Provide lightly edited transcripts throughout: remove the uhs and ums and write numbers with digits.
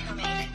who made it.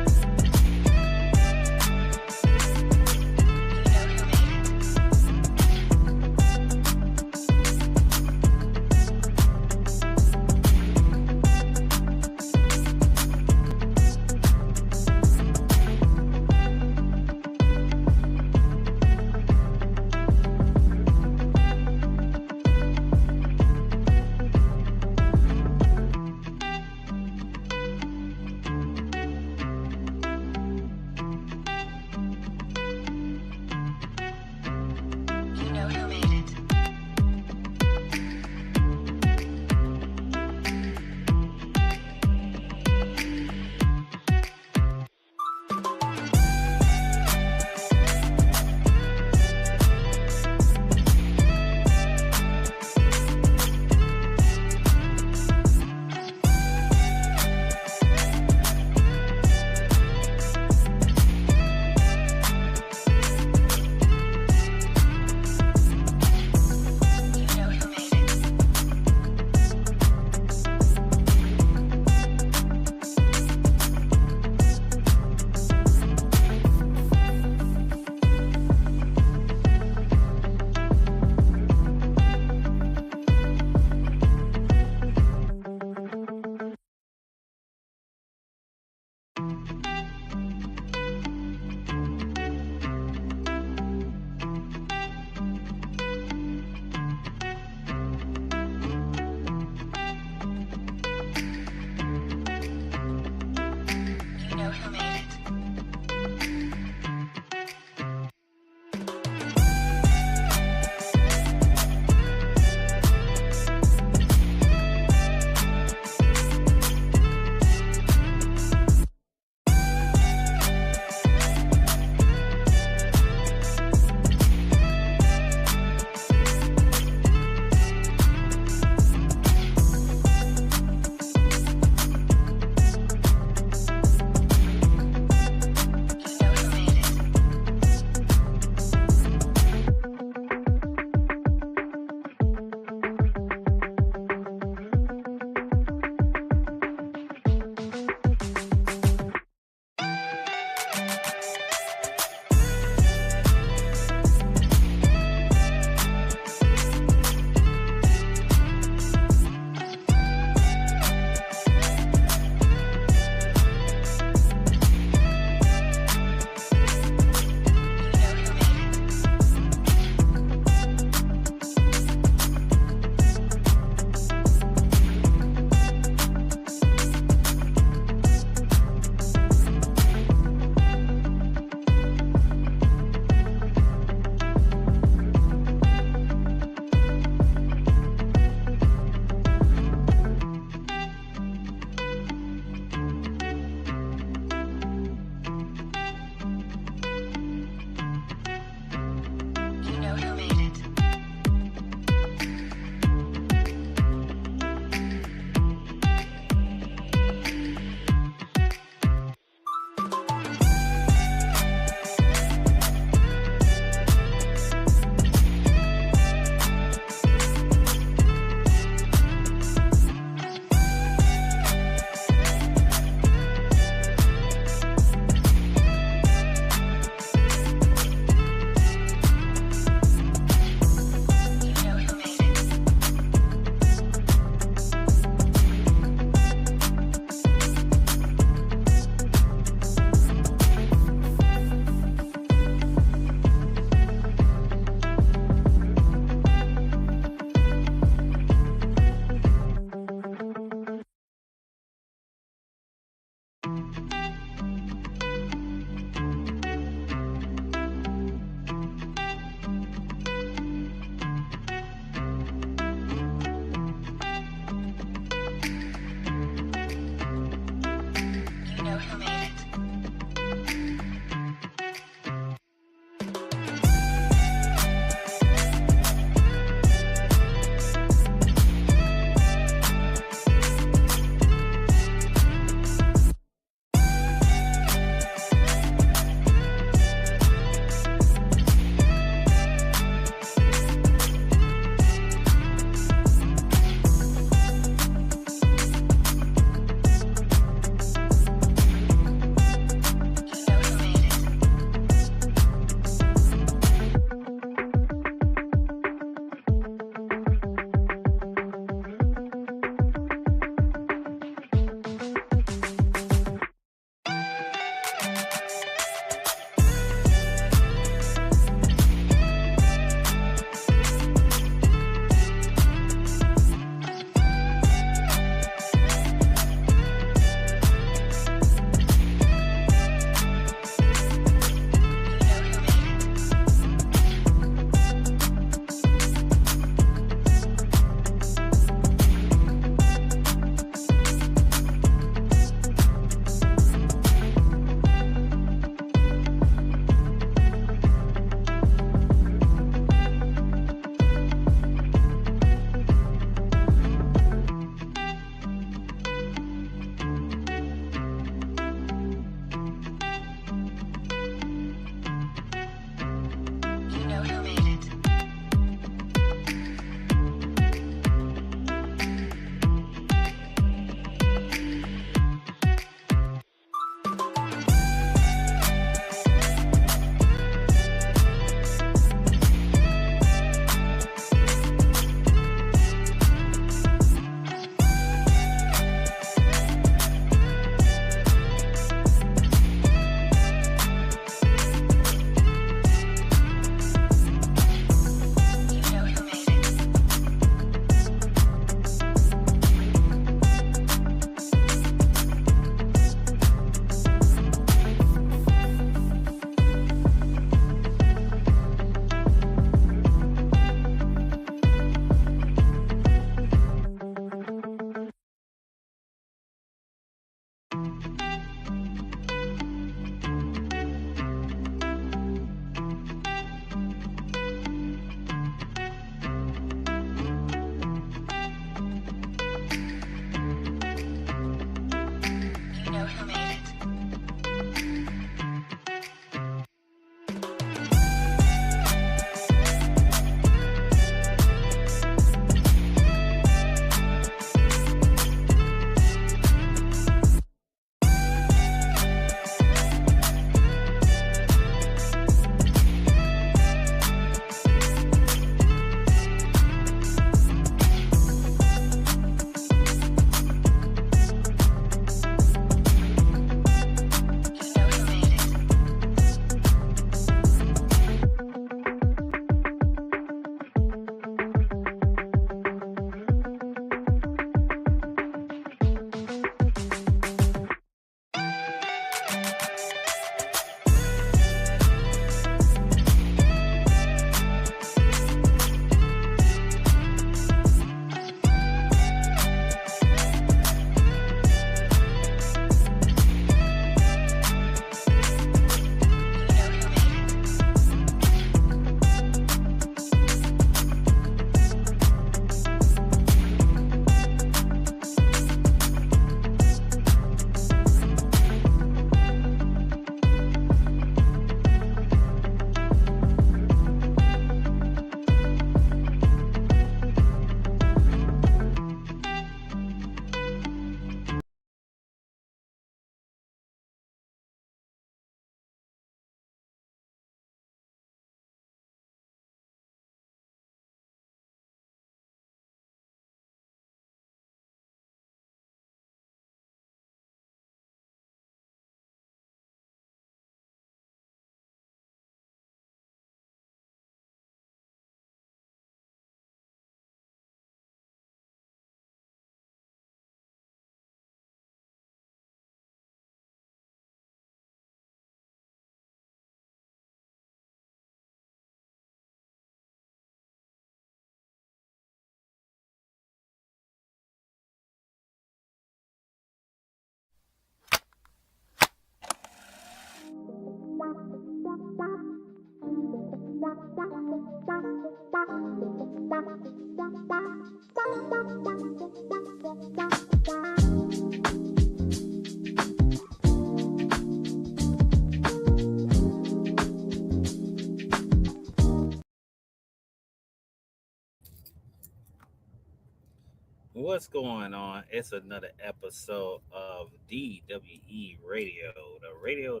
What's going on? It's another episode of DWE Radio, the radio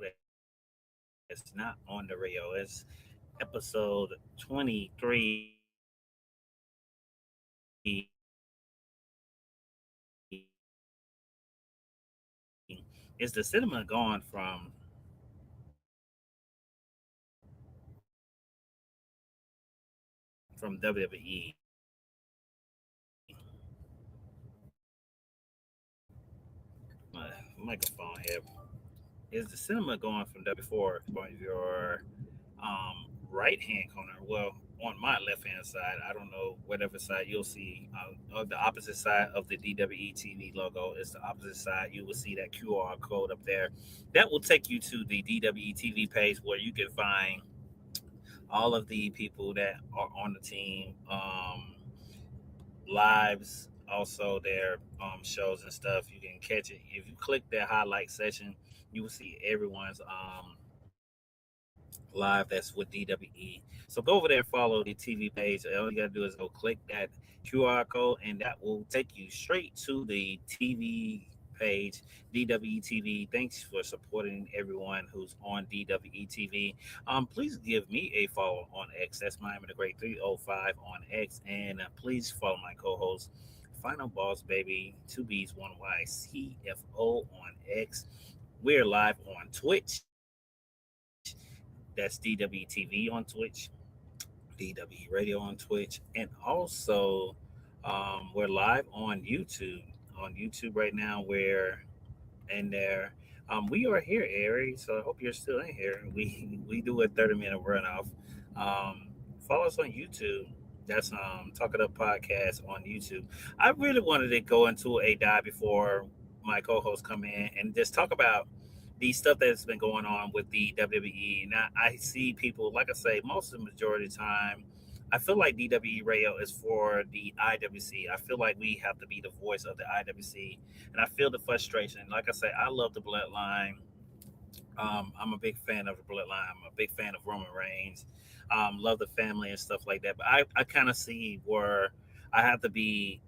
that's not on the radio. It's episode 23. Is the cinema gone from WWE? My microphone here. Is the cinema going from before on your right hand corner? Well, on my left hand side, I don't know whatever side you'll see. On the opposite side of the DWE TV logo is the opposite side. You will see that QR code up there. That will take you to the DWE TV page where you can find all of the people that are on the team, lives, also their shows and stuff. You can catch it if you click that highlight section. You will see everyone's live that's with DWE. So go over there and follow the TV page. All you gotta do is go click that QR code, and that will take you straight to the TV page, DWE TV. Thanks for supporting everyone who's on DWE TV. Please give me a follow on X. That's Miami the Great 305 on X, and please follow my co-host, Final Boss Baby, two B's one Y CFO on X. We're live on Twitch. That's DWTV on Twitch, DW Radio on Twitch, and also we're live on YouTube. On YouTube right now, we're in there. We are here, Ari. So I hope you're still in here. We do a 30-minute runoff. Follow us on YouTube. That's Talk It Up Podcast on YouTube. I really wanted to go into a dive before my co-hosts come in and just talk about the stuff that's been going on with the WWE. Now I see people, like I say, most of the majority of the time, I feel like DWE Radio is for the IWC. I feel like we have to be the voice of the IWC, and I feel the frustration. Like I say, I love the Bloodline. I'm a big fan of the Bloodline. I'm a big fan of Roman Reigns. Love the family and stuff like that. But I kind of see where I have to be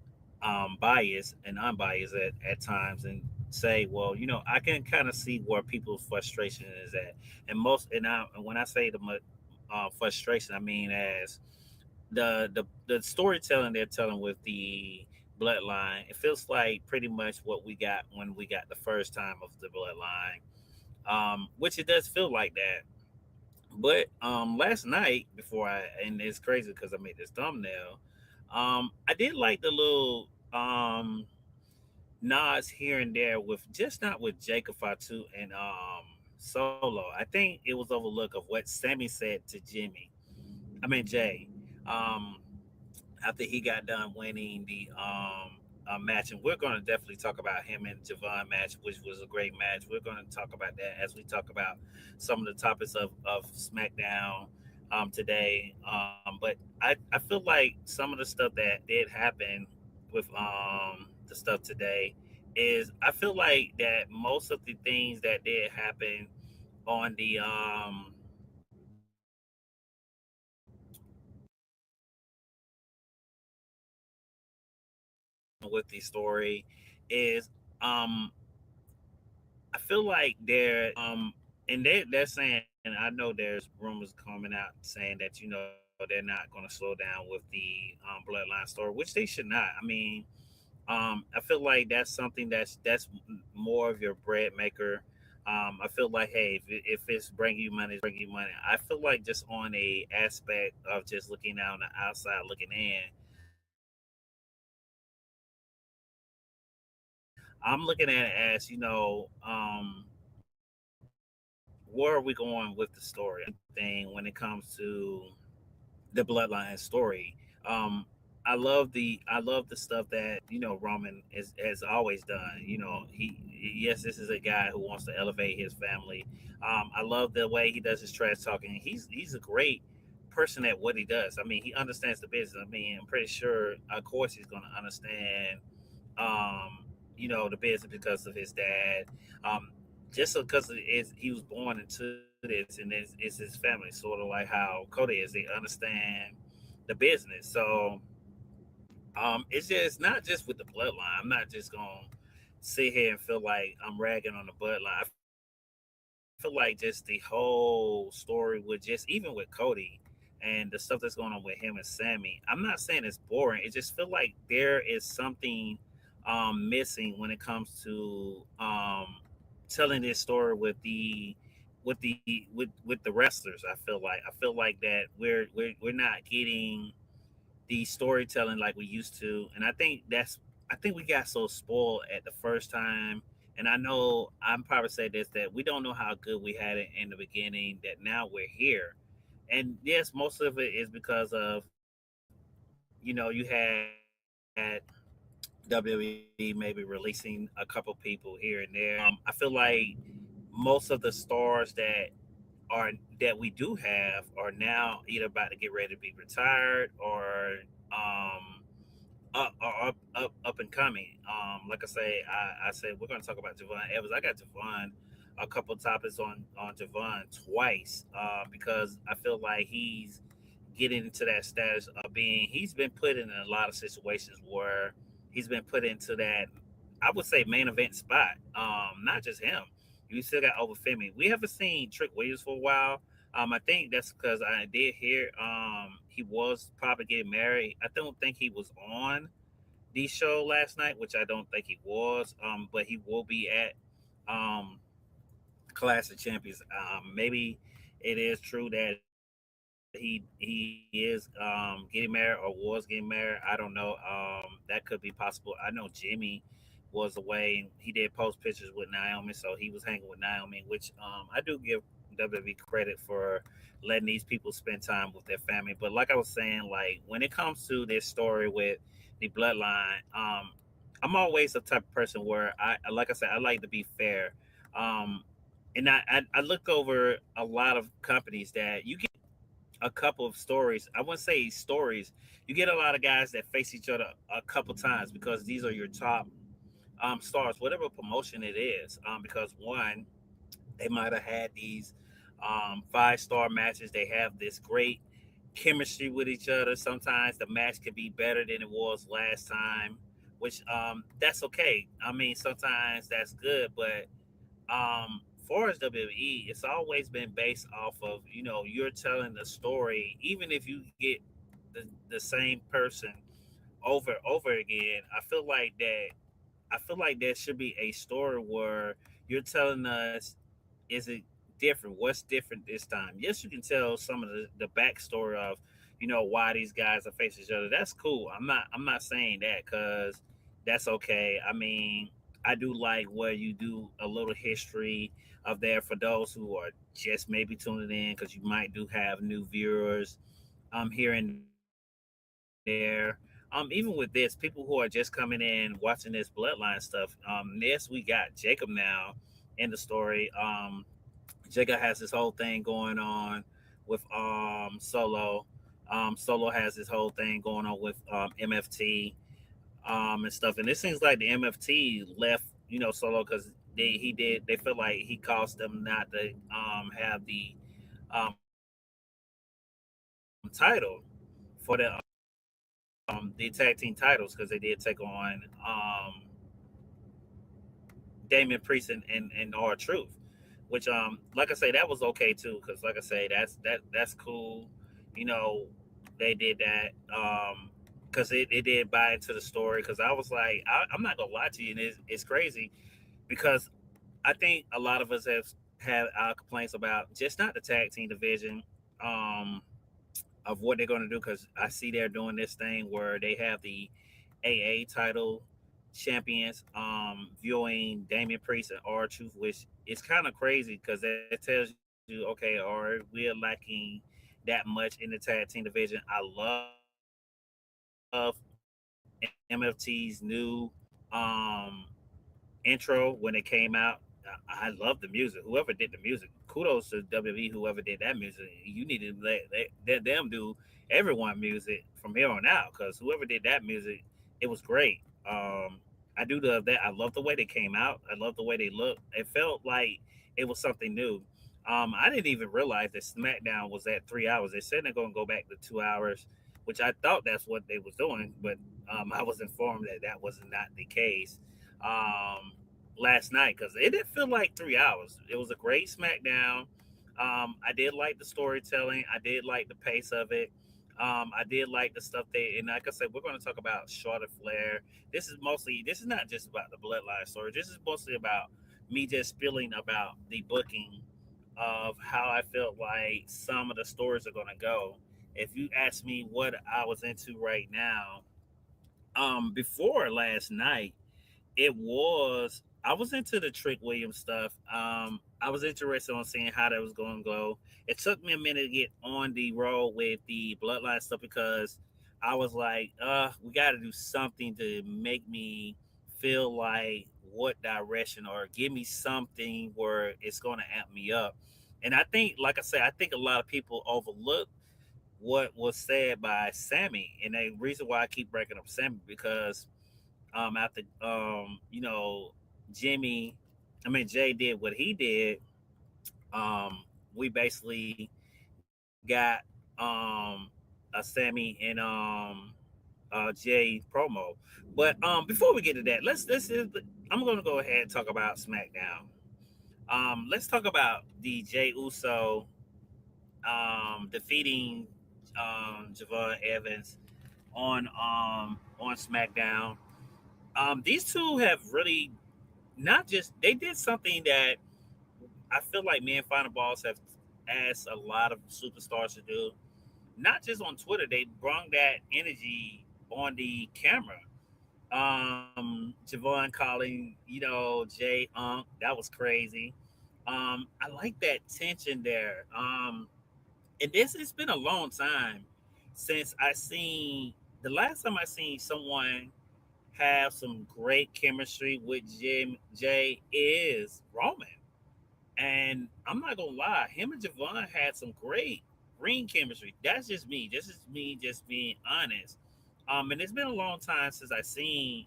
biased and unbiased at times and say, well, I can kind of see where people's frustration is at. And when I say frustration, I mean as the storytelling they're telling with the Bloodline. It feels like pretty much what we got when we got the first time of the Bloodline, which it does feel like that. But last night, and it's crazy because I made this thumbnail, I did like the little nods here and there with just not with Jacob Fatu and Solo. I think it was overlooked of what Sammy said to Jay, um, after he got done winning the match, and we're going to definitely talk about him and Javon match, which was a great match. We're going to talk about that as we talk about some of the topics of SmackDown today. But I feel like some of the stuff that did happen with the stuff today is I feel like that most of the things that did happen on the with the story is I feel like and they're saying, and I know there's rumors coming out saying that they're not going to slow down with the bloodline story, which they should not. I mean, I feel like that's something that's more of your bread maker. I feel like, hey, if it's bringing you money, it's bringing you money. I feel like just on a aspect of just looking out on the outside, looking in, I'm looking at it as where are we going with the story thing when it comes to the bloodline story. Um, I love the stuff that Roman has always done. Yes, this is a guy who wants to elevate his family. I love the way he does his trash talking. He's a great person at what he does. I mean, he understands the business. I mean, I'm pretty sure, of course, he's going to understand, um, the business because of his dad. Um, just because he was born into this, and it's his family, sort of like how Cody is. They understand the business. So it's just not just with the bloodline. I'm not just gonna sit here and feel like I'm ragging on the bloodline. I feel like just the whole story with just even with Cody and the stuff that's going on with him and Sammy. I'm not saying it's boring. It just feel like there is something missing when it comes to telling this story with the wrestlers. I feel like that we're not getting the storytelling like we used to, and I think we got so spoiled at the first time. And I know I'm probably say this, that we don't know how good we had it in the beginning. That now we're here, and yes, most of it is because of you had WWE maybe releasing a couple people here and there. I feel like most of the stars are that we do have are now either about to get ready to be retired or um, up and coming. Like I say, I said we're going to talk about Javon Evans. I got Javon a couple topics on Javon twice because I feel like he's getting into that status of being. He's been put in a lot of situations where he's been put into that, I would say, main event spot. Not just him. You still got Oba Femi. We haven't seen Trick Williams for a while. I think that's because I did hear he was probably getting married. I don't think he was on the show last night, which I don't think he was. But he will be at um, Clash of Champions. Maybe it is true that he is getting married or was getting married. I don't know. That could be possible. I know Jimmy was away. He did post pictures with Naomi, so he was hanging with Naomi, which I do give WWE credit for letting these people spend time with their family. But like I was saying, like when it comes to this story with the bloodline, I'm always the type of person where like I said, I like to be fair. Um, and I look over a lot of companies that you get a couple of stories. I wouldn't say stories. You get a lot of guys that face each other a couple times because these are your top stars, whatever promotion it is. Because one, they might have had these 5-star matches. They have this great chemistry with each other. Sometimes the match could be better than it was last time, which that's okay. I mean, sometimes that's good, but for as WWE, it's always been based off of you're telling the story, even if you get the same person over again. I feel like there should be a story where you're telling us, is it different? What's different this time? Yes, you can tell some of the backstory of why these guys are facing each other. That's cool. I'm not saying that because that's okay. I mean, I do like where you do a little history of there for those who are just maybe tuning in because you might do have new viewers here and there. Even with this, people who are just coming in watching this bloodline stuff. Yes, we got Jacob now in the story. Jacob has this whole thing going on with Solo. Solo has this whole thing going on with MFT and stuff. And it seems like the MFT left, Solo because they feel like he caused them not to have the title for the tag team titles because they did take on Damon Priest and R Truth, which like I say that was okay too because like I say that's cool, you know they did that because it did buy into the story because I was like I'm not gonna lie to you, and it's crazy because I think a lot of us have had our complaints about just not the tag team division um of what they're going to do because I see they're doing this thing where they have the AA title champions viewing Damian Priest and R Truth, which is kind of crazy because that tells you, okay, or we're lacking that much in the tag team division. I love MFT's new um, intro when it came out. I love the music. Whoever did the music, kudos to WWE. Whoever did that music, you need to let them do everyone music from here on out. Because whoever did that music, it was great. I do love that. I love the way they came out. I love the way they looked. It felt like it was something new. I didn't even realize that SmackDown was at 3 hours. They said they're going to go back to 2 hours, which I thought that's what they was doing, but I was informed that that was not the case. Um, Last night because it didn't feel like 3 hours. It was a great SmackDown. I did like the storytelling. I did like the pace of it. I did like the stuff they and like I said, we're going to talk about Charlotte Flair. This is not just about the Bloodline story. This is mostly about me just feeling about the booking of how I felt like some of the stories are going to go. If you ask me what I was into right now, before last night, it was I was into the Trick Williams stuff. I was interested on seeing how that was going to go. It took me a minute to get on the road with the Bloodline stuff because I was like, we got to do something to make me feel like what direction or give me something where it's going to amp me up. And I think, like I said, I think a lot of people overlook what was said by Sammy, and the reason why I keep breaking up Sammy because after Jimmy, I mean Jay did what he did, we basically got a Sammy and Jay promo. But before we get to that, I'm gonna go ahead and talk about SmackDown. Let's talk about the Jay Uso defeating Javon Evans on SmackDown. These two have really not just they did something that I feel like me and Final Balls have asked a lot of superstars to do. Not just on Twitter, they brought that energy on the camera. Javon calling, Jay that was crazy. I like that tension there. And this it's been a long time since I seen the last time I seen someone have some great chemistry with Jay is Roman. And I'm not gonna lie, him and Javon had some great ring chemistry. That's just me. This is me just being honest. And it's been a long time since I seen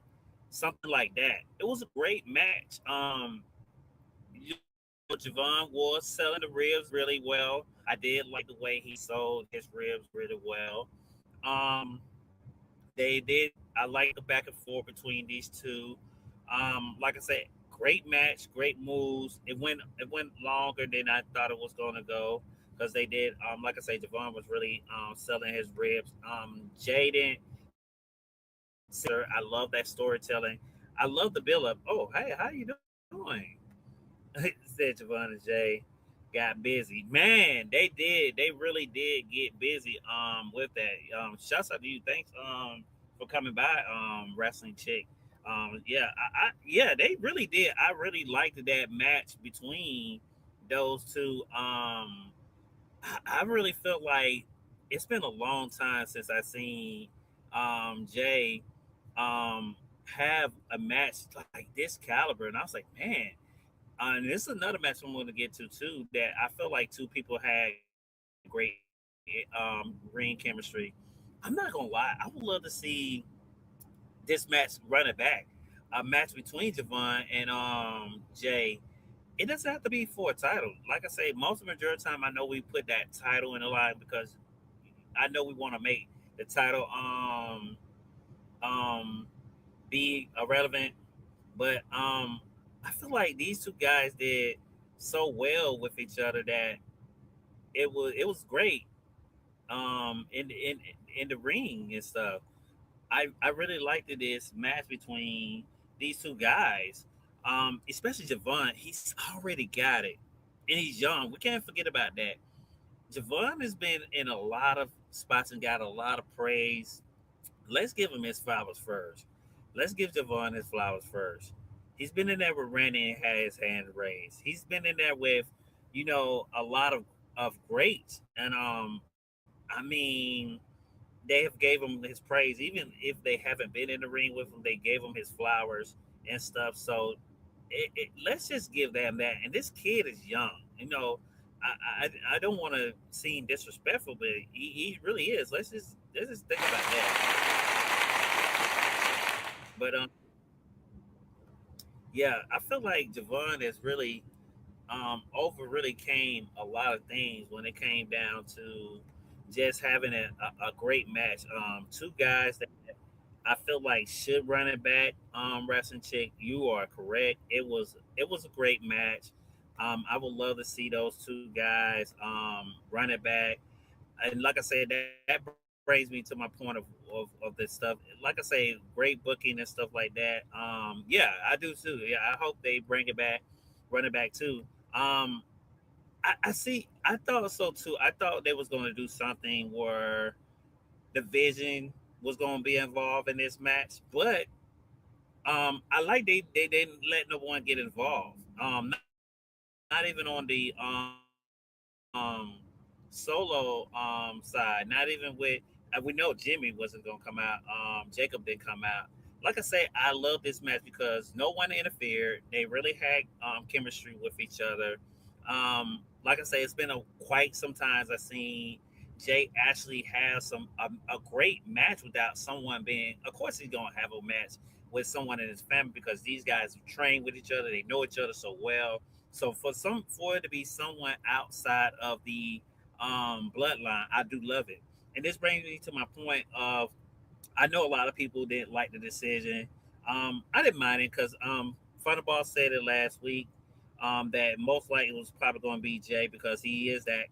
something like that. It was a great match. Javon was selling the ribs really well. I did like the way he sold his ribs really well. Um, they did. I like the back and forth between these two. Like I said, great match, great moves. It went longer than I thought it was going to go because they did. Like I say, Javon was really selling his ribs. Jaden, I love that storytelling. I love the build up. Oh, hey, how you doing? Said Javon and Jay got busy. Man, they did. They really did get busy with that. Shouts out to you. Thanks for coming by, wrestling chick. Yeah, they really did. I really liked that match between those two. I really felt like it's been a long time since I seen Jay have a match like this caliber, and I was like, man, and this is another match I'm going to get to too. That I feel like two people had great ring chemistry. I'm not gonna lie, I would love to see this match run it back. A match between Javon and Jay. It doesn't have to be for a title. Like I say, most of the majority of the time, I know we put that title in the line because I know we want to make the title um be irrelevant. But I feel like these two guys did so well with each other that it was great in the ring and stuff. I really liked this match between these two guys, especially Javon. He's already got it, and he's young. We can't forget about that. Javon has been in a lot of spots and got a lot of praise. Let's give him his flowers first. Let's give Javon his flowers first. He's been in there with Randy and had his hand raised. He's been in there with, a lot of greats. And I mean, they have gave him his praise, even if they haven't been in the ring with him. They gave him his flowers and stuff. So let's just give them that. And this kid is young. I don't want to seem disrespectful, but he really is. Let's just think about that. But yeah, I feel like Javon has really over really came a lot of things when it came down to just having a great match. Two guys that I feel like should run it back. Wrestling chick, you are correct. It was a great match. I would love to see those two guys run it back. And like I said, that brings me to my point of this stuff. Like I say, great booking and stuff like that. Yeah, I do too. Yeah, I hope they bring it back, run it back too. Um, I see. I thought so too. I thought they was going to do something where the Vision was going to be involved in this match, but I like they didn't let no one get involved. Not even on the solo side. Not even with we know Jimmy wasn't gonna come out. Jacob didn't come out. Like I say, I love this match because no one interfered. They really had chemistry with each other. Like I say, it's been quite some times I've seen Jay actually have a great match without someone being. Of course, he's gonna have a match with someone in his family because these guys train with each other. They know each other so well. So for it to be someone outside of the bloodline, I do love it. And this brings me to my point of I know a lot of people didn't like the decision. I didn't mind it because Thunderball said it last week that most likely it was probably going to be Jay because he is that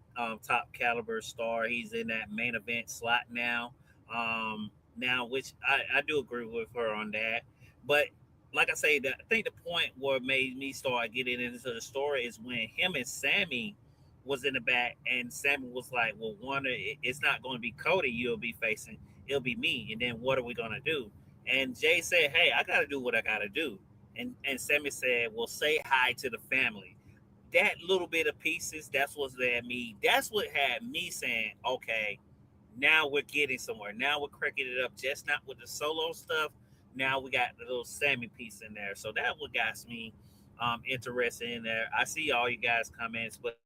top caliber star. He's in that main event slot now. Now, which I do agree with her on that. But like I say, I think the point where it made me start getting into the story is when him and Sammy was in the back, and Sammy was like, "Well, Warner, it's not going to be Cody you'll be facing; it'll be me." And then what are we going to do? And Jay said, "Hey, I got to do what I got to do." And Sammy said, "Well, say hi to the family." That little bit of pieces, that's what had me. That's what had me saying, "Okay, now we're getting somewhere. Now we're cracking it up. Just not with the solo stuff. Now we got the little Sammy piece in there." So that what got me interested in there. I see all you guys comments, but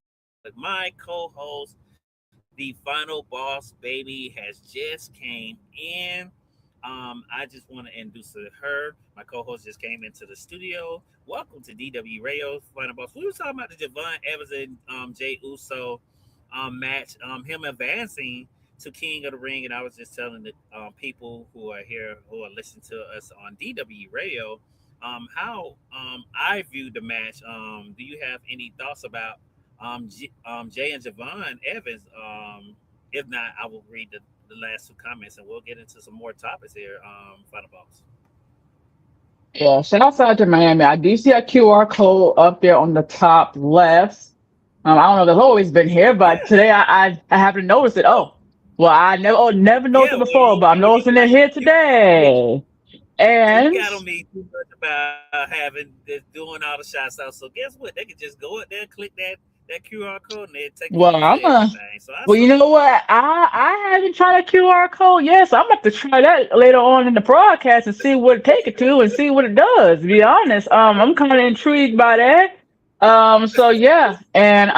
my co-host, the final boss baby, has just came in. I just want to introduce to her. My co-host just came into the studio. Welcome to DW Radio, Final Boss. We were talking about the Javon Evans and Jay Uso match, him advancing to King of the Ring, and I was just telling the people who are here, who are listening to us on DW Radio, how I viewed the match. Do you have any thoughts about Jay and Javon Evans? If not, I will read the last two comments, and we'll get into some more topics here. Final Boss. Yeah, shout out to Miami. I do see a QR code up there on the top left. I don't know if it's always been here, but Yeah. today I haven't noticed it. Oh, Oh, well, I never noticed yeah. it Well, before, but I'm you noticing it got here you. Yeah, today. you And got on me too much about having doing all the shots out. So guess what? They could just go up there, click that QR code, and they take you well, into I'm a everything. So I Well, saw. you know what? I haven't tried a QR code yet, so I'm about to try that later on in the broadcast and see what it take it to and see what it does. To be honest, I'm kind of intrigued by that. So yeah, and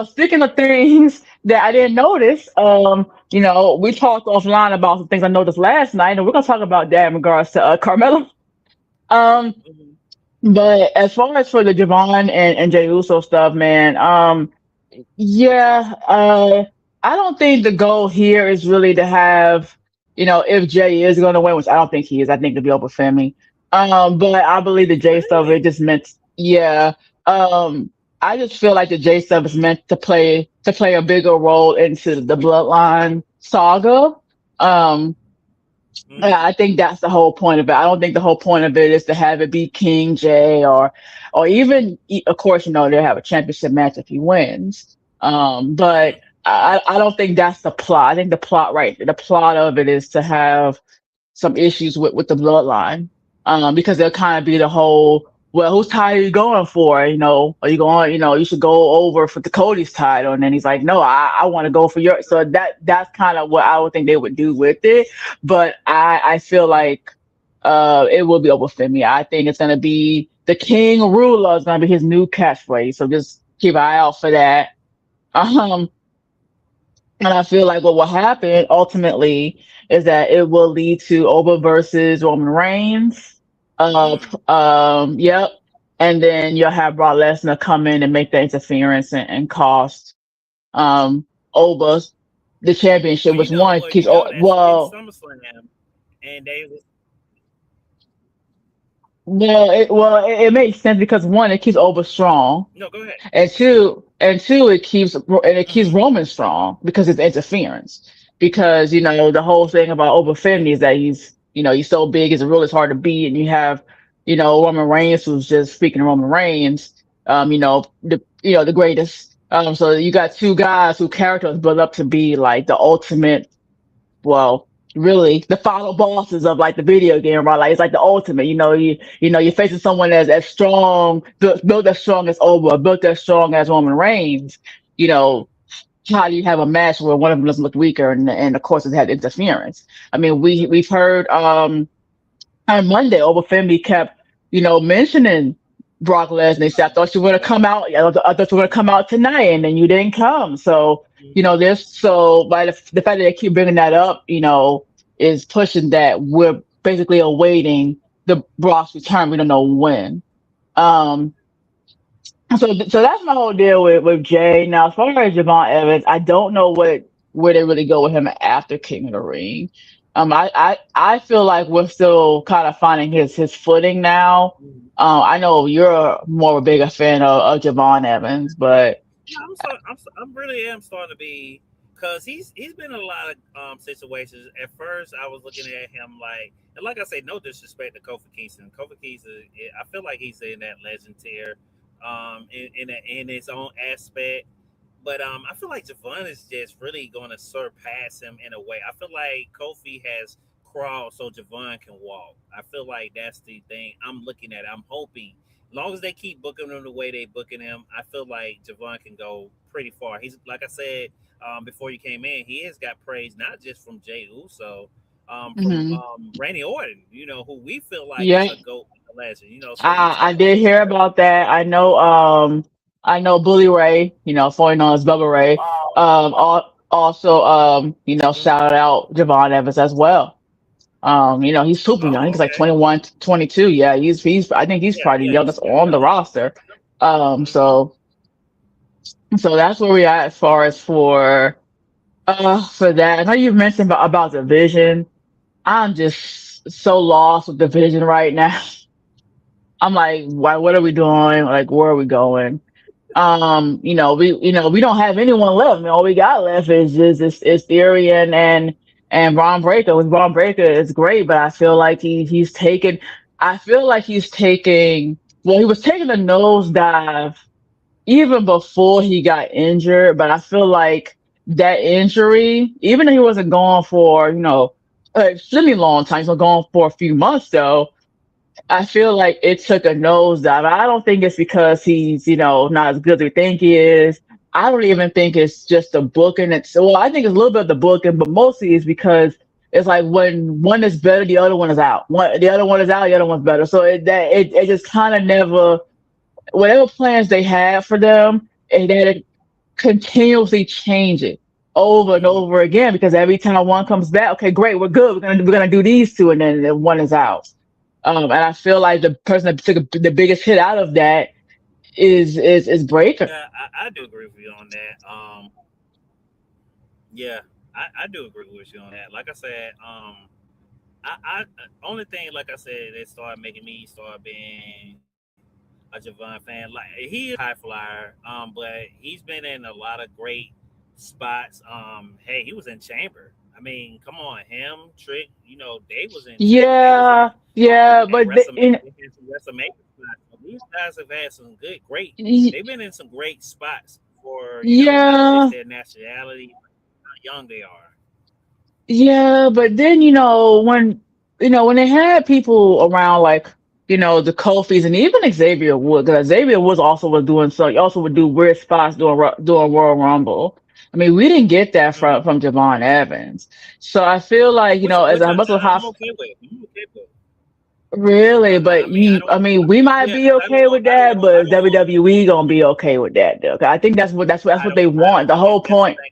speaking of things that I didn't notice, we talked offline about some things I noticed last night, and we're gonna talk about that in regards to Carmelo. Um, Mhm. but as far as for the Javon and Jey Uso stuff, man, yeah, I don't think the goal here is really to have, if Jay is going to win, which I don't think he is. I think it'll be Oba Femi. But I believe the Jay stuff it Really? just meant, yeah. I just feel like the Jay stuff is Mm, meant to play a bigger role into the Bloodline saga. Um, mm, yeah, I think that's the whole point of it. I don't think the whole point of it is to have it be King J or even, of course, they'll have a championship match if he wins. But mm, I don't think that's the plot. I think the plot of it is to have some issues with the bloodline. Because they'll kind of be the whole, well, whose title are you going for? Are you going, you should go over for the Cody's title. And then he's like, no, I want to go for your. So that's kind of what I would think they would do with it. But I feel like it will be over for me. I think it's gonna be. the King Ruler is gonna be his new catchphrase. So just keep an eye out for that. Um, and I feel like what will happen ultimately is that it will lead to Oba versus Roman Reigns. Mm. Yep. And then you'll have Brock Lesnar come in and make the interference and cost Oba the championship, which one Well, keeps that's in well. SummerSlam, and they was It makes sense because one, it keeps Oba strong, no. Go ahead. and two, it keeps Hmm. Roman strong because it's interference. Because the whole thing about Oba Femi is that he's so big, it's really hard to beat, and you have Roman Reigns, who's just speaking of Roman Reigns, the greatest. So you got two guys who characters built up to be like the ultimate, well, really the final bosses of like the video game, right? Like it's like the ultimate. You're facing someone as strong, built as strong as Oba, built as strong as Roman Reigns. You know, how do you have a match where one of them doesn't look weaker, and of course it had interference. I mean, we've heard on Monday, Oba Femi kept, mentioning Brock Lesnar. He said, I thought you were going to come out. I thought you were going to come out tonight, and then you didn't come. So, by the fact that they keep bringing that up, is pushing that we're basically awaiting the Brock's return. We don't know when. Um, so that's my whole deal with Jay. Now, as far as Javon Evans, I don't know where they really go with him after King of the Ring. I feel like we're still kind of finding his footing now. I know you're more of a bigger fan of Javon Evans, but Yeah, I'm really am starting to be because he's been in a lot of situations. At first, I was looking at him like, and like I say, no disrespect to Kofi Kingston. Kofi Kingston, I feel like he's in that legend tier, in its own aspect. But I feel like Javon is just really going to surpass him in a way. I feel like Kofi has crawled so Javon can walk. I feel like that's the thing I'm looking at. I'm hoping, as long as they keep booking him the way they booking him, I feel like Javon can go pretty far. He's like I said before you came in, he has got praise not just from Jay Uso, from mhm. Randy Orton. Who we feel like is Yeah, a goat, a legend. So you I talk about did hear about that. I know Bully Ray, formerly known as Bubba Ray. Also, shout out Javon Evans as well. He's super young. I oh, think he's like okay. 21, 22. Yeah, I think he's Yeah, probably the yeah, youngest he's on the young. roster. Um, Hmm. so so that's where we are as far as for that. I know you mentioned about the vision. I'm just so lost with the vision right now. I'm like, why? What are we doing? Like, where are we going? We don't have anyone left. I mean, all we got left is Theory and Ron Breaker. With Ron Breaker, it's great, but I feel like he's taken. I feel like he's taking. Well, he was taking a nosedive even before he got injured, but I feel like that injury, even though he wasn't gone for an extremely long time, he's been gone for a few months though. I feel like it took a nosedive. I don't think it's because he's, not as good as we think he is. I don't even think it's just the booking. Well, I think it's a little bit of the booking, but mostly it's because it's like when one is better, the other one is out. The other one is out, the other one's better. So it just kind of never, whatever plans they had for them, they had to continuously change it over and Hmm. over again because every time one comes back, okay, great, we're good. We're gonna do these two, and then one is out. And I feel like the person that took the biggest hit out of that is Breaker. Yeah, I do agree with you on that. Yeah, I do agree with you on that. Like I said, I only thing like I said that started making me start being a Javon fan. Like he is a high flyer, but he's been in a lot of great spots. Hey, he was in Chamber. I mean, come on, him, Trick. They was in Chamber. They was in Yeah, yeah, at but WrestleMania. They had some WrestleMania spots. So these guys have had some good, great. They've been in some great spots for not just yeah, their nationality, but how young they are. yeah, but then when they had people around like the Kofis and even Xavier Woods, because Xavier Woods also was doing so. He also would do weird spots doing Royal Rumble. I mean, we didn't get that Hmm. from Javon Evans. So I feel like Which as which much as I'm high okay with. I'm okay with. Really, I but mean, I don't. I mean, we might Yeah, be okay with that, but is WWE gonna be okay with that though? 'Cause I think that's what they I want. don't The know. whole That's the point. thing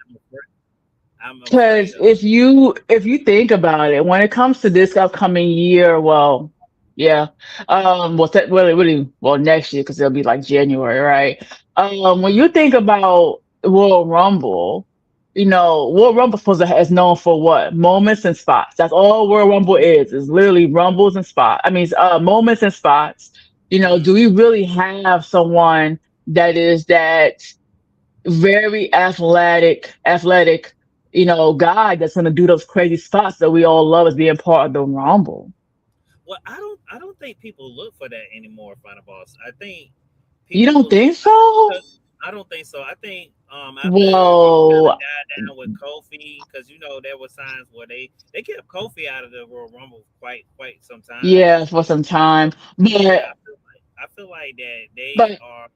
I'm afraid Because of. if you think about it, when it comes to this upcoming year, well, yeah, really, well, next year because it'll be like January, right? When you Mhm. think about Royal Rumble, Royal Rumble is known for what? Moments and spots. That's all Royal Rumble is literally rumbles and spots. I mean, moments and spots. Do Mhm. we really have someone that is that very athletic, guy that's gonna do those crazy spots that we all love as being part of the Rumble. Well, I don't think people look for that anymore, Final Boss. I think You don't people think so? because I don't think so. I think after it kind of Well, died down with Kofi, because there were signs where they kept Kofi out of the Royal Rumble quite some time. yeah, for some time, Yeah, but I feel like that they but are.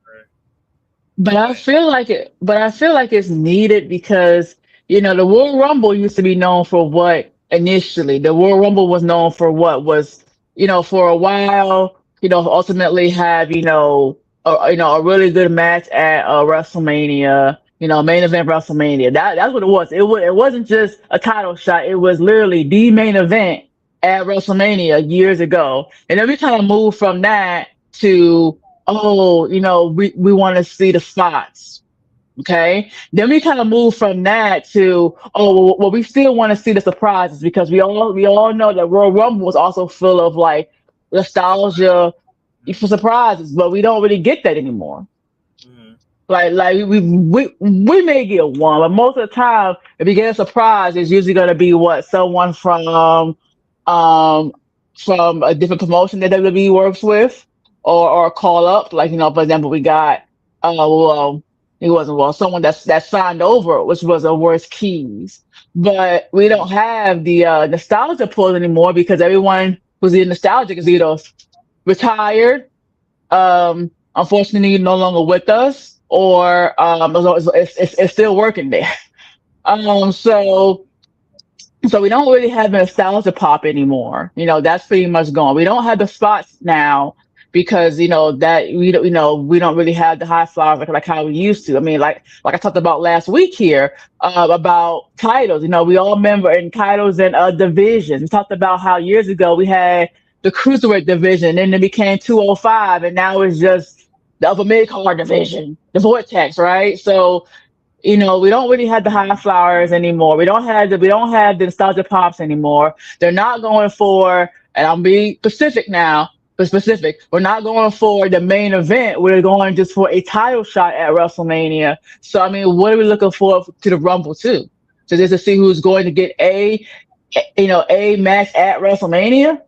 But Oh, go I ahead. feel like it, but I feel like it's needed because, the Royal Rumble used to be known for what initially. The Royal Rumble was known for what was, for a while, ultimately have, a really good match at WrestleMania, main event WrestleMania. That's what it was. It wasn't just a title shot. It was literally the main event at WrestleMania years ago. And then we kind of moved from that to, oh, we want to see the spots. Okay. Then we kind of move from that to, oh, well, we still want to see the surprises because we all know that Royal Rumble was also full of like nostalgia Surprise. for Mm-hmm. surprises, but we don't really get that anymore. Mm-hmm. Like we may get one, but most of the time, if you get a surprise, it's usually going to be what someone um from a different promotion that WWE works with, or call up. Like for example, we got well, it wasn't well someone that signed over, which was a worst keys, but we don't have the nostalgia pull anymore because everyone who's in nostalgic is either retired, unfortunately no longer with us, or it's still working there. Mm-hmm. So we don't really have nostalgia pop anymore. That's pretty much gone. We don't have the spots now because that we don't really have the high flyers like how we used to. I mean, like I talked about last week here, about titles. We all remember in titles and divisions. We talked about how years ago we had the cruiserweight division, and then it became 205, and now it's just the upper mid card division, the vortex, right? So we don't really have the high flowers anymore. We don't have the nostalgia pops anymore. They're not going for, and I'm being specific now, but specific. We're not going for the main event. We're going just for a title shot at WrestleMania. So I mean, what are we looking for to the Rumble too? So just to see who's going to get a match at WrestleMania.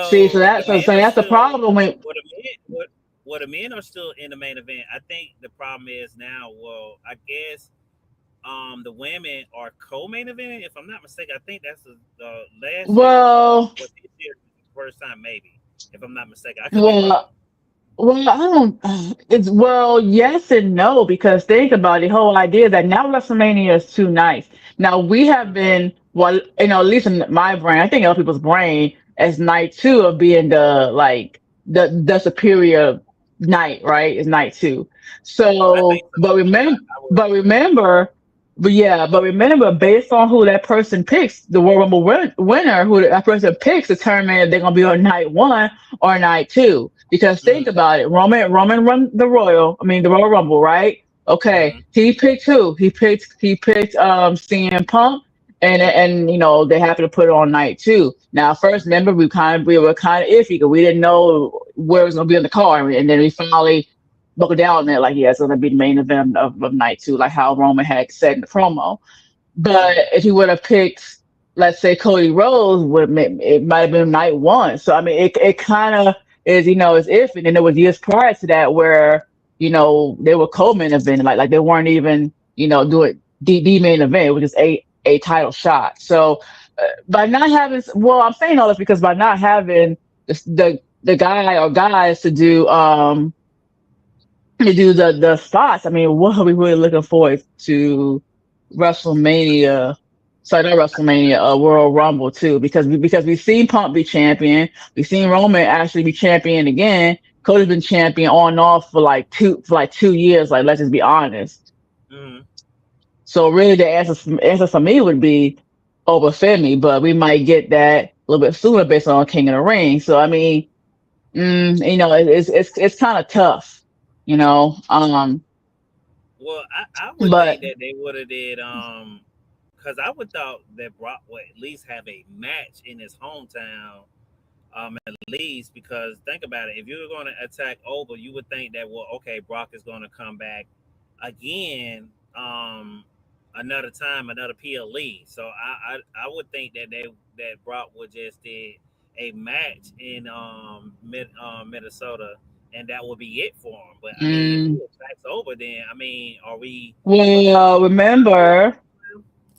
See, so Well, the that's so, men so are that's the still problem with. what the men what the men are still in the main event. I think the problem is now. Well, I guess the women are co-main event. If I'm not mistaken, I think that's the last year was Well, what this year first time maybe. If I'm not mistaken, I could be wrong. well, Well, I don't. It's well, yes and no because think about it, the whole idea that now WrestleMania is too nice. Now we have been well, at least in my brain, I think other people's brain as night two of being the superior night, right? Is night two. I think So, so. Yeah, I would but agree with that. remember, but remember, based on who that person picks, the Royal Rumble winner, who that person picks, determine if they're gonna be on night one or night two. Because think Mm-hmm. about it, Roman run the Royal Rumble, right? Okay, Mm-hmm. he picked who? He picked CM Punk, and they happened to put it on night two. Now, first, remember we were kind of iffy because we didn't know where it was gonna be in the car, and then we finally buckled down on it like yeah, it's gonna be the main event of night two, like how Roman had said in the promo. But Mm-hmm. if he would have picked, let's say Cody Rhodes, it might have been night one. So I mean, it kind of is, is if, and then there was years prior to that where they were co-main event, like they weren't even doing the main event. It was just a title shot. So by not having, well, I'm saying all this because by not having the guy or guys to do the spots. I mean, what are we really looking forward to WrestleMania? So not WrestleMania, World Rumble too, because we've seen Punk be champion, we've seen Roman actually be champion again. Cody's been champion on and off for like 2 years. Like, let's just be honest. Mm-hmm. So really, the answer for me would be Oba Femi, but we might get that a little bit sooner based on King of the Ring. So I mean, it's kind of tough, you know. Well, I would think But that they would have did because I would thought that Brock would at least have a match in his hometown, at least because think about it. If you were going to attack Oba, you would think that well, okay, Brock is going to come back again, another time, another PLE. So I would think that Brock would just did a match in Minnesota, and that would be it for him. But I mean, if he mm, attacks Over, then I mean, are we looking at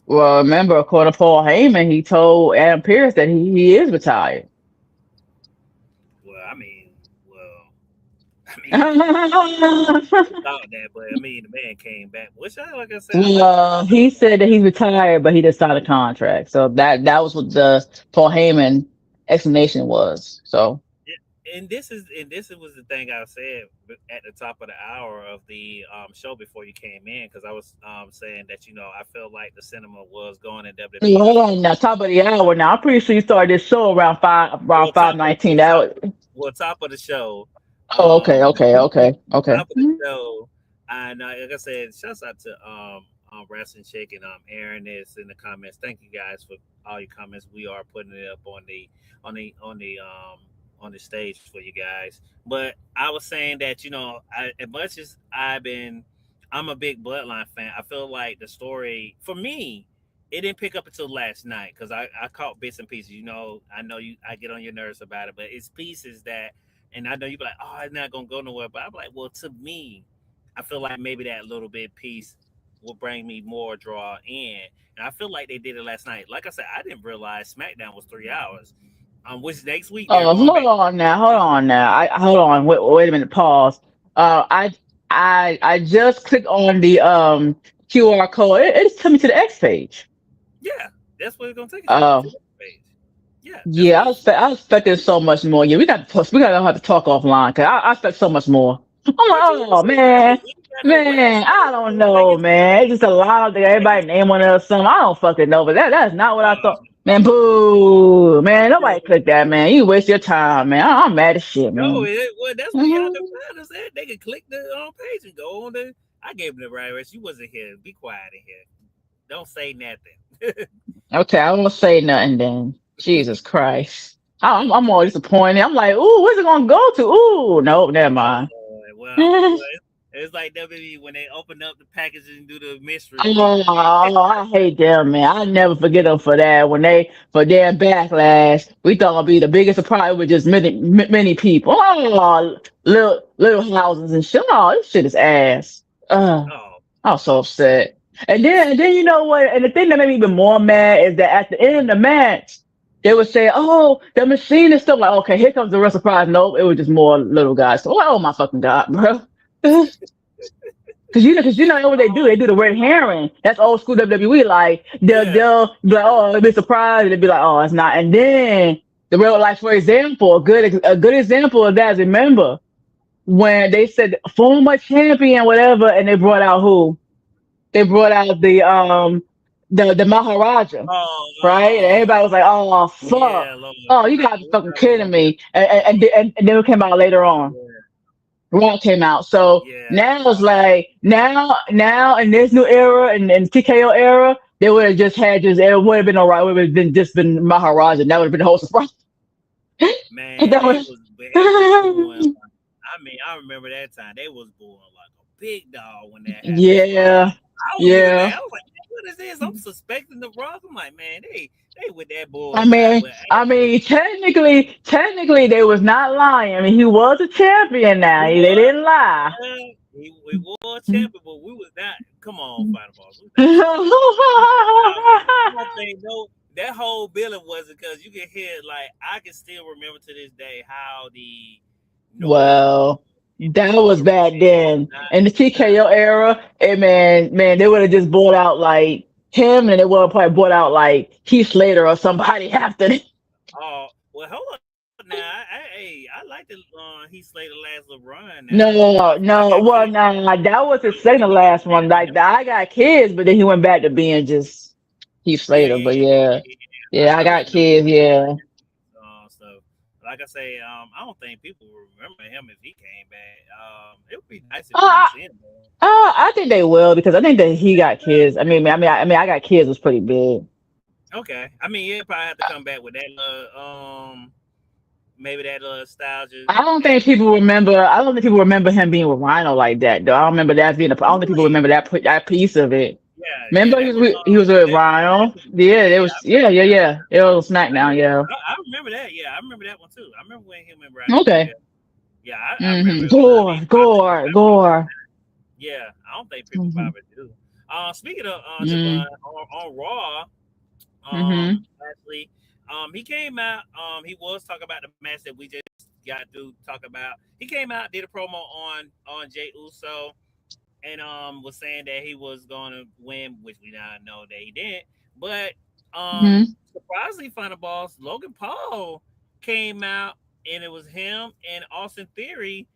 well, remember, according to Paul Heyman, he told Adam Pearce that he is retired. well, well, I mean, Well, we thought that, but I mean, the man came back. Which I like I said, I like. he said that he's retired, but he just signed a contract. So that was what the Paul Heyman explanation was. So And this was the thing I said at the top of the hour of the show before you came in because I was saying that I felt like the cinema was going in WWE hold because on now, top of the hour now. I'm pretty sure you started this show around well five top of nineteen. well That top was, well top of the show, oh, okay, um okay. top of the show. And like I said, shouts out to Wrestling Chick and Aaron is in the comments. Thank you guys for all your comments. We are putting it up on the on the um on the stage for you guys. But I was saying that as much as I'm a big Bloodline fan. I feel like the story for me it didn't pick up until last night because I caught bits and pieces. I know you. I get on your nerves about it, but it's pieces that, and I know you be like, oh, it's not gonna go nowhere. But I'm like, well, to me, I feel like maybe that little bit piece will bring me more draw in. And I feel like they did it last night. Like I said, I didn't realize SmackDown was 3 hours. Which next week they're Oh, going back. hold on now. Hold on. Wait a minute. Pause. I just clicked on the QR code. It just took me to the X page. Yeah, that's what it's gonna take you to Oh, the page. Yeah, that's yeah. what it's. I was expecting so much more. Yeah, we got to have to talk offline because I expect so much more. I'm like, But you oh say nothing. man, We ain't got no I website. don't Like know, it's man. It's just a lot of like everybody it's name one of something. I don't fucking know, but that's not what I uh, thought. Man, boo, man. Nobody click that, man. You waste your time, man. I'm mad as shit, no. man. Well, that's where y'all can find us at. They can click the page and go on the. I gave them the right address. You wasn't here. Be quiet in here. Don't say nothing. Okay, I won't say nothing then. Jesus Christ. I'm all disappointed. I'm like, ooh, where's it gonna go to? Ooh, nope, never Oh mind. Lord. Oh, It's like WWE when they open up the package and do the mystery box. I hate them, man. I never forget them for that. For their backlash, we thought it'd be the biggest surprise with just many people. Oh, little houses and shit. Oh, this shit is ass. Oh, I was so upset. And then you know what? And the thing that made me even more mad is that at the end of the match, they would say, "Oh, the machine is still like, okay, here comes the real surprise." Nope, it was just more little guys. So, oh my fucking god, bro. Cause you know what they do? They do the red herring. That's old school WWE. Like yeah. they'll be like, "Oh, they'll be surprised," and they'll be like, "Oh, it's not." And then the real, like for example, a good example of that is remember when they said former champion, whatever, and they brought out who? They brought out the Maharaja, Oh, right? And everybody was like, "Oh fuck, yeah, Lord. oh you gotta be We fucking talking kidding about me!" And then it came out later on. yeah, Raw came out, so yeah. now it's like now in this new era and TKO era, they would have just had just it would have been alright. Would have been just been Maharaja, and that would have been the whole surprise. And Man, that would, they was booing. I mean, I remember that time they was booing like a big dog when that happened. So yeah, I was even there. yeah. I was like, man, what is this? I'm suspecting the Rock. I'm like, man, they with that I bullshit. mean, But hey, technically, they was not lying. I mean, he was a champion. Now we they was, didn't lie. we were champion, but we was not. Come on, fighter balls. We was not champion. Now, one thing, no, that whole billing wasn't because you can hear like I can still remember to this day how the noise was Well, that through was the back ring. then. In the Not TKO era, man, they would have just bought out like him, and it was probably brought out like Heath Slater or somebody after. Oh, well, hold up now. I like the Heath Slater last little run. Now I No, got no. kids. Well, nah, that was his second He got last one. kids Like now. I got kids, but then he went back to being just Heath Slater. But yeah, yeah, I I got remember him kids. Yeah. stuff. Like I say, I don't think people will remember him if he came back. It would be nice if we Uh, see him though. I think they will because I think that he got kids. I got kids was pretty big. Okay, I mean, yeah, probably have to come back with that. Maybe that nostalgia I don't think aspect. people remember. I don't think people remember him being with Rhino like that, though. I don't remember that being. I don't think people Really? remember that piece of it. Yeah, Remember that was he was with that. Rhino. Yeah, Yeah, it yeah, I was. remember Yeah, yeah, that. yeah. It was SmackDown. Yeah. I remember that. Yeah, I remember that one too. I remember when him and Rhino was Okay. together. Yeah, I remember. I mean, Gore, I remember. Gore. Yeah, I don't think people Hmm. probably do. Speaking of Javon Mm, on Raw, hmm. actually, he came out. He was talking about the match that we just got to talk about. He came out, did a promo on Jay Uso, and was saying that he was going to win, which we now know that he didn't. But Hmm. surprisingly, Final Boss Logan Paul came out, and it was him and Austin Theory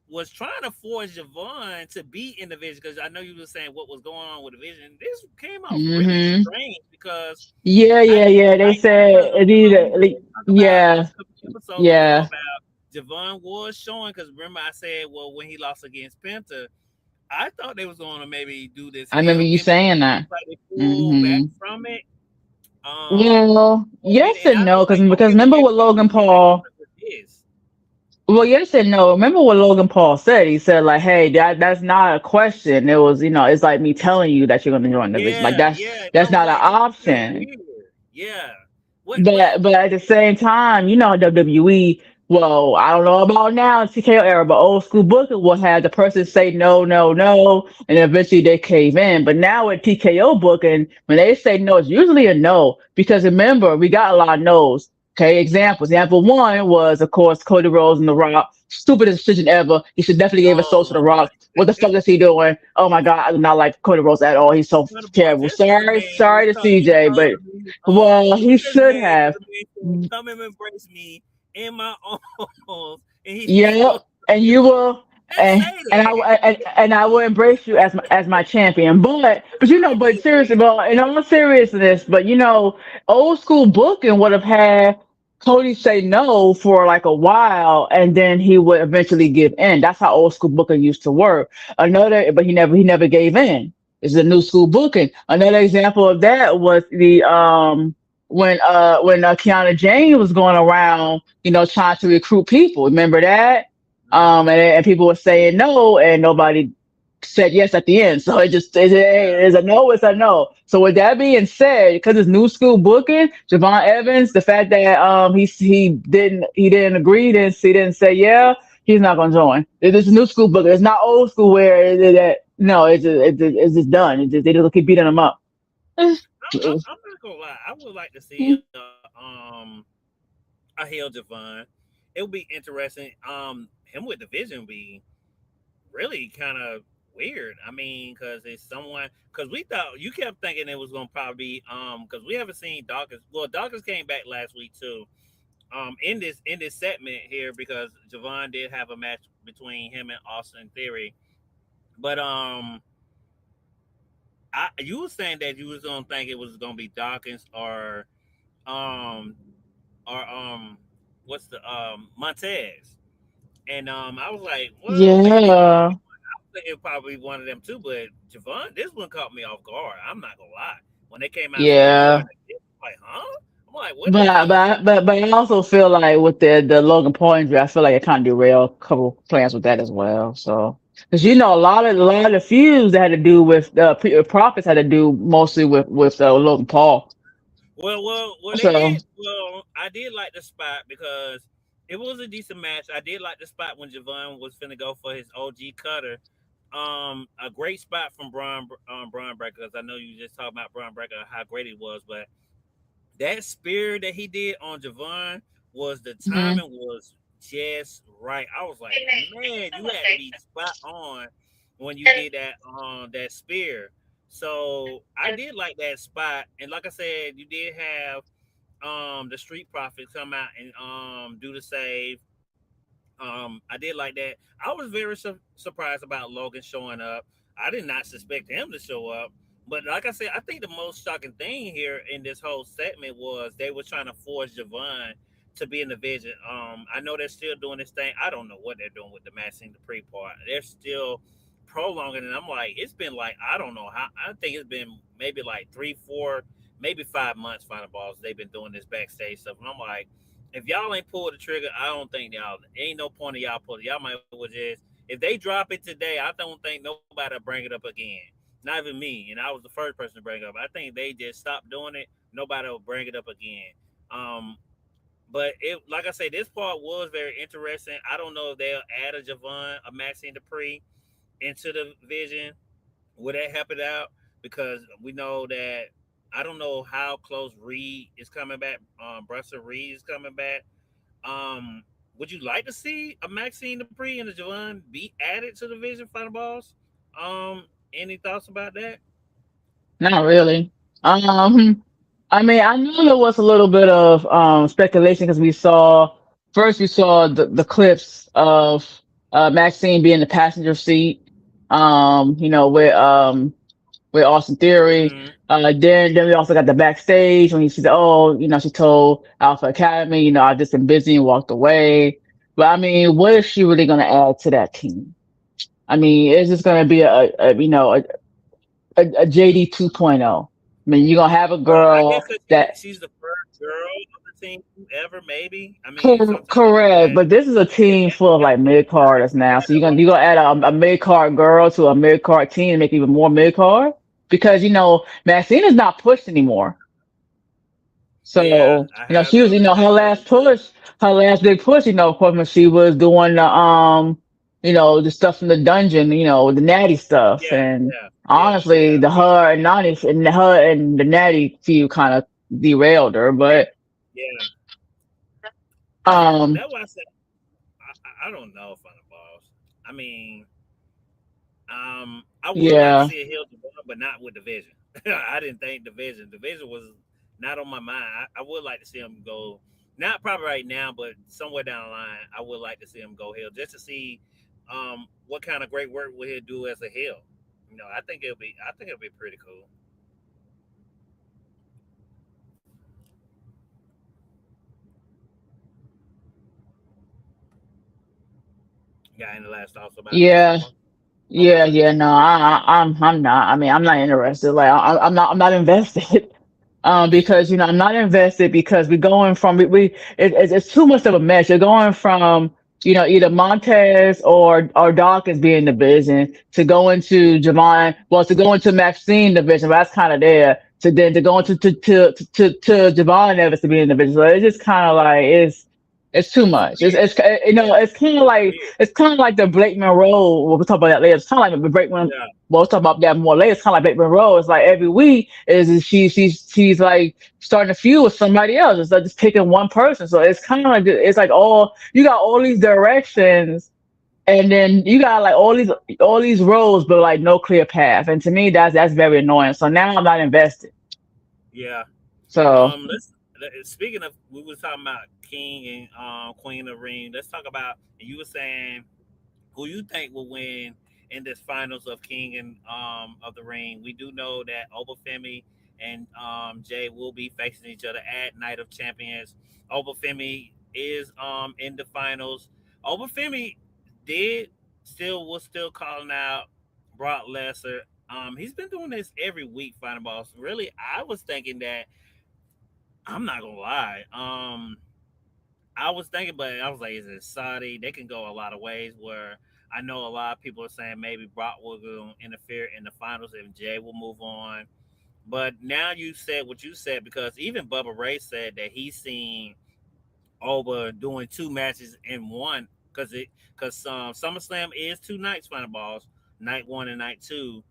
was trying to force Javon to be in the vision because I know you were saying what was going on with the vision. This came off really Hmm. strange because Yeah, I yeah, didn't yeah. They like it said because it remember we either. did talk about a Yeah, couple episodes ago yeah. about Javon was showing because remember I said well when he lost against Penta I thought they was going to maybe do this I remember heel you gimmick. saying Looks that. like they pulled back Hmm. from it. Um, Well, yes and and I no, was like, because okay, well remember maybe what we Logan can see what Paul. happens with this. Well, yes and no. Remember what Logan Paul said? He said like, "Hey, that's not a question. It was, it's like me telling you that you're going to join the division. Like Yeah, yeah. And I that's was not an like, that's kind of option." weird. Yeah. What But at the same time, WWE. Well, I don't know about now TKO era, but old school booking will have the person say no, no, no, and eventually they cave in. But now with TKO booking, when they say no, it's usually a no because remember we got a lot of no's. Okay, example one was of course Cody Rhodes and The Rock. Stupidest decision ever. He should definitely give a oh soul to The Lord. Rock. What the fuck is he doing? Oh my god, I do not like Cody Rhodes at all. He's so Son boy, terrible. just as a Sorry, man sorry to you CJ, come but to me, well, he just as should man have. as a man said, come and embrace me in my arms, and he Yep, still and you will, just say that. and I will embrace you as my champion. But seriously, Really? but in all seriousness, but old school booking would have had Cody say no for like a while, and then he would eventually give in. That's how old school booking used to work. But he never gave in. It's a new school booking. Another example of that was the when Kiana Jane was going around trying to recruit people. Remember that? Uh-huh. And people were saying no, and nobody said yes at the end. So Yeah. it's a no, it's a no. So with that being said, because it's new school booking, Javon Evans, the fact that he didn't agree, he didn't say yeah, he's not gonna join. It's new school booking. It's not old school where that no, it's just done. They just keep beating them up. I'm not gonna lie. I would like to see a Hail Javon. It would be interesting. Him with the vision would be really kind of weird. I mean, because it's someone because we thought you kept thinking it was gonna probably be because we haven't seen Dawkins. Well, Dawkins came back last week too. In this segment here because Javon did have a match between him and Austin Theory, but you were saying that you was gonna think it was gonna be Dawkins um or what's the Montez. And I was like, well, maybe it could Yeah, be one. I was thinking probably one of them too, but Javon, this one caught me off guard. I'm not gonna lie. When they came out and said no, yeah. and I did, I'm like, huh? I'm like, when But they I, coming? but I also feel like with the Logan Paul injury, I feel like it kind of derailed a couple plans with that as well. So because a lot of the feuds that had to do with profits had to do mostly with Logan Paul. Well, they So did. Well, I did like the spot because it was a decent match. I did like the spot when Javon was finna go for his OG cutter. A great spot from Braun Breaker because I know you just talking about Braun Breaker how great he was, but that spear that he did on Javon was the mhm. timing was just right. I was like, man, you had to be spot on when you did that spear. So I did like that spot, and like I said, you did have the Street Profits come out and do the save. I did like that. I was very surprised about Logan showing up. I did not suspect him to show up. But like I said, I think the most shocking thing here in this whole segment was they were trying to force Javon to be in the vision. I know they're still doing this thing. I don't know what they're doing with the Maxine Dupree part. They're still prolonging it. And I'm like, it's been like, I don't know how. I think it's been maybe like 3, 4, maybe 5 months. Final balls. They've been doing this backstage stuff, and I'm like, if y'all ain't pulled the trigger, I don't think y'all ain't no point of y'all pulling. Y'all might well just if they drop it today, I don't think nobody will bring it up again. Not even me, and I was the first person to bring it up. I think they just stopped doing it. Nobody will bring it up again. Um, but it, like I say, this part was very interesting. I don't know if they'll add a Javon, a Maxine Dupree into the vision. Will that help it out? Because we know that I don't know how close Reed is coming back. Brussel Reed is coming back. Um, would you like to see a Maxine Dupree and a Javon be added to the Vision Final Balls? Any thoughts about that? Not really. I mean, I knew there was a little bit of speculation because we saw the clips of Maxine being in the passenger seat. With Austin Theory. Mm-hmm. Then we also got the backstage when he said, "Oh, she told Alpha Academy, I've just been busy and walked away." But I mean, what is she really going to add to that team? I mean, it's just going to be a JD 2.0. I mean, you're gonna have a Well, I guess girl 'cause that she's the first girl of the team ever. Maybe. I mean, sometimes they do correct, that. but this is a If team that full of like mid carders now. So you're gonna add a mid card girl to a mid card team and make it even more mid card because Maxine is not pushed anymore. yeah, So, I have she was, noticed that too. her last big push, of course, when she was doing the stuff from the dungeon, the natty stuff. Yeah, And yeah, yeah, honestly, yeah, the natty feud kind of derailed her. But, yeah. um, That's why I said I don't know, Final Balls. I mean, I would like to yeah, see a Hill Devon, but not with Division. I didn't think Division. Division was not on my mind. I would like to see him go, not probably right now, but somewhere down the line. I would like to see him go Hill just to see what kind of great work will he do as a Hill. I think it'll be pretty cool. Got any last thoughts about that, yeah, Final Ball? Okay. yeah. No, I'm not. I mean, I'm not interested. Like, I'm not invested. Because I'm not invested because we're going from it's too much of a mess. You're going from either Montez or Dawkins being the division to go into Javon, well, to go into Maxine division, but that's kind of there. To then to go into to Javon Evans to be in the division. So it's just kind of like it's too It's much. weird. Yeah, it's weird. It's kind of like the Blake Monroe. We'll talk about that later. It's kind of like the Blake Monroe. Yeah, Well, we'll talk about that more later. It's kind of like Blake Monroe. It's like every week is she's like starting to feud with somebody else. It's like just picking one person. So it's kind of like it's like all you got all these directions, and then you got like all these roles, but like no clear path. And to me, that's very annoying. So now I'm not invested. yeah. So Speaking of, we was talking about King and Queen of the Ring. Let's talk about. And you were saying who you think will win in this finals of King and of the Ring. We do know that Oba Femi and Jay will be facing each other at Night of Champions. Oba Femi is in the finals. Oba Femi did was still calling out Brock Lesnar. He's been doing this every week, Final Boss. Really, I was thinking that I'm not gonna lie. I was thinking, but I was like, is it Saudi? They can go a lot of ways. Where I know a lot of people are saying maybe Brock will go interfere in the finals and Jay will move on. But now you said what you said because even Bubba Ray said that he's seen Oba doing two matches in one because SummerSlam is two nights final balls, night one and night two.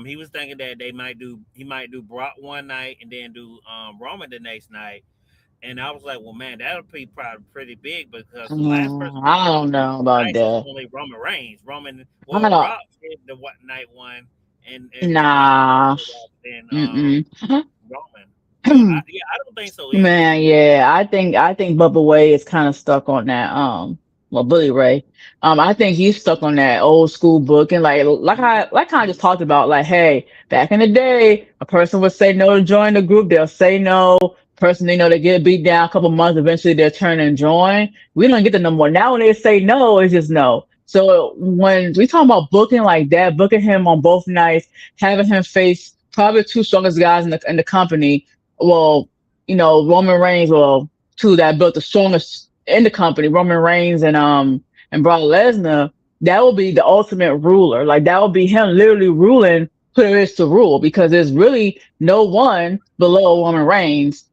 He was thinking that he might do Brock one night and then do Roman the next night. And I was like, well, man, that'll be probably pretty big because the last person to I do don't two know about nights is that. only Roman Reigns. I don't. Brock did the what night one, and beat Nah. than Mm-mm. Roman. You, yeah, I don't think so either. Man, yeah, I think Bubba Ray is kind of stuck on that. Well, Bully Ray. I think he's stuck on that old school book and like I just talked about. Like, hey, back in the day, a person would say no to join the group. They'll say no. Person, they get beat down a couple months. Eventually, they'll turn and join. We don't get that no more. Now, when they say no, it's just no. So when we talk about booking like that, booking him on both nights, having him face probably the two strongest guys in the company. Well, Roman Reigns, well, two that built the strongest in the company, Roman Reigns and Brock Lesnar, that will be the ultimate ruler. Like that will be him literally ruling who there is to rule because there's really no one below Roman Reigns,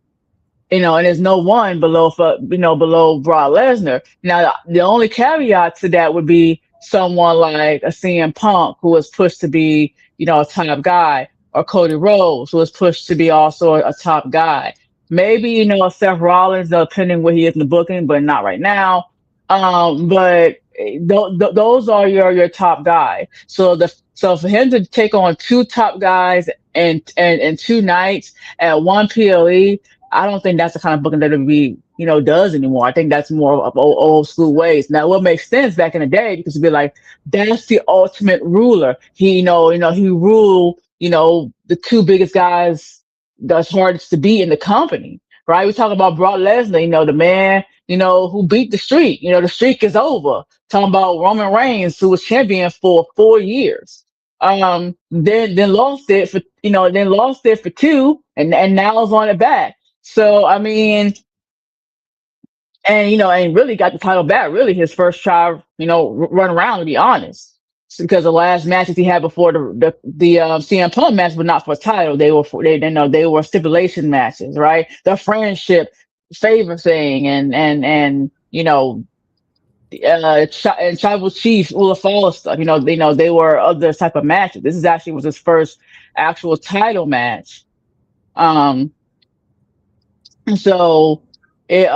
and there's no one below Brock Lesnar. Now, the only caveat to that would be someone like a CM Punk who was pushed to be, a top guy, or Cody Rhodes who was pushed to be also a top guy. Maybe, Seth Rollins, depending where he is in the booking, but not right now. But those are your top guys. So for him to take on two top guys and two nights at one PLE, I don't think that's the kind of booking that WWE, does anymore. I think that's more of old school ways. Now, what makes sense back in the day because it'd be like, that's the ultimate ruler. He, he ruled, the two biggest guys that's hardest to beat in the company, right? We talk about Brock Lesnar, the man, who beat the streak. The streak is over. Talking about Roman Reigns, who was champion for 4 years. Then lost it for, then lost it for two, and now is on it back. So I mean, and really got the title back. Really, his first try, run around. To be honest, because the last matches he had before the CM Punk match were not for title. They were they were stipulation matches, right? The friendship favor thing, and and tribal chief Fala stuff. They were other type of matches. This is actually was his first actual title match. Um, so it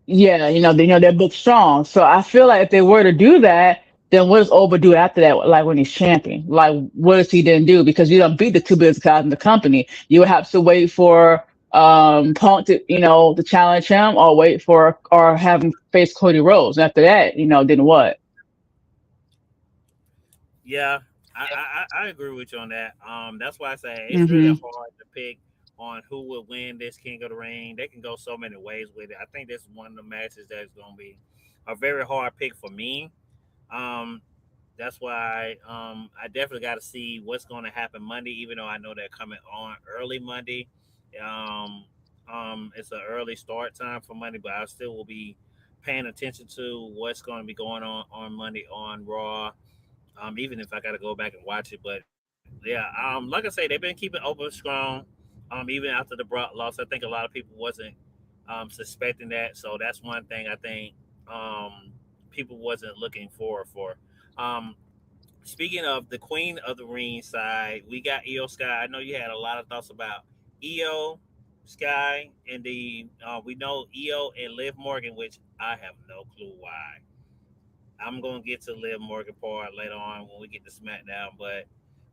yeah, they're booked strong. So I feel like if they were to do that, then what does Oba do after that? Like when he's champion, like what does he then do? Because you don't beat the two biggest guys in the company. You would have to wait for Punk to to challenge him, or wait for or have him face Cody Rhodes. After that, then what? Yeah, I agree with you on that. That's why I say it's really Hmm. hard to pick on who will win this King of the Ring. They can go so many ways with it. I think this is one of the matches that's going to be a very hard pick for me. Um, that's why I definitely got to see what's going to happen Monday, even though I know they're coming on early Monday. Um, it's an early start time for Monday, but I still will be paying attention to what's going to be going on Monday on Raw. Even if I got to go back and watch it, but yeah, like I say, they've been keeping Open strong. Even after the Brock loss, I think a lot of people wasn't suspecting that. So that's one thing I think people wasn't looking forward for. Um, Speaking of the Queen of the Ring side, we got Io Sky. I know you had a lot of thoughts about Io Sky and the we know Io and Liv Morgan, which I have no clue why. I'm gonna get to Liv Morgan part later on when we get to SmackDown, but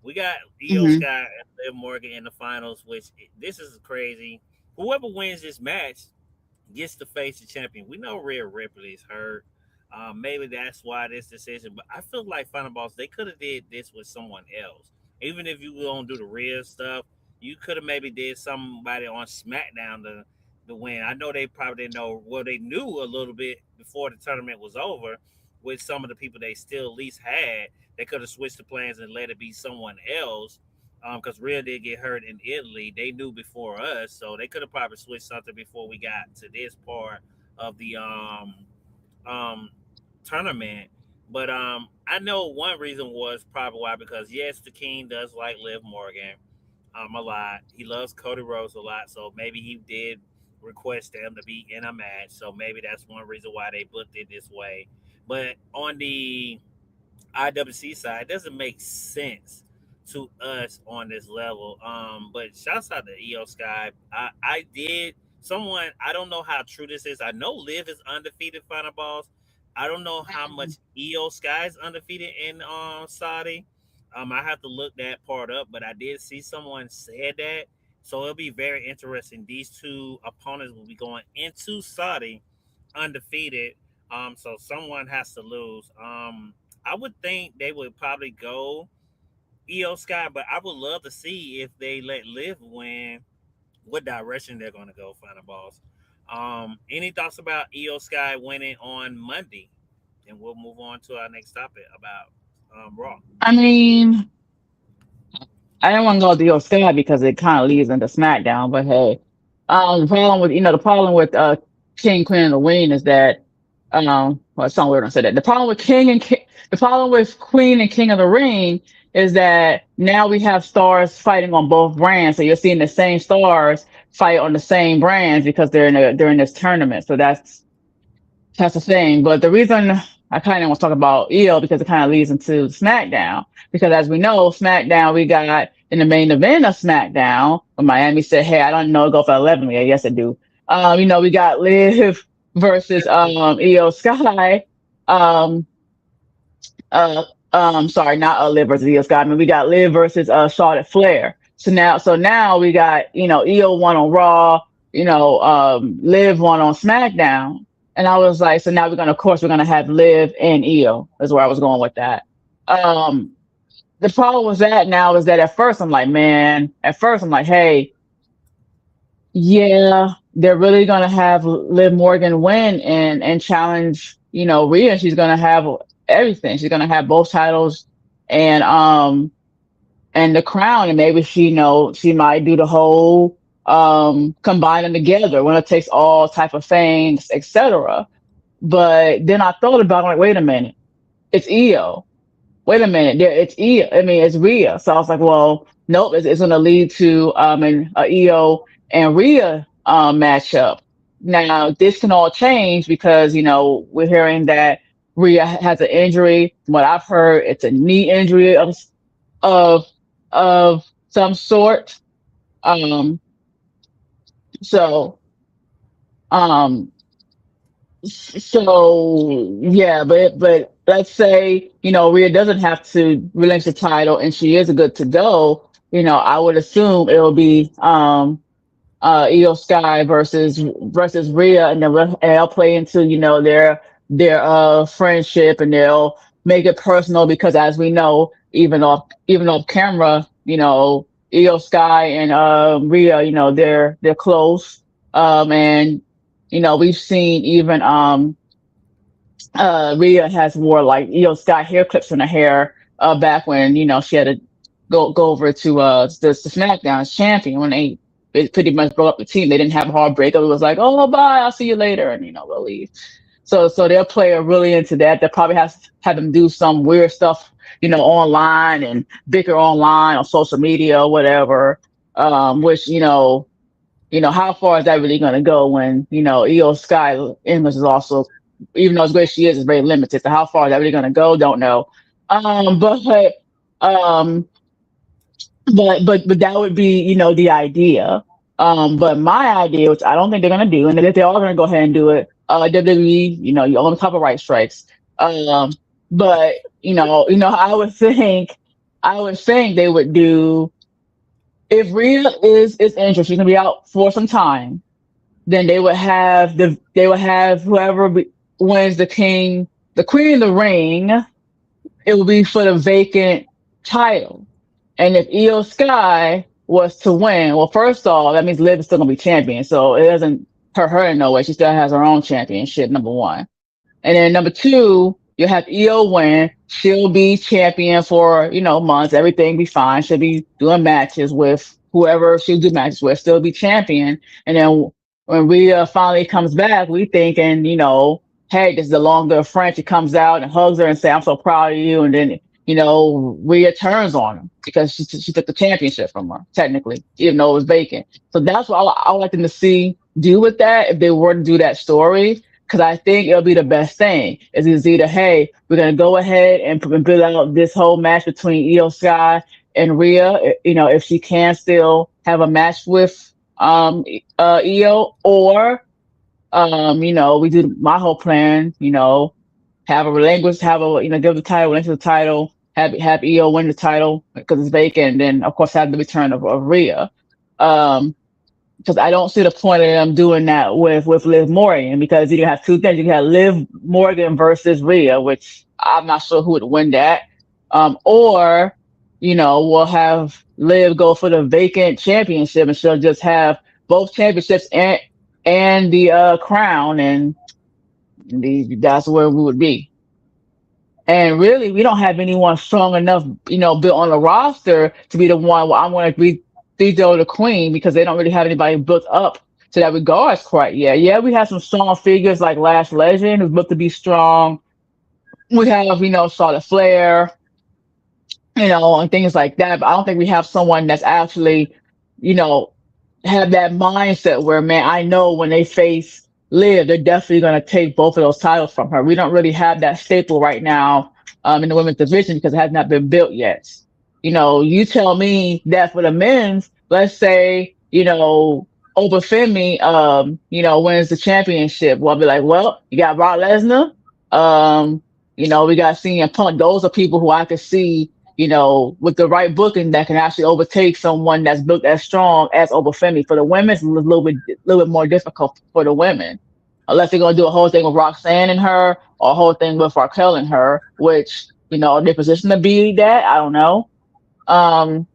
we got Io Hmm. Sky and Liv Morgan in the finals, which this is crazy. Whoever wins this match gets to face the champion. We know Rhea Ripley's hurt. Maybe that's why this decision. But I feel like Final Boss they could have did this with someone else. Even if you don't do the Rhea stuff, you could have maybe did somebody on SmackDown to win. I know they probably didn't know. Well, they knew a little bit before the tournament was over. With some of the people they still at least had, they could have switched the plans and let it be someone else because Rhea did get hurt in Italy. They knew before us, so they could have probably switched something before we got to this part of the um tournament. But I know one reason was probably why because yes, the King does like Liv Morgan a lot. He loves Cody Rhodes a lot, so maybe he did request them to be in a match. So maybe that's one reason why they booked it this way. But on the IWC side, it doesn't make sense to us on this level. But shouts out to EO Sky. I did someone I don't know how true this is. I know Liv is undefeated final balls. I don't know how much EO Sky is undefeated in Saudi. I have to look that part up, but I did see someone said that. So it'll be very interesting. These two opponents will be going into Saudi undefeated. So someone has to lose. I would think they would probably go EO Sky, but I would love to see if they let Liv win, what direction they're going to go, final boss. Any thoughts about EO Sky winning on Monday? Then we'll move on to our next topic about Raw. I mean, I didn't want to go with the Sky because it kind of leads into SmackDown, but hey, the problem with King, Queen, and the Wing is that well, it's not weird to say that. The problem with Queen and King of the Ring is that now we have stars fighting on both brands, so you're seeing the same stars fight on the same brands because they're in this tournament. So that's the thing. But the reason I kind of want to talk about EO because it kind of leads into SmackDown. Because as we know, SmackDown, we got in the main event of SmackDown, when Miami said, hey, I don't know, go for 11. Yeah, yes, I do. We got Liv versus EO Sky. Um, sorry, not Liv versus EO Sky. I mean, we got Liv versus Charlotte Flair. So now we got, EO one on Raw, Liv one on SmackDown. And I was like, so now of course, we're gonna have Liv and EO. Is where I was going with that. Um, the problem with that now is that at first I'm like, hey, yeah, they're really gonna have Liv Morgan win and challenge, Rhea. She's gonna have everything. She's gonna have both titles and and the crown, and maybe she might do the whole combine them together when it takes all type of things, etc. But then I thought about it, like, wait a minute, it's EO. Wait a minute, it's EO. I mean, it's Rhea. So I was like, well, nope, it's going to lead to an EO and Rhea matchup. Now this can all change because we're hearing that Rhea has an injury. From what I've heard, it's a knee injury of of some sort. Um, so um, so yeah, but let's say Rhea doesn't have to relinquish the title and she is good to go. I would assume it'll be Io Sky versus Rhea, and they'll play into their friendship, and they'll make it personal because as we know, even off camera, Io Sky and Rhea, they're close. And we've seen even Rhea has wore like Sky hair clips in her hair back when she had to go over to the SmackDown as champion when they pretty much broke up the team. They didn't have a hard breakup. It was like, oh, bye, I'll see you later, and we'll leave. So they'll play really into that. They'll probably have them do some weird stuff, online and bicker online on social media or whatever. Which how far is that really going to go when Io Sky English is also, even though as great as she is very limited. So how far is that really going to go? Don't know. But um, but that would be the idea. But my idea, which I don't think they're gonna do, and if they are gonna go ahead and do it, WWE, you own copyright strikes. Um, but I would think they would do if Rhea is injured, she's gonna be out for some time. Then they would have whoever wins the Queen of the Ring. It will be for the vacant title. And if Io Sky was to win, well, first off, that means Liv is still gonna be champion, so it doesn't hurt her in no way. She still has her own championship, number one. And then number two, you have Io win. She'll be champion for months. Everything be fine. She'll be doing matches with whoever she'll do matches with. Still be champion. And then when Rhea finally comes back, we thinking, hey, this is the longer friend. She comes out and hugs her and say, "I'm so proud of you." And then Rhea turns on him because she took the championship from her, technically, even though it was vacant. So that's what I would like them to see do with that if they were to do that story, because I think it'll be the best thing. Is either, hey, we're going to go ahead and build out this whole match between Io Sky and Rhea, if she can still have a match with Io, or, we do my whole plan, have a relinquish, give the title, relinquish the title, have EO win the title because it's vacant, and then of course have the return of Rhea. Um, because I don't see the point of them doing that with Liv Morgan because you can have two things. You can have Liv Morgan versus Rhea, which I'm not sure who would win that. Or we'll have Liv go for the vacant championship, and she'll just have both championships and the crown, and that's where we would be. And really, we don't have anyone strong enough, built on the roster to be the one where I want to be the queen because they don't really have anybody built up to that regards quite yet. Yeah, we have some strong figures like Lash Legend who's built to be strong. We have, Charlotte Flair, and things like that. But I don't think we have someone that's actually, you know, have that mindset where, man, I know when they face Liv, they're definitely going to take both of those titles from her. We don't really have that staple right now in the women's division because it has not been built yet. You tell me that for the men's, let's say, Oba Femi, wins the championship. Well, I'll be like, well, you got Brock Lesnar. We got CM Punk. Those are people who I could see, with the right booking that can actually overtake someone that's built as strong as Oba Femi. For the women, it's a little bit more difficult for the women. Unless they're gonna do a whole thing with Roxanne and her, or a whole thing with Raquel and her, which, they're positioned to be that. I don't know. Um,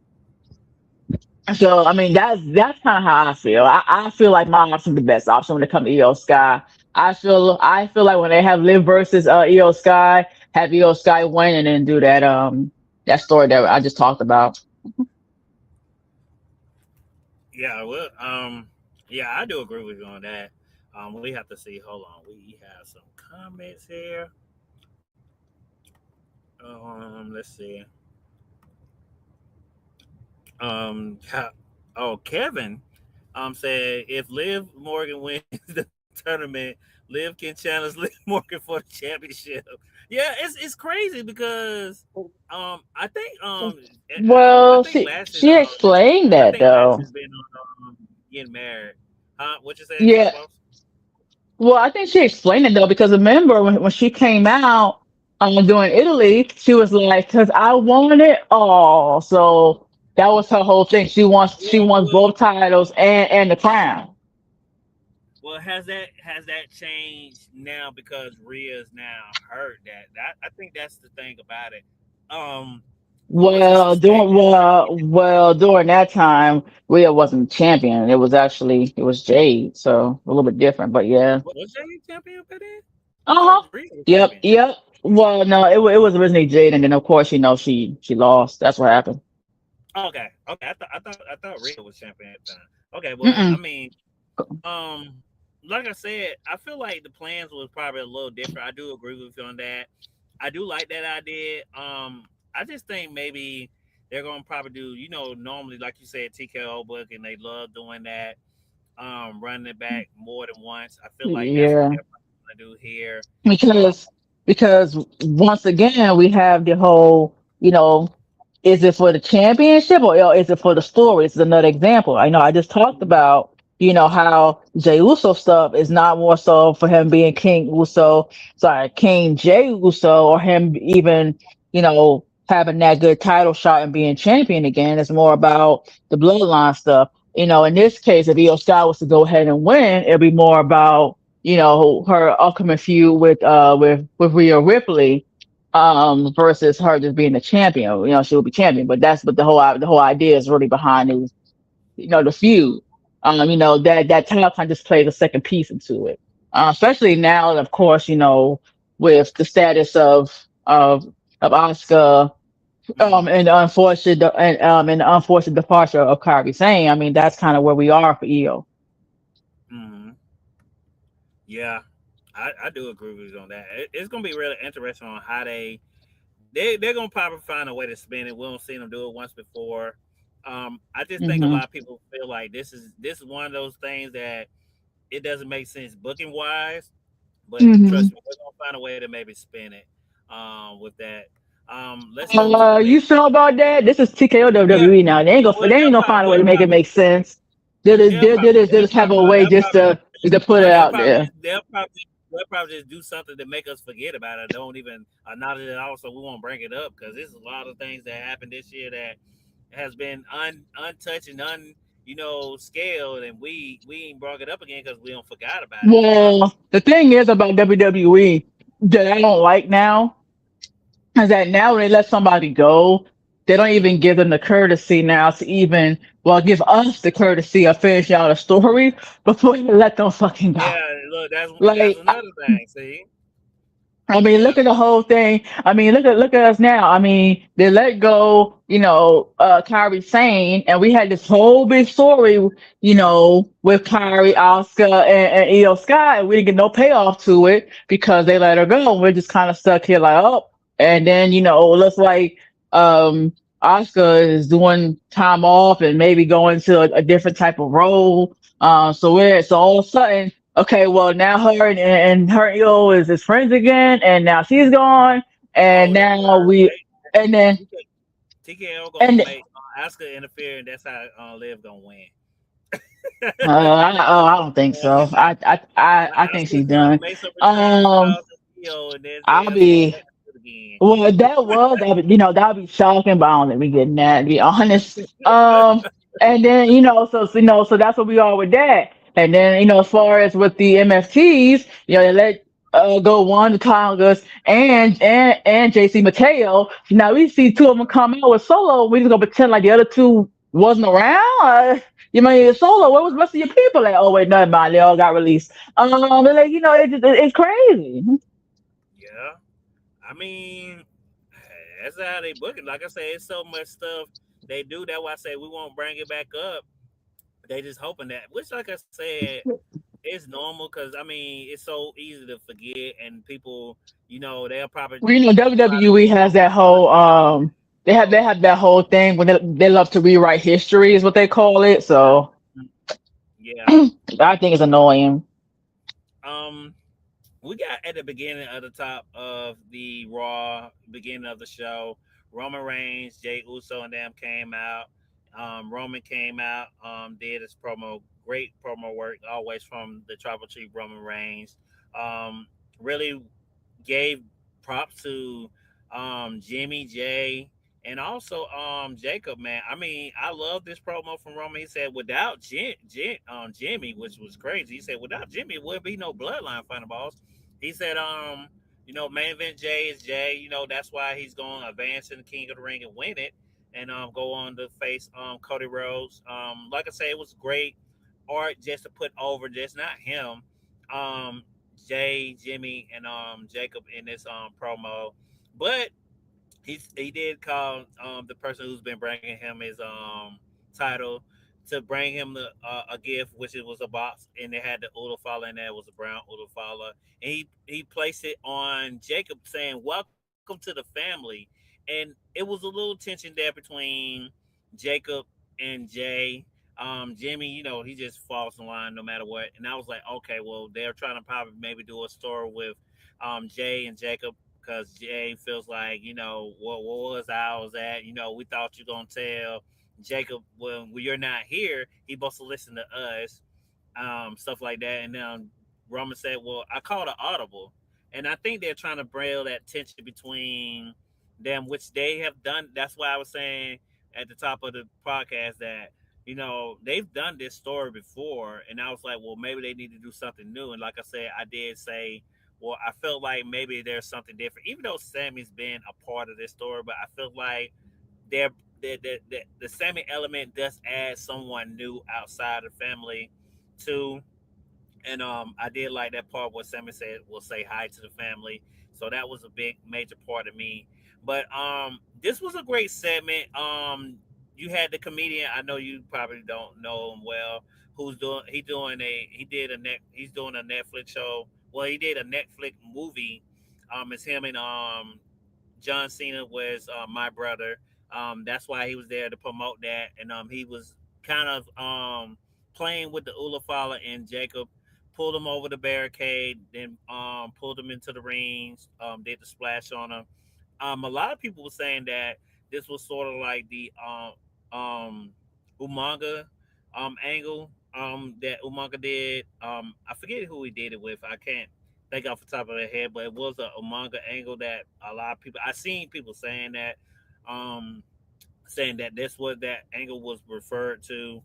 so I mean that's kind of how I feel. I feel like my option's the best option when it comes to EO Sky. I feel like when they have Liv versus EO Sky, have EO Sky win and then do that story that I just talked about. Yeah, well, yeah, I do agree with you on that. We have to see. Hold on, we have some comments here. Let's see. Oh, Kevin, said if Liv Morgan wins the tournament, Liv can challenge Liv Morgan for the championship. Yeah, it's crazy because I think I Well, think she Lash is she explained I that think Lash has though. been on getting married. Huh? What you say, Yeah, boss? well, I think she explained it though because remember when she came out doing Italy, she was like, "Cause I want it all." So that was her whole thing. She wants Well, both titles and the crown. well, has that changed now because Rhea's now hurt? That I think that's the thing about it. We wasn't suspecting During that time, Rhea wasn't champion. It was Jade, so a little bit different. But yeah. was Jay champion by then? I Uh thought huh. Rhea was Yep. champion. Yep. Well, no, it was originally Jade, and then of course, she lost. That's what happened. Okay, okay. I thought Rhea was champion at the time. Okay, well, I Mm-mm. mean, um, like I said, I feel like the plans was probably a little different. I do agree with you on that. I do like that idea. I just think maybe they're gonna probably do, normally like you said, TKO book, and they love doing that. Running it back more than once. I feel like that's what Yeah. they're probably gonna do here. Um, because because once again we have the whole is it for the championship or is it for the story? This is another example. I know I just talked about how Jay Uso stuff is not more so for him being King Uso, sorry, King Jay Uso, or him even having that good title shot and being champion again. It's more about the bloodline stuff. In this case, if Io Sky was to go ahead and win, it'd be more about her upcoming feud with Rhea Ripley, versus her just being the champion. She will be champion, but that's what the whole idea is really behind is the feud. That title kind of just plays a second piece into it, especially now, of course, with the status of Asuka, mhm, and the unfortunate departure of Kairi Sane. I mean, that's kind of where we are for Io. mhm. Yeah, I do agree with you on that. It's gonna be really interesting on how they're gonna probably find a way to spin it. We don't see them do it once before. I just think a Hmm. lot of people feel like this is one of those things that it doesn't make sense booking wise. But Hmm. trust me, we're gonna find a way to maybe spin it. With that, let's go to the You next. sure about that? This is TKO Yeah, WWE now. They ain't gonna well, they ain't gonna find a way to make it make sense. They'll just, they'll just have a way they'll just probably to put it no, out there. they'll probably they'll probably just do something to make us forget about it. Don't even acknowledge it all, so we won't bring it up because there's a lot of things that happened this year that has been untouched and scaled, and we ain't brought it up again because we don't forgot about it. It's a lot. Well, the thing is about WWE that I don't like now is that now when they let somebody go, they don't Mhm. even give them the courtesy now to even, well, give us the courtesy of finishing out a story before you let them fucking go. Yeah, look, that's Like, another thing. See, I mean, yeah. look at the whole thing. I mean, look at us now. I mean, they let go, Kyrie Sane, and we had this whole big story, with Kyrie, Oscar, and Io Sky, and we didn't get no payoff to it because they let her go. And we're just kind of stuck here like, oh, and then it looks like Oscar is doing time off and maybe going to a different type of role. So all of a sudden. Okay, well now her and her EO is friends again, and now she's gone, and Oh, that's now why we, and then TKO gonna and make Oscar interfere, and that's how Liv gonna win. I don't think so. I think Oscar she's done. makes a return, Um, causes Theo, and then I'll they'll start be that again. well. That would be shocking, but I don't think we getting that. To be honest. And then so that's what we are with that. And then as far as with the MFTs, they let go one the Tongas and JC Mateo. Now we see two of them come out with solo. We just gonna pretend like the other two wasn't around. You mean solo? Where was the rest of your people? Like, oh wait, nothing mind. They all got released. But like it's crazy. Yeah, I mean, that's how they book it. Like I say, it's so much stuff they do. That's why I say we won't bring it back up. They just hoping that, which, like I said, it's normal because I mean it's so easy to forget, and people, they'll probably Well, try to WWE do has that whole they have that whole thing when they love to rewrite history is what they call it. So yeah. I think it's annoying. Um, we got at the beginning of the top of the Raw, beginning of the show, Roman Reigns, Jay Uso, and them came out. Roman came out, did his promo, great promo work, always from the Tribal Chief Roman Reigns. Really gave props to Jimmy J and also Jacob. Man, I mean, I love this promo from Roman. He said without Jimmy, which was crazy. He said without Jimmy, it would be no bloodline final boss. He said main event Jay is Jay. That's why he's going to advance in the King of the Ring and win it, and go on to face Cody Rhodes. Like I say, it was great art just to put over just not him. Um, Jay, Jimmy, and Jacob in this promo. But he did call the person who's been bringing him his title to bring him a gift, which it was a box, and they had the Oda Fala in there. It was a brown Oda Fala, and he placed it on Jacob, saying "Welcome to the family," and it was a little tension there between Jacob and Jay. Jimmy, he just falls in line no matter what, and I was like, okay, well, they're trying to probably maybe do a story with Jay and Jacob because Jay feels like, what was ours at? We thought you gonna tell Jacob when you're not here, he supposed to listen to us, stuff like that. And then Roman said, "Well, I called an audible," and I think they're trying to braille that tension between them, which they have done. That's why I was saying at the top of the podcast that they've done this story before, and I was like, well, maybe they need to do something new. And like I said, I did say, well, I felt like maybe there's something different, even though Sammy's been a part of this story, but I feel like they're the Sammy element does add someone new outside the family too. And I did like that part where Sammy said, "We'll say hi to the family." So that was a big major part of me. But this was a great segment. You had the comedian. I know you probably don't know him well. Who's doing? He did a net. He's doing a Netflix show. Well, he did a Netflix movie. It's him and John Cena was my brother. That's why he was there to promote that, and he was kind of playing with the Ulafala and Jacob, pulled him over the barricade, then pulled him into the rings, did the splash on him. A lot of people were saying that this was sort of like the Umaga angle that Umaga did. I forget who he did it with. I can't think off the top of their head, but it was a manga angle that a lot of people I seen people um saying that this was that angle was referred to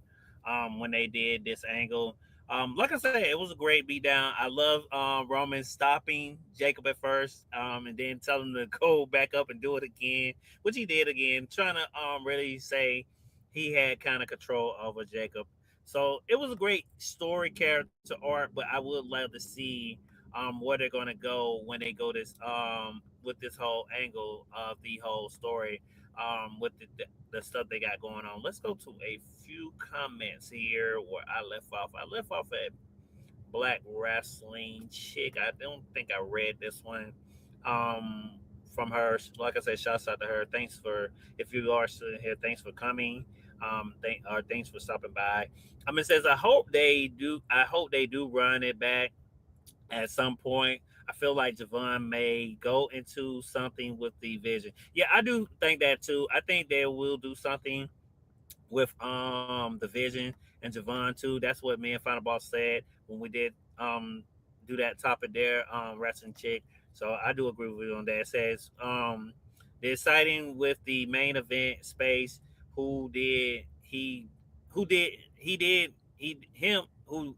when they did this angle. Like I said, it was a great beatdown. I love Roman stopping Jacob at first, and then telling him to go back up and do it again, which he did again, trying to really say he had kind of control over Jacob. So it was a great story character art, but I would love to see where they're gonna go when they go this with this whole angle of the whole story with the stuff they got going on. Let's go to a few comments here where I left off. I left off at Black Wrestling Chick. I don't think I read this one from her. Like I said, shouts out to her. Thanks for if you are still here. Thanks for coming. Thanks for stopping by. It says I hope they do. I hope they do run it back at some point. I feel like Javon may go into something with the vision. Yeah, I do think that too. I think they will do something with the Vision and Javon too. That's what me and Final Boss said when we did do that topic there, wrestling chick. So I do agree with you on that. It says the exciting with the main event space. Who did he? Who did he? Did he him? Who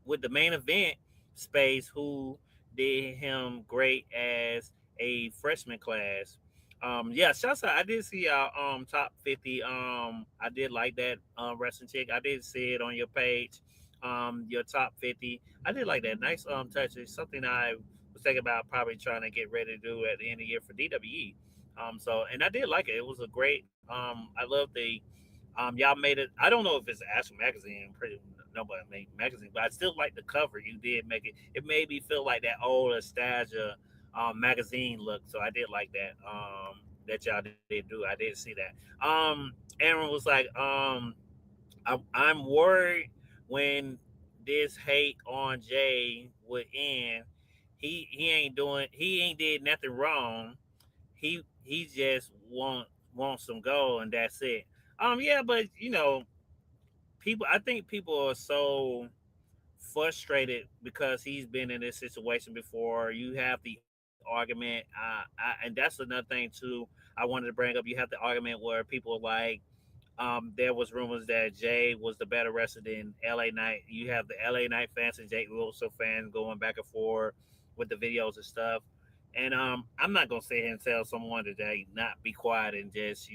with the main event space? Who did him great as a freshman class? Yeah, shouts out. I did see our top 50. I did like that wrestling chick. I did see it on your page. Your top 50. I did like that. Nice touch. It's something I was thinking about probably trying to get ready to do at the end of the year for DWE. So and I did like it. It was a great. I love the. Y'all made it. I don't know if it's an actual magazine. Pretty nobody made magazine, but I still like the cover. You did make it. It made me feel like that old nostalgia magazine look. So I did like that. That y'all did do. I did see that. Aaron was like, I'm worried when this hate on Jay would end. He ain't doing. He ain't did nothing wrong. He just wants some gold and that's it. Yeah, but people. I think people are so frustrated because he's been in this situation before. You have the argument, and that's another thing too. I wanted to bring up. You have the argument where people are like, there was rumors that Jay was the better wrestler than LA Knight. You have the LA Knight fans and Jake Wilson fans going back and forth with the videos and stuff. And I'm not gonna sit here and tell someone today not be quiet and just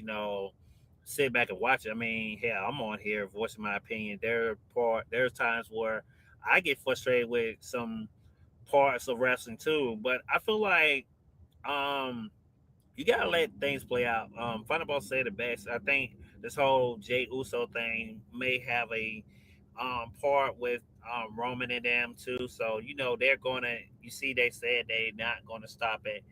sit back and watch it. I mean, hell, I'm on here voicing my opinion. There's times where I get frustrated with some parts of wrestling too, but I feel like um you gotta let things play out. Final Boss said it best. I think this whole Jay Uso thing may have a part with Roman and them too. So they're gonna. You see, they said they're not gonna stop it.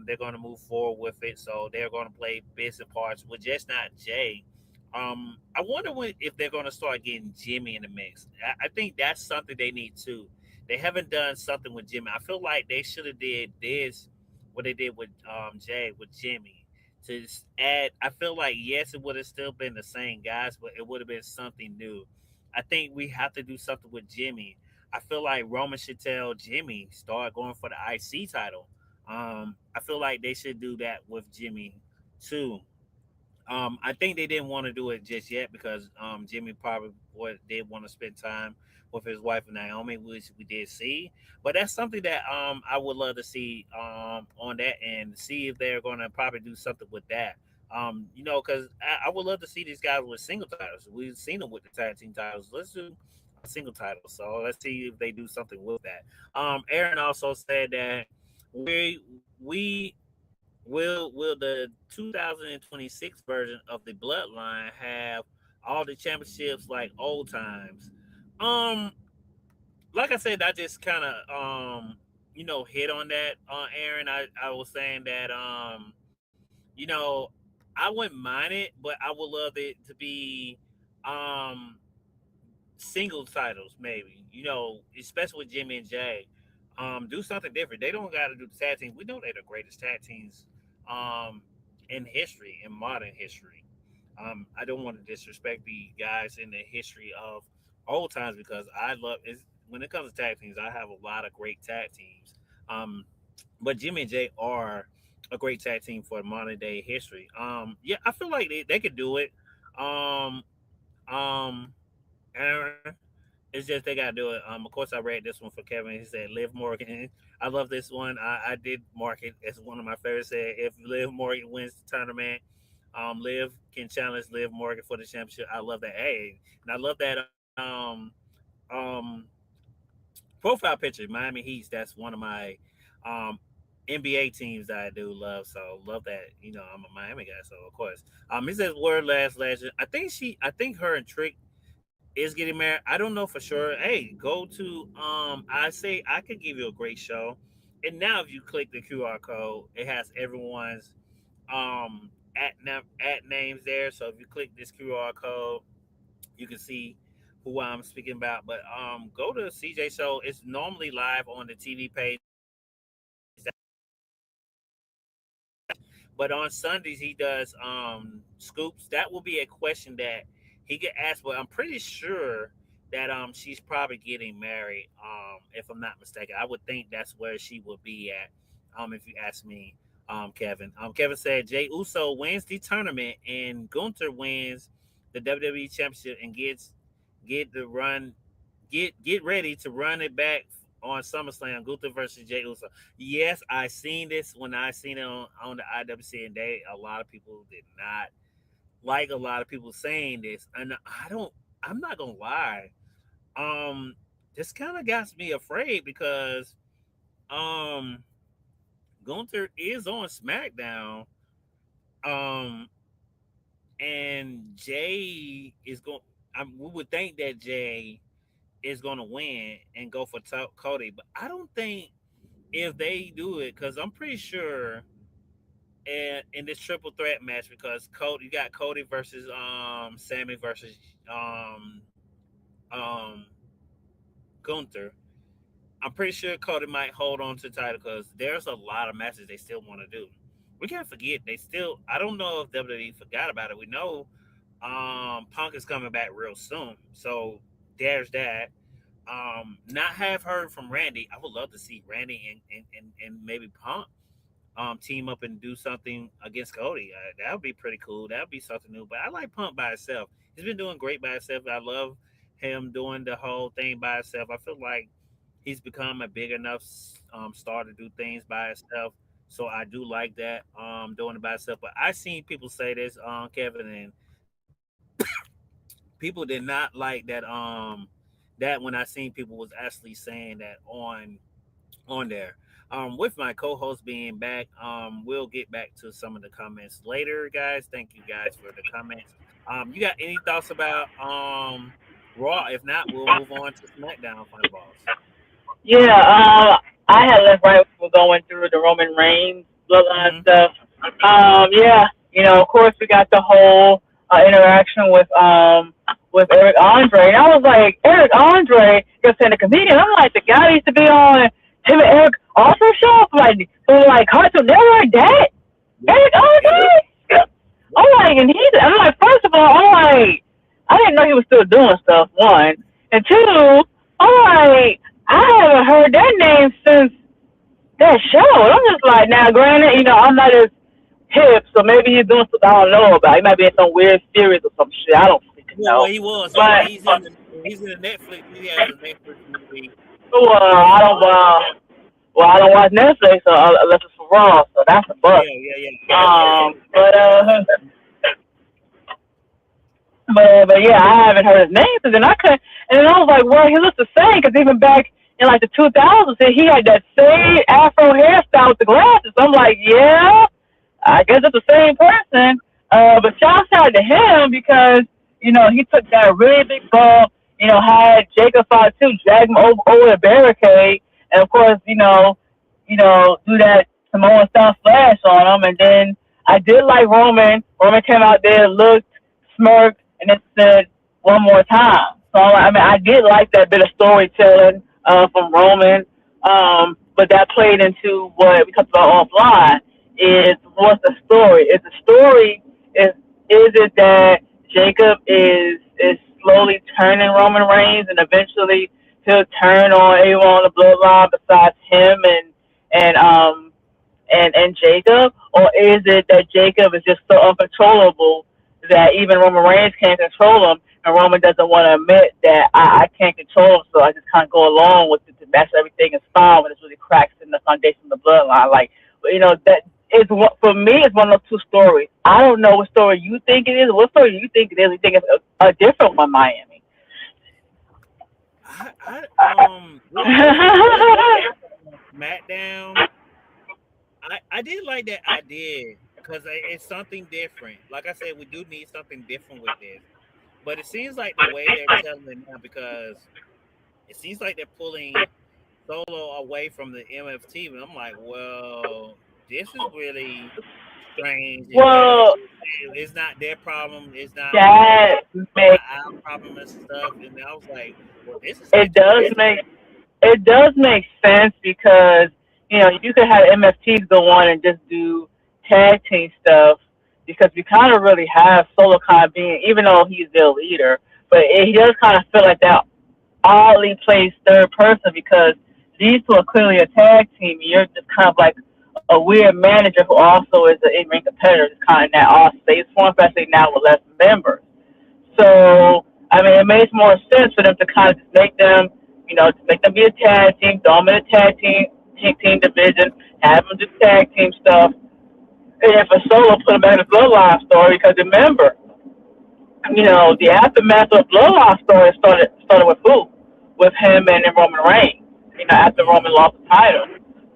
They're gonna move forward with it. So they're gonna play bits and parts with just not Jay. I wonder if they're gonna start getting Jimmy in the mix. I think that's something they need too. They haven't done something with Jimmy. I feel like they should have did this what they did with Jay with Jimmy to add. I feel like yes, it would have still been the same guys, but it would have been something new. I think we have to do something with Jimmy. I feel like Roman should tell Jimmy start going for the IC title. I feel like they should do that with Jimmy too. I think they didn't want to do it just yet because Jimmy probably did want to spend time with his wife Naomi, which we did see. But that's something that I would love to see on that and see if they're going to probably do something with that. Because I would love to see these guys with single titles. We've seen them with the tag team titles. Let's do a single title. So let's see if they do something with that. Aaron also said that we will the 2026 version of the Bloodline have all the championships like old times? Um, like I said, I just kind of hit on that, Aaron. I was saying that you know I wouldn't mind it, but I would love it to be um single titles, maybe. Especially with Jimmy and Jay. Do something different. They don't got to do the tag teams. We know they're the greatest tag teams um, in history, in modern history. I don't want to disrespect the guys in the history of old times because I love when it comes to tag teams, I have a lot of great tag teams. Um, but Jimmy and Jay are a great tag team for modern day history. Yeah, I feel like they could do it. Um, um, and it's just they gotta do it. Of course, I read this one for Kevin. He said Liv Morgan. I love this one. I did mark it as one of my favorites. Said if Liv Morgan wins the tournament, Liv can challenge Liv Morgan for the championship. I love that. Hey, and I love that. Um, profile picture, Miami Heat. That's one of my um NBA teams that I do love. So love that. I'm a Miami guy, so of course. He says word last legend. I think her and Trick is getting married. I don't know for sure. Hey, go to I say I could give you a great show. And now if you click the QR code, it has everyone's at names there. So if you click this QR code, you can see who I'm speaking about. But go to CJ Show. It's normally live on the TV page. But on Sundays he does scoops. That will be a question that he get asked. But I'm pretty sure that she's probably getting married. If I'm not mistaken, I would think that's where she would be at. If you ask me, Kevin. Kevin said Jay Uso wins the tournament and Gunther wins the WWE Championship and get the run get ready to run it back on SummerSlam, Gunther versus Jey Uso. Yes, I seen this when I seen it on the IWC, and a lot of people did not like a lot of people saying this, and I'm not gonna lie, um, this kind of got me afraid because um, Gunther is on SmackDown, um, and Jay is going. We would think that Jay is going to win and go for Cody. But I don't think if they do it, because I'm pretty sure in this triple threat match, because Cody, you got Cody versus Sami versus um um Gunther. I'm pretty sure Cody might hold on to the title because there's a lot of matches they still want to do. We can't forget they still. I don't know if WWE forgot about it. We know Punk is coming back real soon, so there's that. Not have heard from Randy. I would love to see Randy and maybe Punk team up and do something against Cody. That would be pretty cool. That would be something new. But I like Punk by himself. He's been doing great by himself. I love him doing the whole thing by himself. I feel like he's become a big enough star to do things by himself. So I do like that doing it by himself. But I seen people say this, Kevin, and people did not like that when I seen people was actually saying that on there. With my co-host being back, we'll get back to some of the comments later, guys. Thank you guys for the comments. You got any thoughts about Raw? If not, we'll move on to SmackDown Final Balls. Yeah, I had left right when we were going through the Roman Reigns bloodline Mm-hmm. stuff. Yeah, of course we got the whole interaction with Eric Andre, and I was like, Eric Andre, you're saying the comedian. I'm like, the guy used to be on him and Eric also show up like Cartoon Network. That Eric Yep. Andre. I'm like, I'm like, first of all, I'm like, I didn't know he was still doing stuff. One and two, I'm like, I haven't heard that name since that show. I'm just like, now, granted, I'm not as hip, so maybe he's doing something I don't know about. He might be in some weird series or some shit. I don't freaking Well, know. he was. But He's in the Netflix. He has a Netflix movie. I don't. I don't watch Netflix unless it's for Raw, so that's a bust. Yeah, yeah, yeah. But but yeah, I haven't heard his name, and then and then I was like, well, he looks the same because even back in like the 2000s, he had that same Afro hairstyle with the glasses. I'm like, yeah, I guess it's the same person. But shouts out to him because he took that really big bump. Had Jacob Fatu drag him over the barricade, and of course, do that Samoan style splash on him. And then I did like Roman. Roman came out there, looked, smirked, and then said one more time. So I mean, I did like that bit of storytelling from Roman. But that played into what we talked about offline. Is what's the story? Is it that Jacob is slowly turning Roman Reigns, and eventually he'll turn on everyone on the bloodline besides him, and Jacob, or is it that Jacob is just so uncontrollable that even Roman Reigns can't control him, and Roman doesn't want to admit that I can't control him, so I just kind of go along with it. That's everything is fine when it's really cracks in the foundation of the bloodline. Like, that is what for me is one of those two stories. I don't know what story you think it is. What story you think it is? You think it's a different one, Miami? With SmackDown, I did like that idea because it's something different. Like I said, we do need something different with this. But it seems like the way they're telling it now, because it seems like they're pulling Solo away from the MFT. And I'm like, well, this is really strange. And Well, it's not their problem. It's not, that not makes our problem and stuff. And I was like, well, this is it does interesting. make it does make sense because you could have MFTs go on and just do tag team stuff because we kind of really have Solo kind of being, even though he's their leader, but he does kind of feel like that oddly placed third person because these two are clearly a tag team. And you're just kind of like a weird manager who also is an in-ring competitor. It's kind of in that odd space form, especially now with less members. So, I mean, it makes more sense for them to kind of just make them, to make them be a tag team, throw them in a tag team division, have them do tag team stuff, and then for Solo, put them back in the Bloodline story because remember, the aftermath of the Bloodline story started with who? With him and then Roman Reigns. After Roman Mm-hmm. lost the title.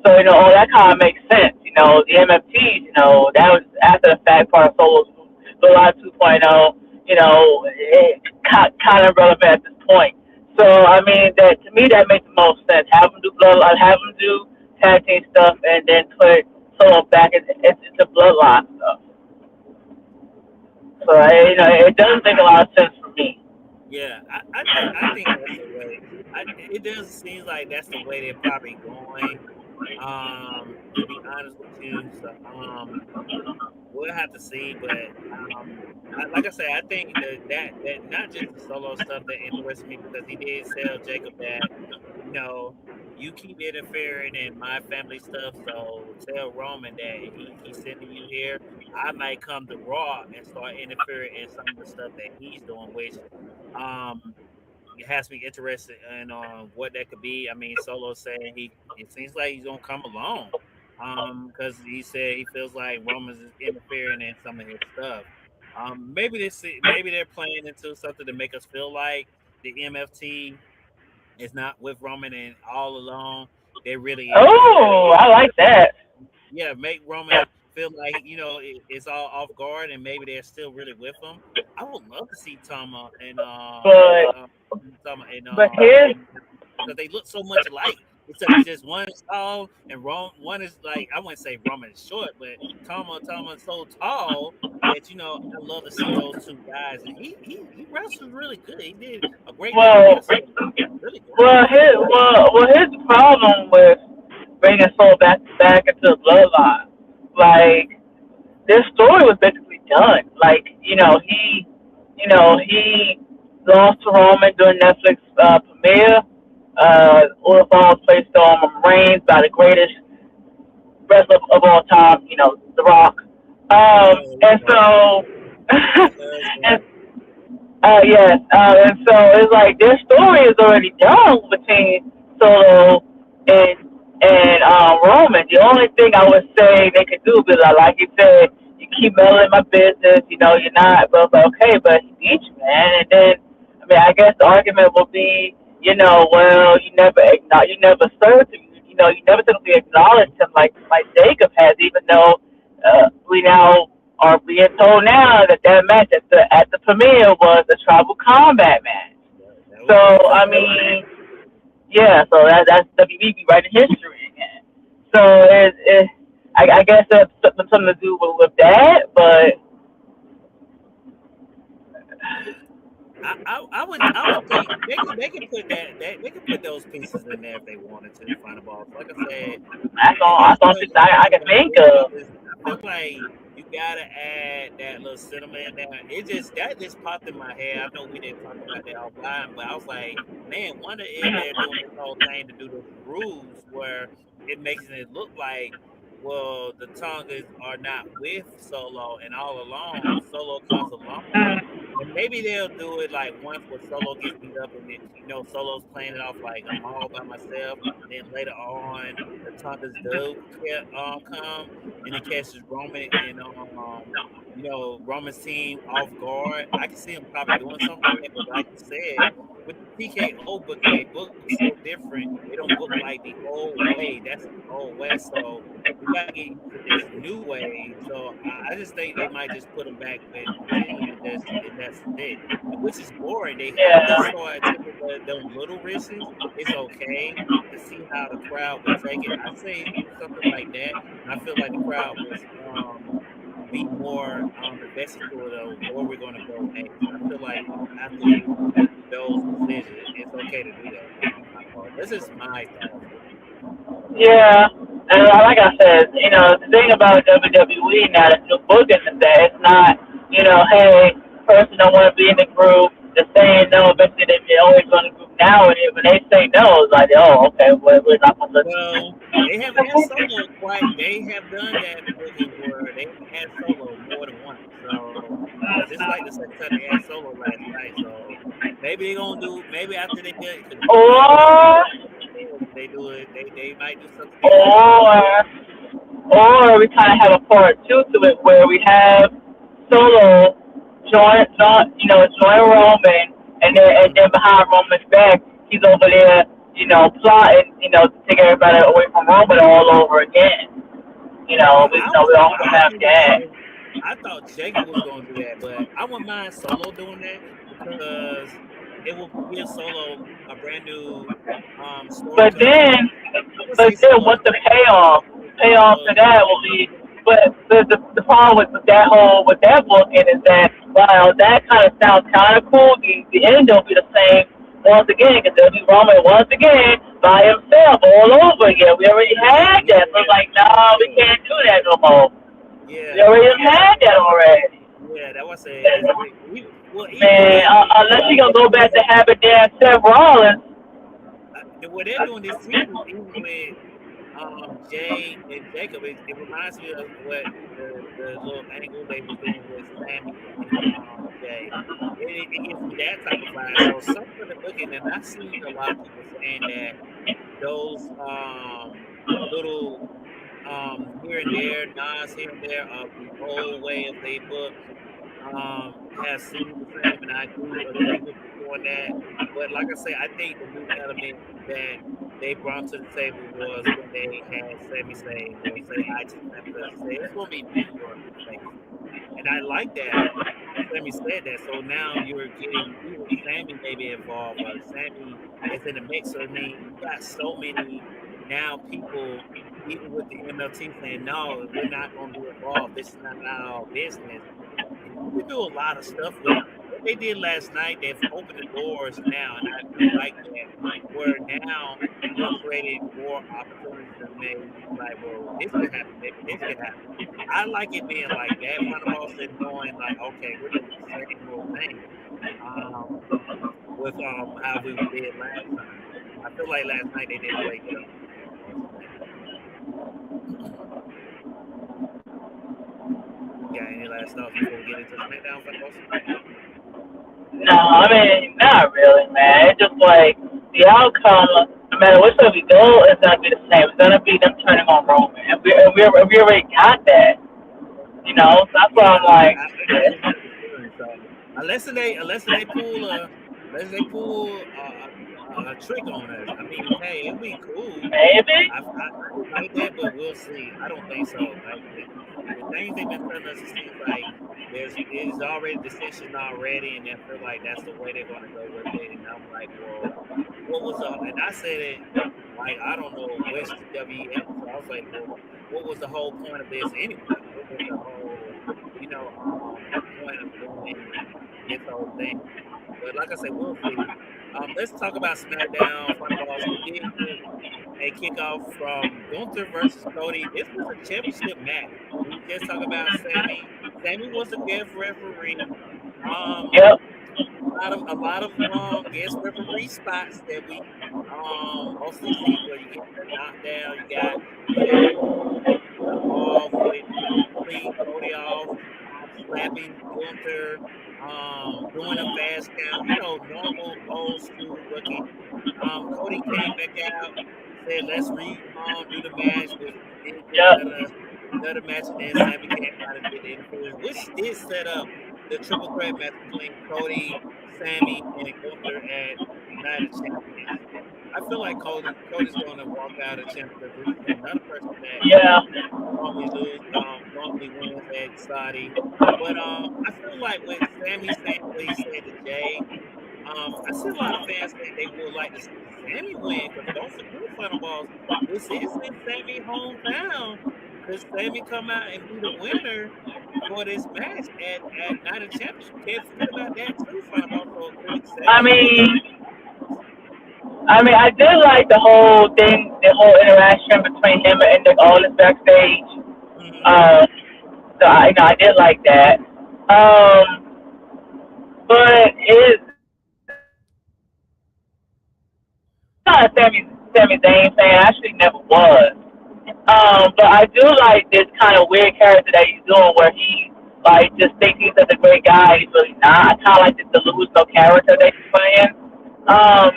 So all that kind of makes sense. The MFTs. That was after the fact part of Solo's Bloodline 2.0. It kind of relevant at this point. So I mean, that to me that makes the most sense. Have them do Bloodline, have them do tag team stuff, and then put Solo back into Bloodline stuff. So it does make a lot of sense for me. Yeah, I think that's the way. It does seem like that's the way they're probably going. To be honest with you, so we'll have to see. But like I said, I think that not just the Solo stuff that interests me because he did tell Jacob that you know you keep interfering in my family stuff, so tell Roman that if he's sending you here, I might come to Raw and start interfering in some of the stuff that he's doing, which um it has me interested in what that could be. I mean, Solo saying it seems like he's gonna come along, because he said he feels like Roman's is interfering in some of his stuff. Maybe they're playing into something to make us feel like the MFT is not with Roman and all along. They're really interfering. Oh, I like that. Yeah, make Roman feel like it's all off guard, and maybe they're still really with him. I would love to see Tama But but here's and because they look so much alike. Except it's just one is tall and one is like I wouldn't say Roman is short, but Tama is so tall that I love to see those two guys, and he wrestles really good. He did a great job well yesterday. Really great. here's the problem with bringing Soul back into the bloodline. Like this story was basically done. Like he lost to Roman during Netflix premiere. All the balls placed on Reigns by the greatest wrestler of all time. The Rock. And Right. so My husband. and yes, and so it's like their story is already done between Solo and Roman. The only thing I would say they could do, because like you said, you keep meddling my business. You're not. But okay, but he beat you, man. And then I mean, I guess the argument will be, well, you never served him. You never simply acknowledged him like Jacob has, even though we now are being told now that match at the premiere was a tribal combat match. That So was good I too. mean, yeah. So that's WB writing history again. So I guess that's something to do with that. But I would think they could put they could put those pieces in there if they wanted to find a ball. Like I said, that's and all that's that's all one I thing can that I think agree with of. you is I feel like you gotta add that little cinnamon in there. That just popped in my head. I know we didn't talk about that offline, but I was like, man, wonder if they're doing this whole thing to do this ruse where it makes it look like, well, the Tongas are not with Solo, and all along Solo comes along. And maybe they'll do it like once where Solo gets beat up, and then Solo's playing it off like I'm all by myself. And then later on, the Tongas do come and it catches Roman and Roman's team off guard. I can see him probably doing something like that, but like you said, with the TKO booking, they book so different. They don't book like the old way. That's the old way. So we gotta get used to this new way. So I just think they might just put them back with the team and that's it. Which is boring. They have to Yeah. start taking them little risks. It's okay to see how the crowd would take it. I say do something like that, and I feel like the crowd was be more invested to it of where we're going to go next. I feel like after you do those decisions, it's okay to do that on my part. This is my thoughts. Yeah, and like I said, the thing about WWE now, the new booking is that it's not, hey, person don't want to be in the group, they're saying no, eventually they're always going to group now, and when they say no, it's like, oh, okay, we're not going to listen to Well, they have had Solo quite. They have done that booking where they have had Solo more than once. So, because it's like the second time they had Solo last night. So maybe they're gonna do. Maybe after they get, because we might get some or, if they do it. They might do something different. or, or we kind of have a part two to it where we have Solo join Roman, and then Mhm. behind Roman's back, he's over there, plotting, to take everybody away from Roman all over again. We also I have wouldn't that. mind. I thought Jacob was gonna do that, but I wouldn't mind Solo doing that because it will give Solo a brand new story. But Because then, I would say but then Solo what's the is payoff? Payoff to that will be, but the problem with that booking is that while that kind of sounds kind of cool, the end will be the same once again because they'll be Roman once again by himself all over again. We already had yeah, that, so it's like, no, we yeah, can't do that no more. We yeah. already I had that already. Yeah, that was say is well even Man, with unless you gonna go back to having Dan Seth Rollins. the way they're doing this season, even with Jay and Jacob, it reminds me of what the little angle they was doing with Sammy and Jay. It gives me that type of vibe. So some of the booking, and I've seen a lot of people saying that those little here and there, nods here and there of the old way of they book has seemed the same, and I do agree with you on that. But like I say, I think the new element that they brought to the table was when they had Sammy say, "Well, say hi to Sammy," because he said it's going to be me you're facing, and I like that. Sammy said that, so now you're getting even Sammy maybe involved, or Sammy is in the mix. So I mean, you got so many now people, even with the MLT saying, "No, we're not going to be involved. This is not our business." And you can do a lot of stuff with what they did last night. They've opened the doors now, and I do like that. Where now you're creating more opportunities to maybe be like, well, this could happen, maybe this could happen. I like it being like that, front of us, and knowing like, okay, we're doing the same little thing. Um, with how we did last time. I feel like last night they did a great job on SmackDown. Got any last thoughts before we get into SmackDown, fellas? No, I mean, not really, man. It's just like the outcome, no matter which way we go, it's gonna be the same. It's gonna be them turning on Roman, and we already got that, So that's why Yeah, I'm like, I just get the feeling. So unless they pull a trick on us, I mean, hey, it'll be cool. maybe. I would like that, but we'll see. I don't think so. Like the things they've been telling us, it seems like there's already decision already, and I feel like that's the way they're going to go with it. And I'm like, well, what was the? And I said it like I don't know which WWE episode. I was like, well, what was the whole point of this anyway? What was the whole, point of doing this whole thing? But like I said, we'll see. Let's talk about SmackDown Funnaballs. We did get a kickoff from Gunther versus Cody. This was a championship match. We just talked about Sami. Sami was a guest referee. Um, Yep. a lot of guest referee spots that we mostly see where you get the knockdown. You got Sami off with clean Cody off, slapping Gunther, doing a fast count. Normal old school booking. Cody came back out, said, "Let's do the match," which we did get Yep. another match, and then Sami came out and did the interference, which did set up the triple threat match between Cody, Sami, and Gunther at Night of Champions. I feel like Cody's going to walk out a champ because this is another person that Yeah. normally wins at Saudi. But I feel like with Sami saying what he said to Jay, I see a lot of fans saying they would like to see Sami win because don't forget, Final Balls, this is in Sami's hometown. Could Sami come out and be the winner for this match at Night of Champions? You can't forget about that too, Final Balls. So could I Sami be? mean, I did like the whole thing, the whole interaction between him and the all this backstage. Mm-hmm. Um, so I did like that. But not a Sami Zayn fan. I actually never was. But I do like this kind of weird character that he's doing, where he like just thinks he's such a great guy. He's really not. I kind of like this delusional character that he's playing. Um,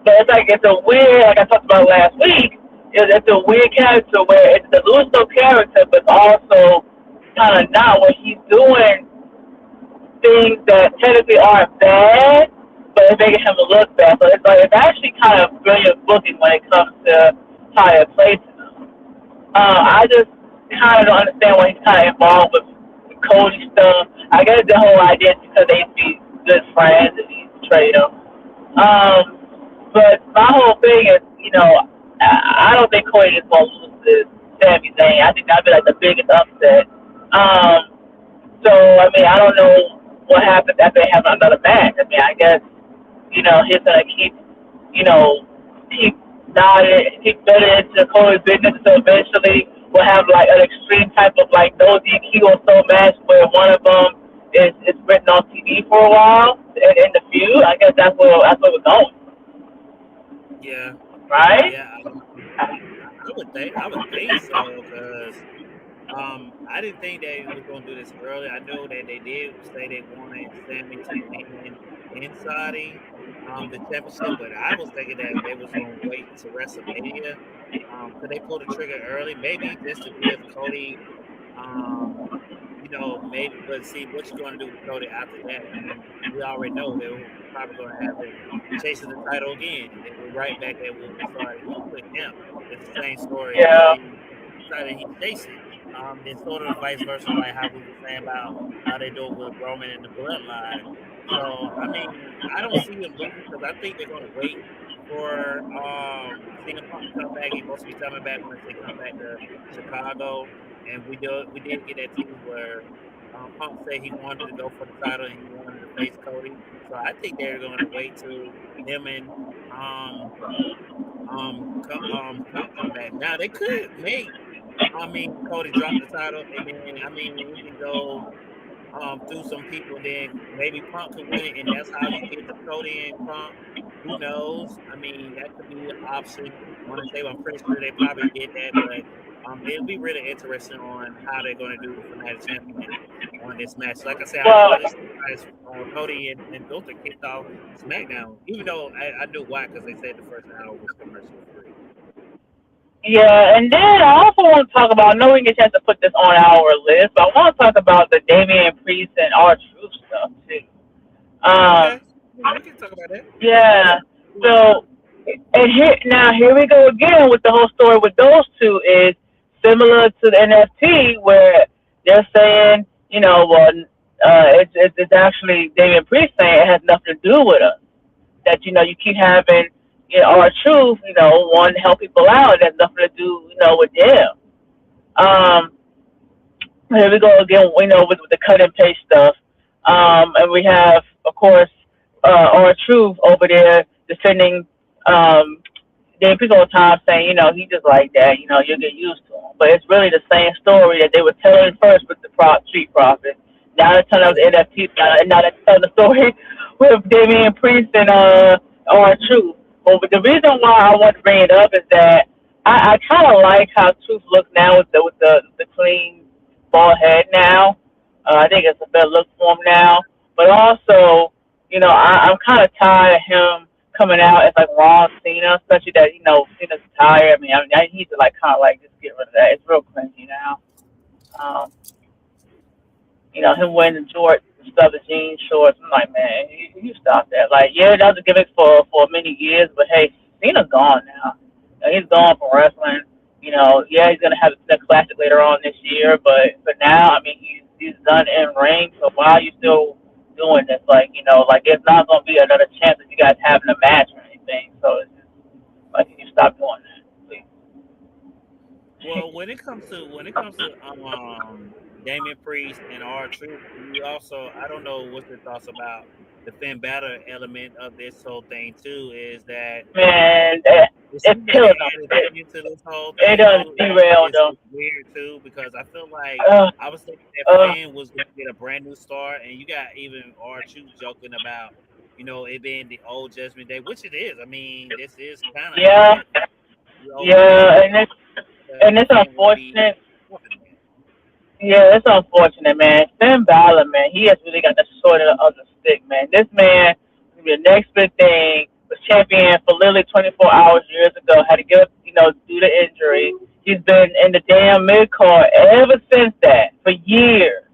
but it's like it's a weird, like I talked about last week. It's a weird character where it's a delusional character, but also kind of not, where he's doing things that technically aren't bad, but it's making him look bad. So it's like it's actually kind of brilliant booking when it comes to how it plays. I just kind of don't understand why he's kind of involved with Cody stuff. I guess the whole idea is because they used to be good friends and he betrayed him. But my whole thing is, I don't think Cody is going to lose to Sami Zayn. I think that'd be like the biggest upset. So, I mean, I don't know what happens after they have another match. I mean, I guess, he's going to you know, keep keep getting into Cody's business, so eventually we'll have like an extreme type of like no DQ or so match where one of them is written on TV for a while in the feud. I guess that's where we're going, Yeah, right? yeah. I would think so because I didn't think they was gonna do this early. I know that they did say they wanted Sami to win in Saudi, the championship, but I was thinking that they was gonna wait to WrestleMania. Could they pull the trigger early? Maybe just to give Cody, um, maybe. But see what you're gonna do with Cody after that. I mean, we already know they were probably gonna have him chasing the title again, and then we're right back at where we started with him. It's the same story. Yeah. Cody decided he chased it. Then sort of vice versa, like how we were saying about how they do it with Roman and the Bloodline. So I mean, I don't see them losing because I think they're going to wait for CM Punk to come back. He's supposed to be coming back once they come back to Chicago, and we did get that tease where Punk said he wanted to go for the title and he wanted to face Cody. So I think they're going to wait till him and come back. Now they could make. Cody dropped the title, and then we can go through some people. Then maybe Punk could win it, and that's how you get the Cody and Punk. Who knows? I mean, that could be an option on the table. I'm pretty sure they probably did that, but it'll be really interesting on how they're going to do for Night of Champions on this match. Like I said, I was Well, really surprised Cody and Gunther kicked off SmackDown, even though I knew why because they said the first hour was commercial free. yeah, and then I also want to talk about. I know we get a chance to put this on our list, but I want to talk about the Damian Priest and R-Truth stuff too. Okay, Um, yeah, we can talk about that. yeah. So, and here we go again with the whole story with those two is similar to the NFT where they're saying, well, it's actually Damian Priest saying it has nothing to do with us. That you keep having our truth, wanting to help people out, and has nothing to do, with them. Um, Here we go again, with the cut and paste stuff. And we have, of course, or Truth over there defending then people all the time saying, he just like that, you'll get used to him. But it's really the same story that they were telling first with the Street Profits. Now they're telling us the NFT, and now they're telling the story with Damian Priest and R Truth. But the reason why I want to bring it up is that I kind of like how Truth looks now with the clean bald head now. I think it's a better look for him now. But also, I'm kind of tired of him coming out as like Ron Cena, especially that Cena's tired. I need to like kind of like just get rid of that. It's real cringy now. Um, him wearing the shorts and stuff, the jean shorts. I'm like, man, you stop that. Like, yeah, that was a gimmick for many years, but hey, Cena's gone now. He's gone from wrestling. Yeah, he's gonna have the classic later on this year, but now, he's done in ring. So why are you still doing this? Like, like there's not gonna be another chance of you guys having a match or anything. So it's just like you stop doing that, please. Well, when it comes to Damian Priest and R Truth, you also I don't know what's your thoughts about the Finn Balor element of this whole thing too. Is that Man, it it's seems that they killing them. added It, Finn into this whole it thing does too. derail them. It's weird too because I feel like Uh, I was thinking that uh, Finn was going to get a brand new start, and you got even R Truth joking about it being the old Judgment Day, which it is. I mean, this is kind of yeah, accurate. The old yeah, Judgment because and it's Finn will be unfortunate. working there. Yeah, it's unfortunate, man. Finn Balor, man, he has really got the short of the stick, man. This man, the next big thing, was champion for literally 24 hours years ago. Had to give up, due to injury. He's been in the damn mid card ever since that for years.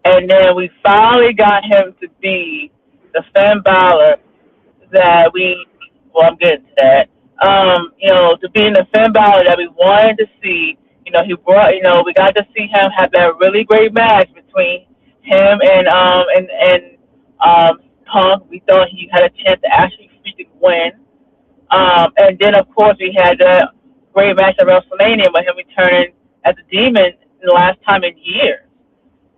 And then we finally got him to be the Finn Balor that I'm getting to that. To be in the Finn Balor that we wanted to see. He brought, we got to see him have that really great match between him and Punk. We thought he had a chance to actually freaking win. And then of course we had that great match at WrestleMania with him returning as a demon the last time in years.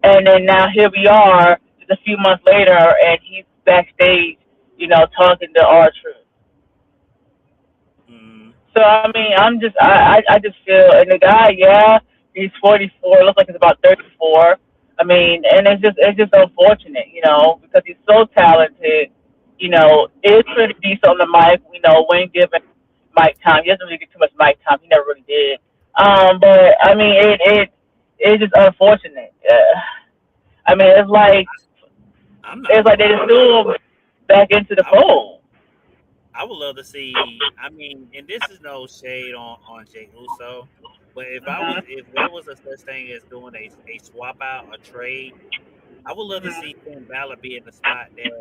And then now here we are, just a few months later, and he's backstage, talking to R Truth. Mm, So I just feel, and the guy, yeah, he's 44, looks like he's about 34. And it's just unfortunate, because he's so talented, is pretty decent on the mic, when given mic time. He doesn't really get too much mic time. He never really did. But it's just unfortunate. It's like I'm not it's gonna like they just lie. threw him back into the I would fold. I would love to see. I mean, and this is no shade on Jay Uso, but if there was a such thing as doing a swap out, a trade, I would love to see Finn Balor be in the spot that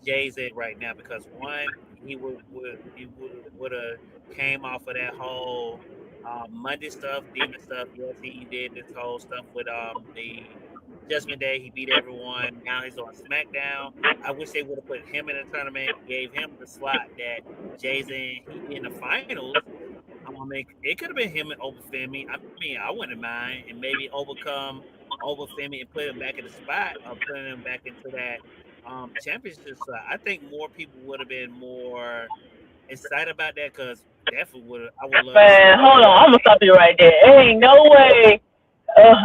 Jay's in right now because one, he would have came off of that whole Monday stuff, demon stuff. Yes, he did this whole stuff with the Judgment Day. He beat everyone. Now he's on SmackDown. I wish they would have put him in a tournament, gave him the slot that Jay's in. He be in the finals. It could have been him and Oba Femi. I mean, I wouldn't mind, and maybe overcome Oba Femi and put him back in the spot or putting him back into that championship slot. I think more people would have been more excited about that because definitely would. I would love to see Man, that. hold on, I'm gonna stop you right there. Ain't no way.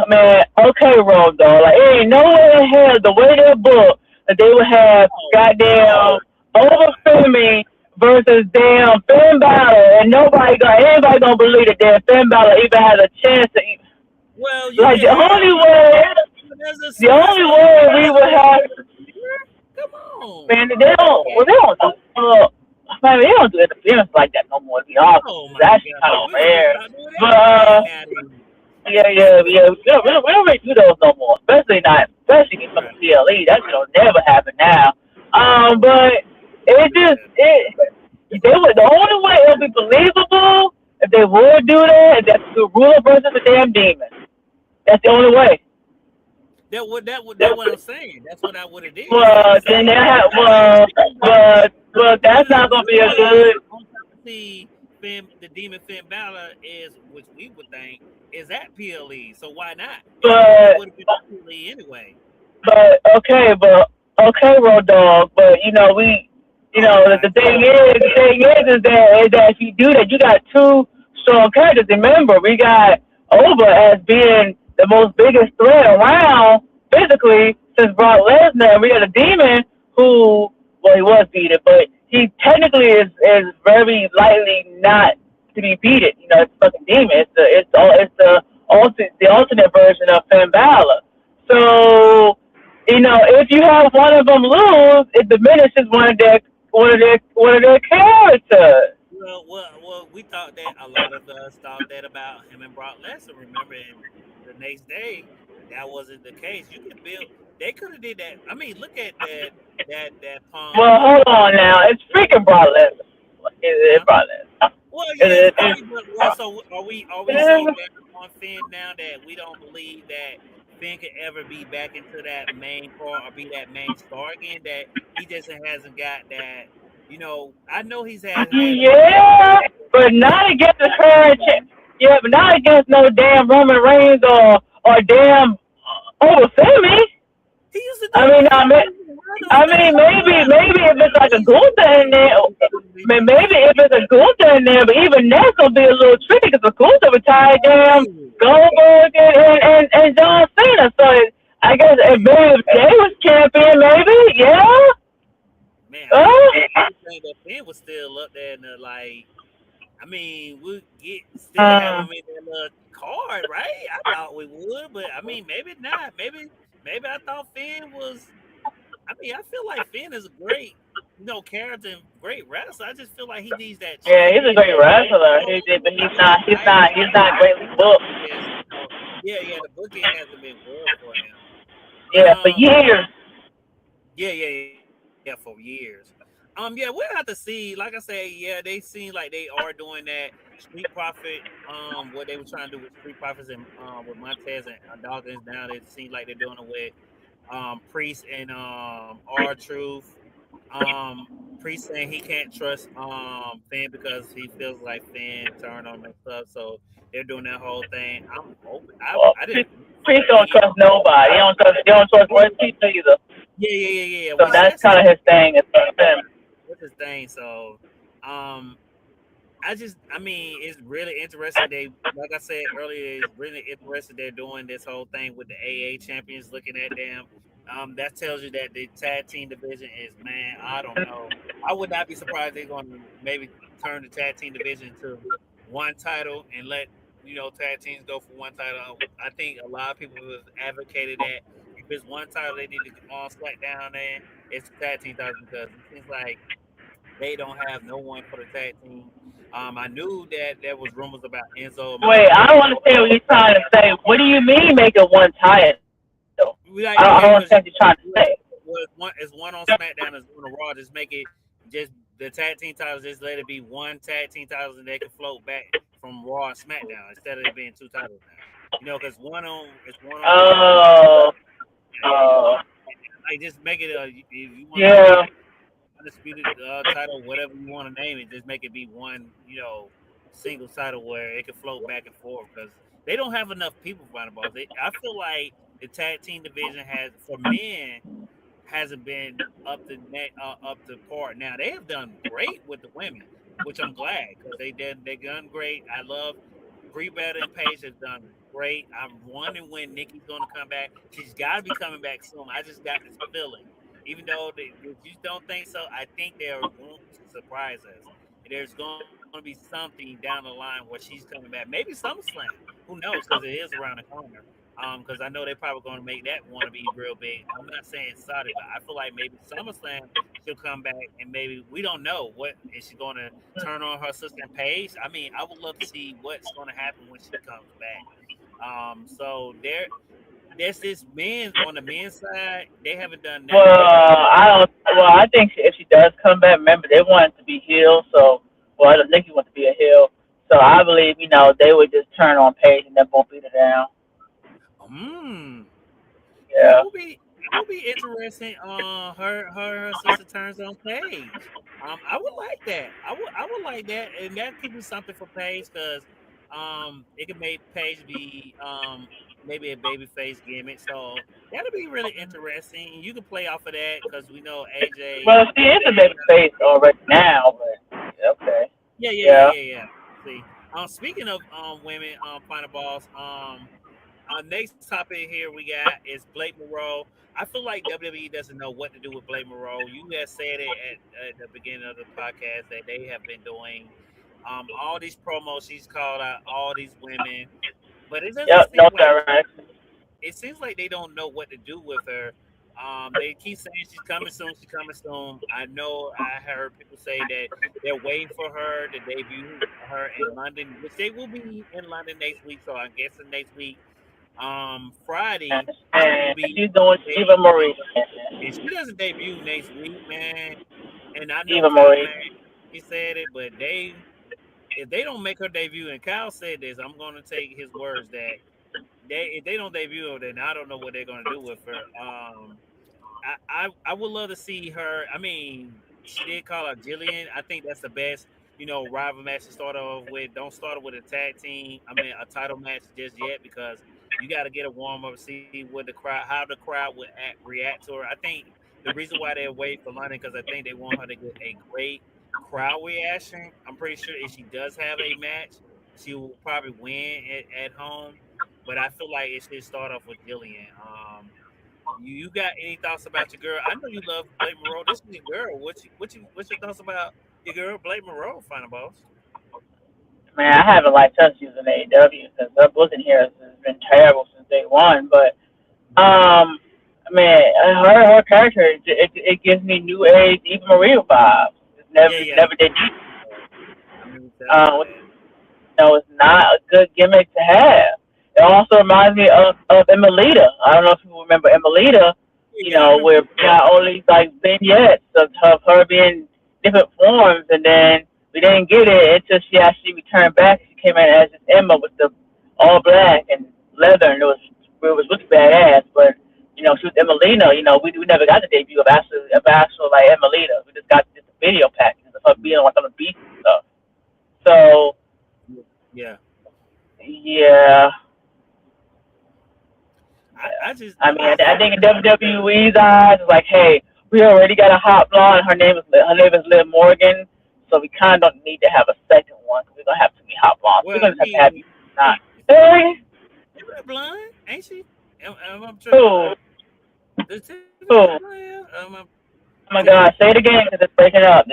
Man, okay, Road dog. Like, ain't no way in hell the way they book that they would have Oh goddamn over God! Femi versus damn Finn Balor, and anybody gonna believe that damn Finn Balor even has a chance to. Well, you Like can have there's a the there's only only way one we would other have, here. Come on, man, they don't. Well, they don't do. Man, they don't do interference like that no more. To be honest, oh it's my actually kind God, of we gonna rare. start doing But everything now. yeah, yeah, yeah. We don't really do those no more. Especially from the Right. PLE. That shit'll never happen now. But it just Yeah. they would the only way it'll be believable if they would do that is that's the ruler versus the damn demon. That's the only way. That what I'm saying. That's what I would have did. So I'm Well, then saying they have I would love to see but one that's of the not gonna be a only good. ways on top of the demon Finn Balor is, which we would think is at PLE. So why not? It But would have been PLE anyway. okay, but Okay, Road Dog, but Oh the God, thing is that if you do that, you got two strong characters. Remember, we got Oba as being the most biggest threat around physically since Brock Lesnar. We got a Demon who, well, he was beaten, but he technically is very likely not to be beaten. It's fucking Demon. It's the alternate version of Finn Balor. So if you have one of them lose, it diminishes one of their characters. we thought that a lot of us thought that about him and Brock Lesnar. Remember, and the next day, that wasn't the case. You can build. They could have did that. I mean, look at that Punk. Well, hold on now. It's freaking Brock Lesnar. It's Huh? Brock Lesnar. Well, yeah, it's It, it, funny, but so are we so it, down on Finn now that we don't believe that Finn could ever be back into that main part or be that main star again? That he just hasn't got that. I know he's had a good run, yeah, but but not against the current. Yeah, but not against no damn Roman Reigns or damn Oba Femi. he used to I do mean, he I mean, used to run those I things. mean, He used to maybe if it's like a he's Gunther in there, maybe if it's a Gunther in there, but even that's gonna be a little tricky because the Gunther retired damn right. Goldberg and John Cena. So I guess if maybe if they was champion, maybe yeah. Man, I Uh, would think that Finn was still up there in the like. I mean, we still have uh, him in that little card, right? I thought we would, but I mean, maybe not. Maybe I thought Finn was. I mean, I feel like Finn is a great, character and great wrestler. I just feel like he needs that yeah, he's a champion. great wrestler. But I mean, I he's not greatly booked. yes, yeah. The booking hasn't been well for him, but Yeah, for years. yeah, for years. Yeah, we'll have to see. Like I say, yeah, they seem like they are doing that Street Profit. What they were trying to do with Street Profits and with Montez and Dawkins. Now it seems like they're doing it with Priest and R Truth. Um, Priest saying he can't trust Finn because he feels like Finn turned on him and stuff. So they're doing that whole thing. I'm open. Well, I didn't Priest don't see. trust nobody. He don't trust one people either. Yeah. So We that's that's his kind of his thing. It's him. that's his thing. So, um, I mean, it's really interesting. Like I said earlier, it's really interesting. They're doing this whole thing with the AA champions, looking at them. That tells you that the tag team division is, man. I don't know. I would not be surprised they're going to maybe turn the tag team division to one title and let tag teams go for one title. I think a lot of people have advocated that if it's one title, they need to on SmackDown. There, it's tag team titles because it seems like they don't have no one for the tag team. I knew that there was rumors about Enzo Wait, I Amore. don't understand what you're trying to say. What do you mean make it one title? We I like don't okay, understand because what you're trying to say. it's one on SmackDown, it's one on Raw. Just make it just the tag team titles. Just let it be one tag team titles, and they can float back from Raw and SmackDown instead of it being two titles now. Because one on Raw, Oh, and oh, like just make it if you want to make it yeah. undisputed title, whatever you want to name it, just make it be one, single title where it can float back and forth because they don't have enough people fighting balls. I feel like the tag team division has for men hasn't been up to par. Now they have done great with the women, which I'm glad because they done great. I love Brie Bella and Paige has done great. I'm wondering when Nikki's going to come back. She's got to be coming back soon. I just got this feeling, even though if you don't think so, I think they're going to surprise us. There's going to be something down the line where she's coming back. Maybe SummerSlam. Who knows? Because it is around the corner. Because I know they're probably going to make that want to be real big. I'm not saying Saudi, but I feel like maybe SummerSlam she'll come back and maybe we don't know what is she going to turn on her sister Paige. I mean, I would love to see what's going to happen when she comes back. So there's this men on the men's side. They haven't done Well, nothing great. I don't. Well, I think if she does come back, remember they want it to be heel. So, well, I don't think he wants to be a heel. So I believe they would just turn on Paige and then both beat her down. Hmm. That Yeah. would be that would be interesting. Her sister turns on Paige. I would like that. I would like that, and that could be something for Paige because It could make Paige be maybe a babyface gimmick. So that'll be really interesting. You can play off of that because we know AJ. Well, she is a baby face already now, but okay. Yeah, yeah, yeah, Yeah. yeah, yeah. See, speaking of women, final balls. Our next topic here we got is Blake Monroe. I feel like WWE doesn't know what to do with Blake Monroe. You had said it at the beginning of the podcast that they have been doing all these promos. She's called out all these women, but it doesn't Yep. seem No like direction. they don't know what to do with her. They keep saying she's coming soon. She's coming soon. I know I heard people say that they're waiting for her to debut her in London, which they will be in London next week. So I'm guessing next week, Friday, she will And be she's doing Eva debuting. Marie. And she doesn't debut next week, man. And I know Eva Kyle Marie. Mack, he said it, but if they don't make her debut, and Kyle said this, I'm going to take his words that if they don't debut her, then I don't know what they're going to do with her. I would love to see her. I mean, she did call her Jillian. I think that's the best, rival match to start off with. Don't start off with a tag team. I mean, a title match just yet because you got to get a warm up, see what the crowd, how the crowd would react to her. I think the reason why they're waiting for London because I think they want her to get a great crowd reaction. I'm pretty sure if she does have a match, she will probably win at home. But I feel like it should start off with Jillian. You got any thoughts about your girl? I know you love Blake Monroe. This is your girl. What's your thoughts about your girl Blake Monroe? Final boss. Man, I haven't liked her using AEW because her booking here has been terrible since day one. But man, her character it gives me new age Eva Marie vibes. Yeah, It's yeah. never did. I remember telling you that. It's not a good gimmick to have. It also reminds me of Emelita. I don't know if you remember Emelita, Yeah, I remember. where we got all these like vignettes of her being different forms, and then we didn't get it until she actually returned back. She came in as just Emma with the all black and leather, and it was really badass. But she was Emelina. We never got the debut of actual like Emelita. We just got just a video package of her being like on the beach and stuff. So Yeah, yeah, I just I I'm mean, just I think in WWE's eyes, it's like, hey, we already got a hot blonde. Her name is Liv Morgan, so we kind of don't need to have a second one because we're gonna have too many hot blondes. We're well. gonna I just have to have mean, you not. Hey, Tiffany blind, ain't she? Am I tripping? who, Does Tiffany have who? blind hair? Oh my Tiffany. God, say it again because it's breaking up.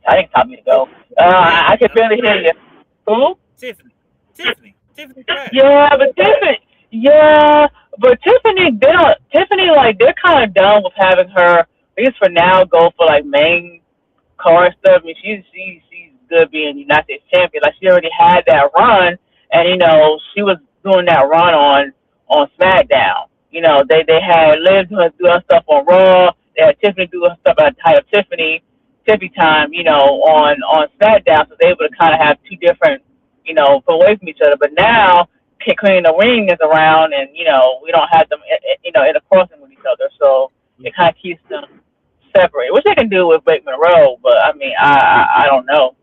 I think taught me to go. Yeah, I can barely hear you. Who? Tiffany. Tiffany Stratton. Yeah, but Tiffany. Yeah, but Tiffany, Tiffany, like they're kind of done with having her. I guess for now, go for like main car stuff. I mean, she's good being United States champion. Like she already had that run, and she was doing that run on SmackDown. They had Liv doing stuff on Raw. They had Tiffany doing stuff at the height of Tiffy time. On SmackDown, so they were able to kind of have two different, go away from each other. But now, Queen of the Ring is around, and we don't have them, intercrossing with each other. So it kind of keeps them separate, which they can do with Blake Monroe, but I mean, I don't know.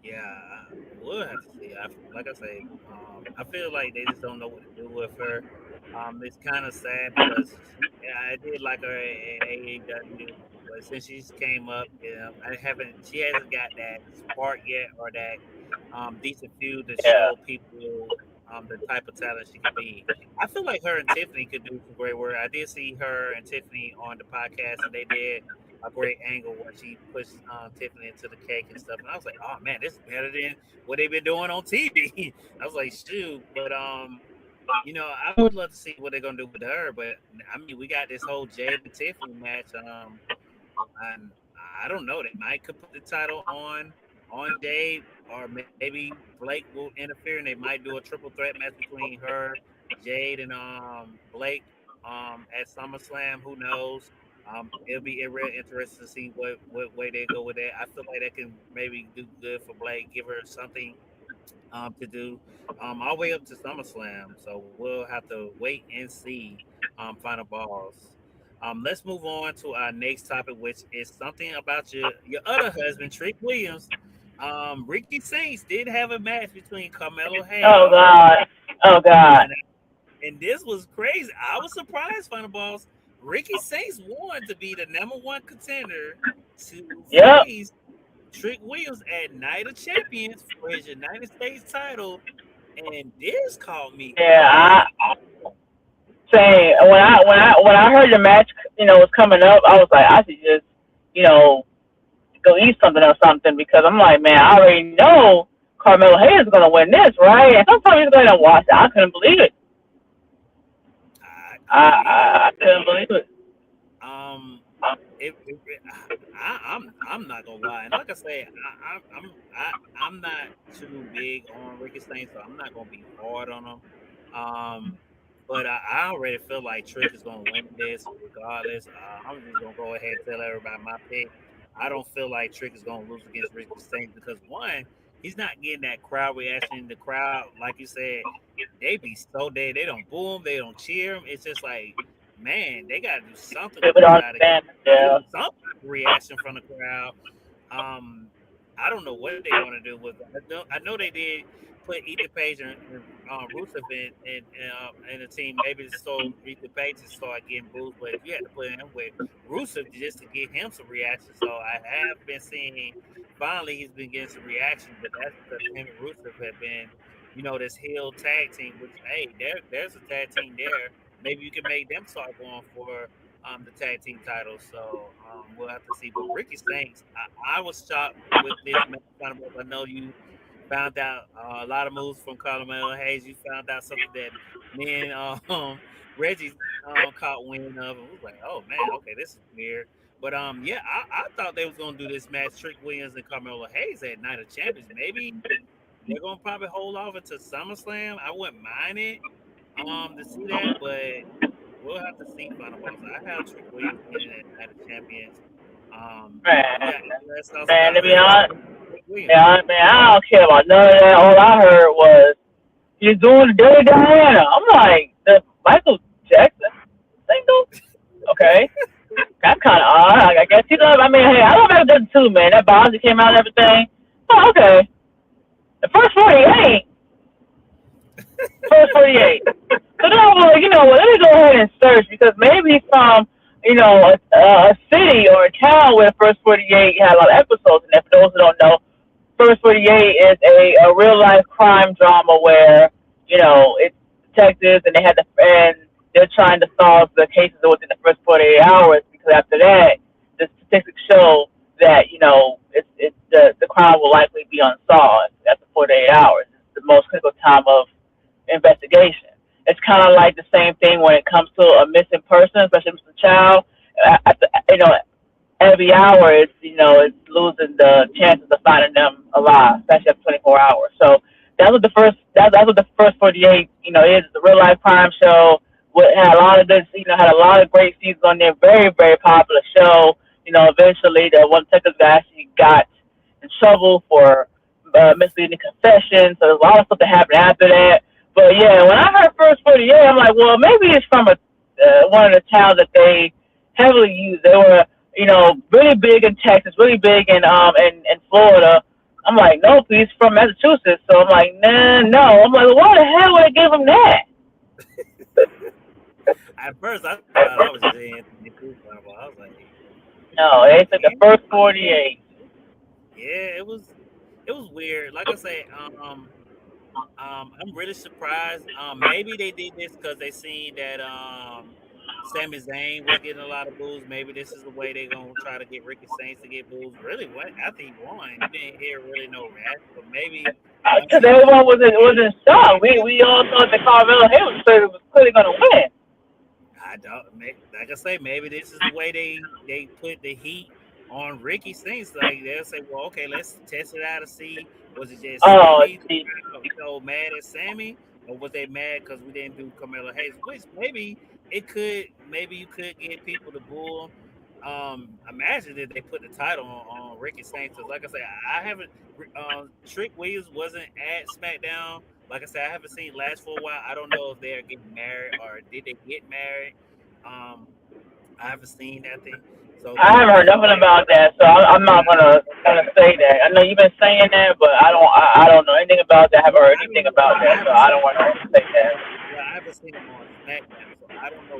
Yeah, we'll have to see. Like I say, I feel like they just don't know what to do with her. It's kind of sad because I did like her at AEW, but since she's came up, she hasn't got that spark yet or that decent feud to Yeah, show people the type of talent she could be. I feel like her and Tiffany could do some great work. I did see her and Tiffany on the podcast, and they did a great angle where she pushed Tiffany into the cake and stuff. And I was like, oh man, this is better than what they've been doing on TV. I was like, shoot, but I would love to see what they're gonna do with her. But I mean, we got this whole Jade and Tiffany match. And I don't know. They might could put the title on Jade, or maybe Blake will interfere, and they might do a triple threat match between her, Jade, and Blake at SummerSlam. Who knows? It'll be real interesting to see what way they go with that. I feel like that can maybe do good for Blake, give her something to do all the way up to SummerSlam. So we'll have to wait and see final balls. Let's move on to our next topic, which is something about your other husband, Trick Williams. Ricky Saints did have a match between Carmelo Hayes. Oh God. Oh God. And this was crazy. I was surprised, Final Boss. Ricky Saints won to be the number one contender to Yep. face Trick Williams at Night of Champions for his United States title, and this caught me Yeah. off. Saying when I heard the match, was coming up, I was like, I should just, you know, go eat something or something because I'm like, man, I already know Carmelo Hayes is gonna win this, right? And sometimes he's gonna watch it. I couldn't believe it. I couldn't either. I couldn't believe it. Um, I'm not gonna lie, and like I say, I'm not too big on Ricky Saints, so I'm not gonna be hard on him. Um, but I already feel like Trick is gonna win this regardless. I'm just gonna go ahead and tell everybody my pick. I don't feel like Trick is gonna lose against Ricky Saints because one, he's not getting that crowd reaction. The crowd, like you said, they be so dead. They don't boo him, they don't cheer him. It's just like, man, they gotta do something to People don't try to understand. get Yeah. some reaction from the crowd. Um, I don't know what they're gonna do with it. I know they did put Ethan Page and Rusev in the team. Maybe so Ethan Page to start getting booed, but you had to put him with Rusev just to get him some reaction. So I have been seeing finally he's been getting some reaction, but that's because him and Rusev have been, this heel tag team. Which hey, there's a tag team there. Maybe you can make them start going for the tag team titles. So we'll have to see. But Ricky Saints, I was shocked with this match. I know you found out a lot of moves from Carmelo Hayes. You found out something that me and Reggie caught wind of, and was like, "Oh man, okay, this is weird." But yeah, I thought they was gonna do this match, Trick Williams and Carmelo Hayes at Night of Champions. Maybe they're gonna probably hold off until SummerSlam. I wouldn't mind it to see that, but we'll have to see, Final Boss. I have Trick Williams winning at Night of Champions. You Man, got any last thoughts man, about to be honest, Trick Williams? yeah, man, I don't care about none of that. All I heard was he's doing the Dirty Diana. I'm like, the Michael Jackson single? Okay. That's kind of odd. I guess I mean, hey, I love Michael Jackson too, man. That Bonzi came out and everything. Oh, okay. The first 48. First 48. So then I was like, you know what, let me go ahead and search because maybe from, a city or a town where First 48 had a lot of episodes. And for those who don't know, First 48 is a real life crime drama where, it's detectives and and they're trying to solve the cases within the first 48 hours because after that, the statistics show that, the crime will likely be unsolved after 48 hours. It's the most critical time of investigation. It's kind of like the same thing when it comes to a missing person, especially a missing child. At the, every hour it's losing the chances of finding them alive, especially after 24 hours. So that's what the first 48 is. It's a real life crime show. Had a lot of good, had a lot of great seasons on there. Very very popular show. Eventually the one detective guy actually got in trouble for misleading confessions. So there's a lot of stuff that happened after that. But yeah, when I heard first 48, I'm like, well, maybe it's from one of the towns that they heavily use. They were, really big in Texas, really big in Florida. I'm like, nope, he's from Massachusetts. So I'm like, nah, no. I'm like, well, why the hell would I give him that? At first, I thought I was just Anthony Cooper. I was like, No, they took the first 48. yeah, it was weird. Like I say, I'm really surprised. Maybe they did this because they seen that Sami Zayn was getting a lot of boos. Maybe this is the way they're gonna try to get Ricky Saints to get boos. Really, what after he won, you didn't hear really no reaction. But maybe once Because he everyone was in shock. We all thought that Carmelo Hayes was clearly going to win. I don't like I say, maybe this is the way they put the heat on Ricky Saints. Like they'll say, well, okay, let's test it out to see was it just Oh, Sammy, see, mad at Sammy, or was they mad because we didn't do Carmelo Hayes? Which maybe maybe you could get people to bull. Imagine if they put the title on Ricky Saints. Cause like I said, I haven't. Trick Williams wasn't at SmackDown. Like I said, I haven't seen last for a while. I don't know if they are getting married or did they get married. Um, I haven't seen that thing. So I people haven't heard just nothing about that, so I'm not gonna say that. I know you've been saying that, but I don't know anything about that. I haven't yeah, heard anything about I that, so haven't I seen don't him want on to say that. I haven't seen him on SmackDown, so I don't know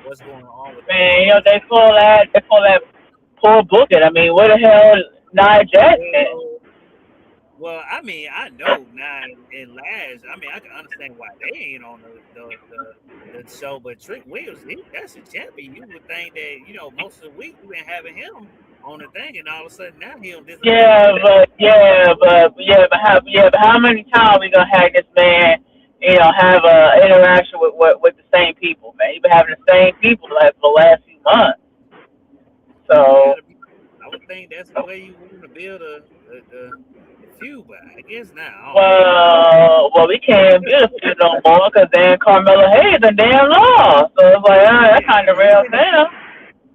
what's going on with that. Man, So it's they pull that poor booking. I mean, what the hell, Nia Jax at? well, well, I mean, I know now in Lash, I mean, I can understand why they ain't on the show, but Trick Williams, that's a champion. You would think that most of the week you've been having him on the thing, and all of a sudden now he'll disappear. But how many times we gonna have this man, have a interaction with the same people, man? You've been having the same people like for the last few months. You So, gotta be. I would think that's the way you want to build the feud, but I guess now I don't know. we can't be a few no more because then Carmelo Hayes and damn law. So it's like, that's Yeah, kind of well, we real didn't. now.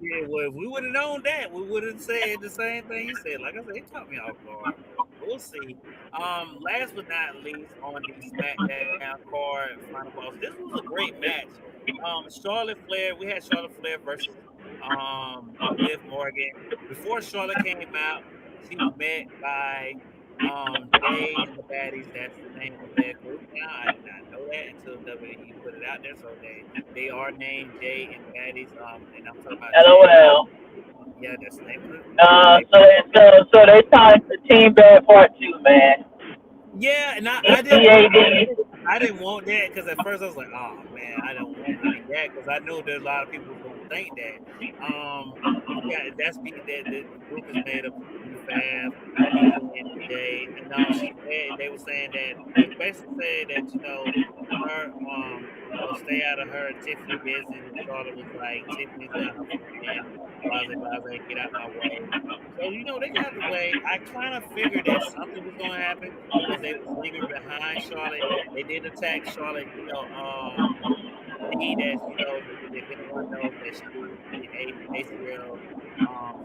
Yeah, well, if we would have known that, we would have said the same thing you said. Like I said, it caught me off guard, but we'll see. Last but not least, on the SmackDown card final boss, this was a great match. Charlotte Flair, we had Charlotte Flair versus Liv Morgan. Before Charlotte came out, she was met by Jay and the Baddies. That's the name of their group now. I did not know that until WWE put it out there. So they are named Jay and the Baddies. And I'm talking about Jay. LOL. Yeah, that's the name of the group. They So they tied the team bad part two, man. Yeah, and I didn't want EAD. I didn't want that because at first I was like, oh man, I don't want it to be that because I know there's a lot of people who's gonna think that. Yeah, the group is made up of PFAB, EJ, and Jay. And she said they were saying that they basically said that her stay out of her and Tiffany business, and Charlotte was like Tiffany's not her friend, blase, get out my way. So they got the way. I kind of figured that something was going to happen because they was leaving behind Charlotte. They did attack Charlotte. Need as if anyone knows that she did get ACL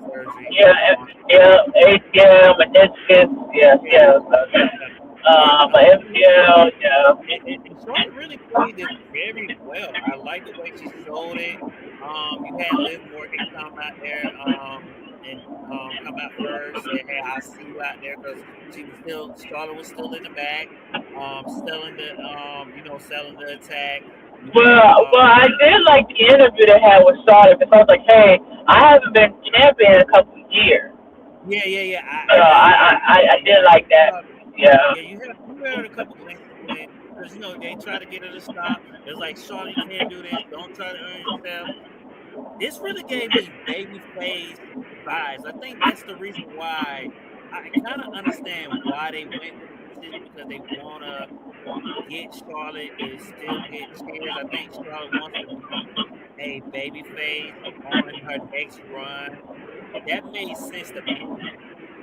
surgery Yeah, on yeah, ATL, meniscus, yeah, yeah, yeah. yeah. Yeah, but My MCL, yeah. and Charlotte really played this very well. I like the way she sold it. You had Liv Morgan come out there, and come out first, say, "Hey, I'll see you out there," because Charlotte was still in the back, selling the attack. You had I did like the interview they had with Charlotte because I was like, hey, I haven't been champion in a couple of years. yeah. I did like that. Yeah. Yeah, you heard a couple glimpses when because they try to get her to stop. It's like Charlotte, you can't do this. Don't try to earn yourself. This really gave me babyface vibes. I think that's the reason why I kind of understand why they went with the decision because they want to get Charlotte and still get cheers. I think Charlotte wants to be a babyface on her next run. That made sense to me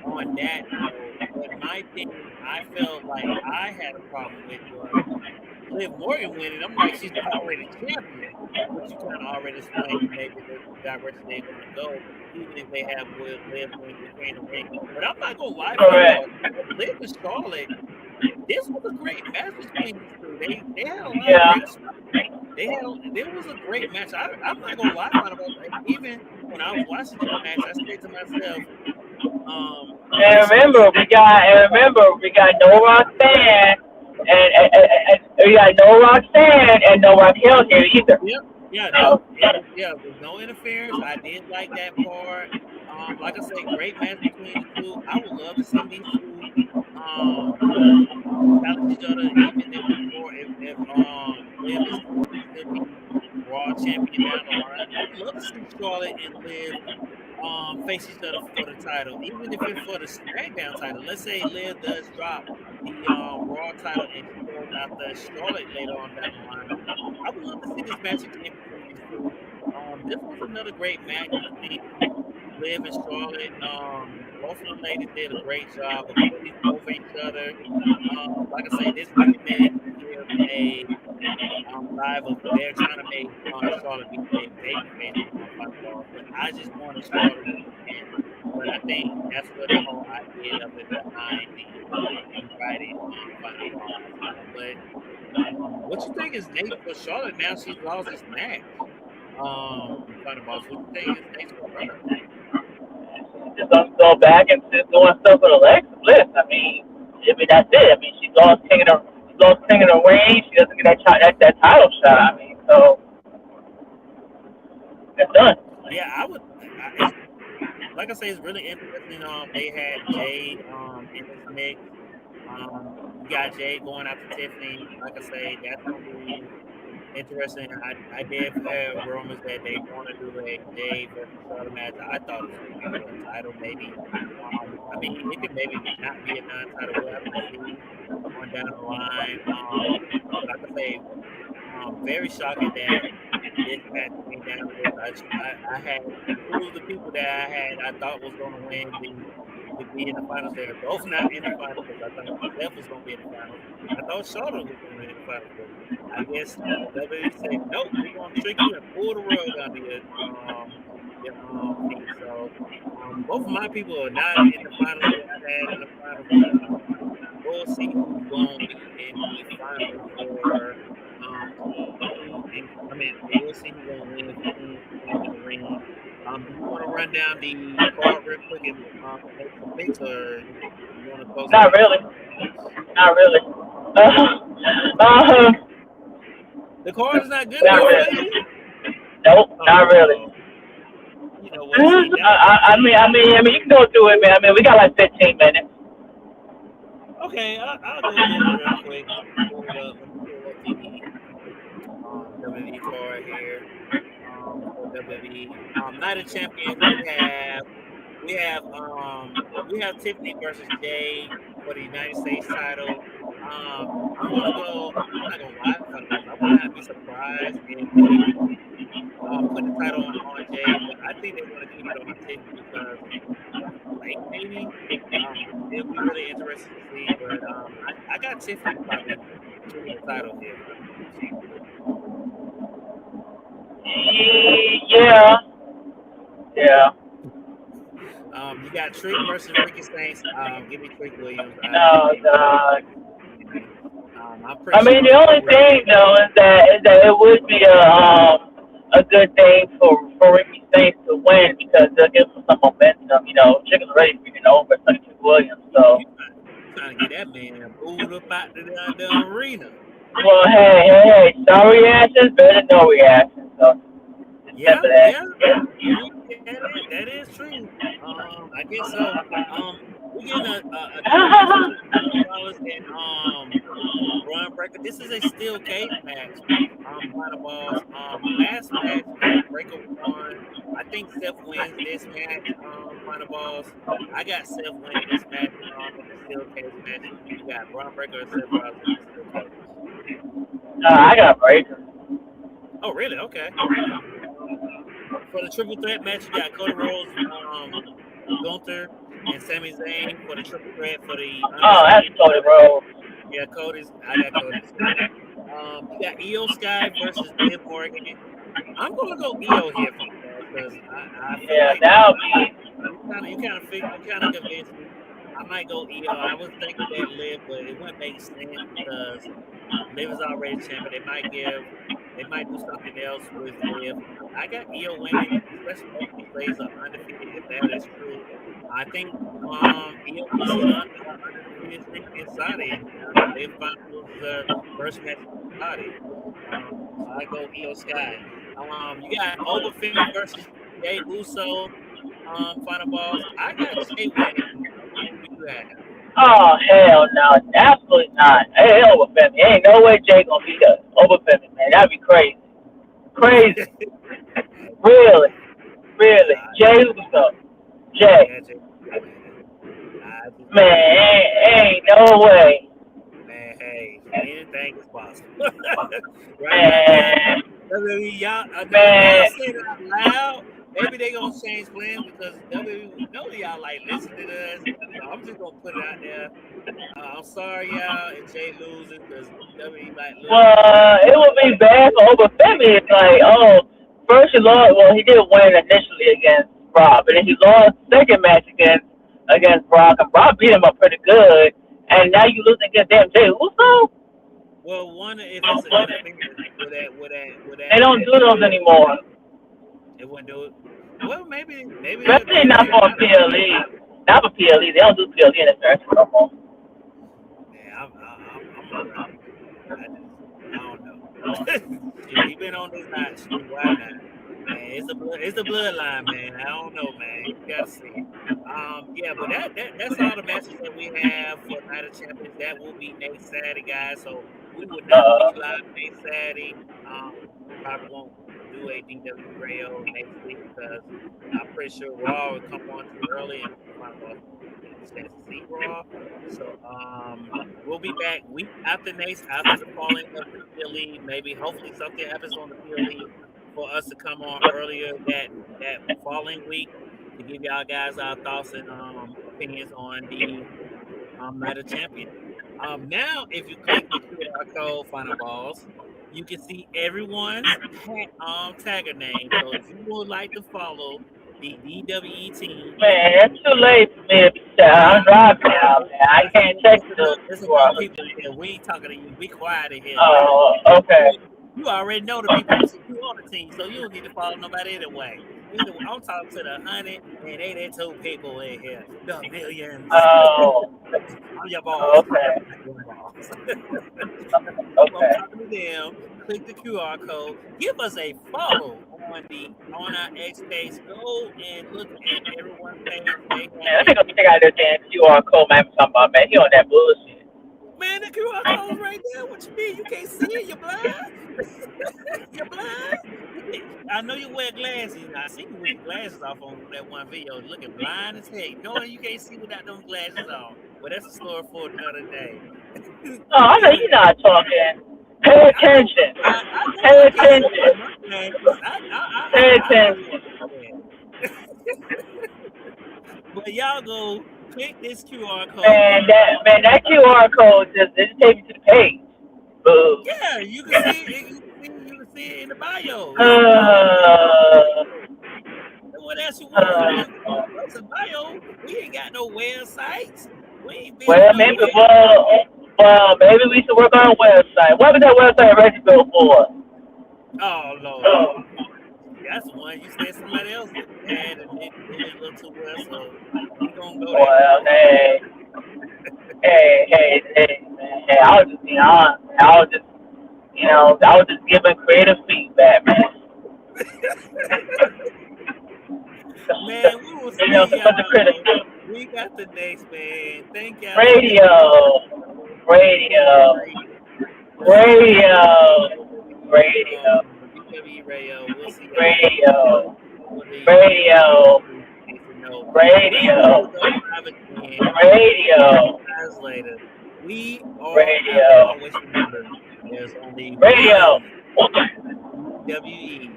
on that note. But my thing, I felt like I had a problem with was Liv Morgan winning. I'm like, she's already champion, which you kind of already explained maybe the direction they're going to go, even if they have Liv win the Queen of the Ring. But I'm not going to lie, Correct. Liv and Charlotte, this was a great match between these two. They had a lot of Yeah. great spots. There was a great match. I'm not going to lie about it. Even when I was watching this match, I said to myself, this could be. And remember, we got no Roxanne, and we got no Roxanne and no Raquel here either. Yep. Yeah, So, there's no interference. I did like that part. Like I said, great match between the two. I would love to see these two challenge each other, even if Liv is going to still be Raw champion down the line. I would love to see Charlotte and Liv face each other for the title, even if it's for the SmackDown title. Let's say Liv does drop the Raw title and she goes after Charlotte later on down the line. I would love to see this match again between these two. This was another great match between Liv and Charlotte. Both of the ladies did a great job of putting over each other. Like I say, this really made me give a live of they're trying to make Charlotte be a babyface on Final Boss, but I just wanted Charlotte to win. But I think that's where the whole idea of it behind the invited Final Boss. But what you think is next for Charlotte now she's lost this match? Final Boss. What you think is next for her? Just gonna go back and just doing stuff with Alexa Bliss. I mean that's it. I mean she lost singing her range. She doesn't get that title shot. I mean, so it's done. Yeah, I would. It's like I say, it's really interesting. They had Jade in this mix. You got Jade going after Tiffany. Like I say, that's gonna be interesting. I did have rumors that they want to do a Jade versus Charlotte match. I thought it was gonna be for the title, maybe. I mean, it could maybe not be a non-title. We'll have to see going down the line. Like I say, very shocking that this match came down to this. I had two of the people that I thought was going to win to be in the finals. They're both not in the finals because I thought Steph was going to be in the finals. I thought Charlotte was going to be in the finals, but I guess WWE said nope. We're going to trick you and pull the rug under your feet. So both of my people are not in the finals. I had in the finals, but we'll see who's going to be in the finals for. I mean, we'll see who's going to win in the ring. Do you want to run down the card real quick and make some picks, or you want to close? Not really. Not really. The card is not good Not enough really. for you? Nope, not really. You know what? See, I mean, you can go through it, man. I mean, we got like 15 minutes. Okay, I'll go through it real quick. Let me pull up the WWE card here. For WWE Night of Champions, we have Tiffany versus Jade for the United States title. I'm not gonna lie, I would not be surprised if they put the title on Jade, but I think they want to keep it on Tiffany because like maybe it'll be really interesting to see. But I got Tiffany probably taking the title here. Yeah. You got Trick versus Ricky Saints. Give me Trick Williams. No, God. I'm pretty I mean, sure the only thing though is that it would be a good thing for Ricky Saints to win because they'll give him some momentum. You know, Chicken's already freaking over Trick Williams, so. Trying to get that man booed up out the arena. Well, hey, sorry reactions better than no reactions. So. Yeah, that is true. I guess so. We're getting a $2 and Run Breaker. This is a steel cage match. Final Balls. Last match, Breaker won. I think Seth wins this match. Final Balls. I got Seth winning this match in the steel cage match. You got Run Breaker and Seth Rollins in the steel cage. I got Breaker. Oh, really? Okay. For the triple threat match, you got Cody Rhodes, Gunther, and Sami Zayn for the triple threat for the. That's Cody Rhodes. Yeah, I got Cody's. You got Io Sky versus Liv Morgan. I'm gonna go Io here because I feel like that'll be. you kind of convinced me. I might go Io. I was thinking that Liv, but it wouldn't make sense because Liv is already champion. They might do something else with Liv. I got Io winning, especially if he plays undefeated. If that is true, I think Io is undefeated in Saudi. They finally the first match in Saudi. So I go Io Sky. You got Oba Femi versus Jay Uso. Final Balls. I got Jay winning. Who do you have? Oh, hell no. Absolutely not. Hey, Oba Femi. Ain't no way Jay gonna beat us. Oba Femi, man. That'd be crazy. Crazy. Really. Jay Uso. Jay. Man, ain't no way. Man, hey, anything is possible. Man. Y'all say it out loud. Maybe they gonna change plans because WWE know y'all like listening to us. So I'm just gonna put it out there. I'm sorry, y'all, if Jay loses because WWE like. Well, it would be bad for Oba Femi. It's like, first he lost. Well, he did win initially against Brock, but then he lost second match against Brock, and Brock beat him up pretty good. And now you losing against damn Jay Uso. Well, one if it's an independent, would that they don't do those anymore. It wouldn't do it. Well, maybe they'll Especially do not that. for a PLE. Not for PLE. They don't do PLE in the first no more. Yeah, I'm alright with it. I don't know. Shit, he been on this hot streak. Why not? Man, it's the bloodline, man. I don't know, man. You gotta see. Yeah, but that's all the matches that we have for Night of Champions. That will be next Saturday, guys. So we will not be Uh, live next Saturday. Probably won't do a DW Radio next week because I'm pretty sure Raw will come on too early and Final Boss won't get a chance to see Raw. So we'll be back week after next after the falling of the PLE. Maybe hopefully something happens on the PLE for us to come on earlier that following week to give y'all guys our thoughts and opinions on the Night of Champions. Now, if you click the QR code, Final Balls, you can see everyone's tagger name. So if you would like to follow the DWE team, Man, it's too late for me to be sad. I'm driving now, man. I can't check the there's enough QR. people in here. We ain't talking to you. Be quiet in here. Oh, okay. You already know the people you on the team, so you don't need to follow nobody anyway. Anyway, I'm talking to the 182 people in here, the millions. Oh, I'm your boss. okay. I'm your boss. So I'm Okay. talking to them. Click the QR code. Give us a follow on our X page. Go and look at everyone's page. They Man, have let me a go check out this damn QR code, man. I'm talking about, man. He on that bullshit. man. The QR code's right there. What you mean? You can't see it? You're blind. You're blind. I know you wear glasses. I seen you with your glasses off on that one video, looking blind as heck. Knowing you can't see without those glasses on. But that's a story for another day. Oh, I know you're not talking. Pay attention. I know Pay I can't see attention. my glasses. Pay I attention. But y'all go click this QR code. That QR code just take me to the page. Boo. Yeah, you can see it. You can see it in the bio. Uh, What else you want? uh, What's the bio? We ain't got no websites. We ain't building well, no maybe, web. maybe we should work on a website. What was that website ready built for? Oh Lord, Oh, that's the one you said somebody else had and didn't look too well. So we gonna go that well, route. man. Hey, I was just being honest. I was just giving creative feedback, man. Man, we will see y'all. Such a critic. We got the next man. Thank y'all for Radio. DW Radio. We'll see y'all Radio. for the Radio. Radio. Radio. Guys later. We are Radio. always remember there's only Radio. one DWE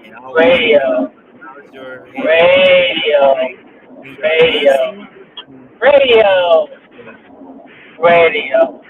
and always Radio. acknowledge your Radio. Radio. Radio. Radio.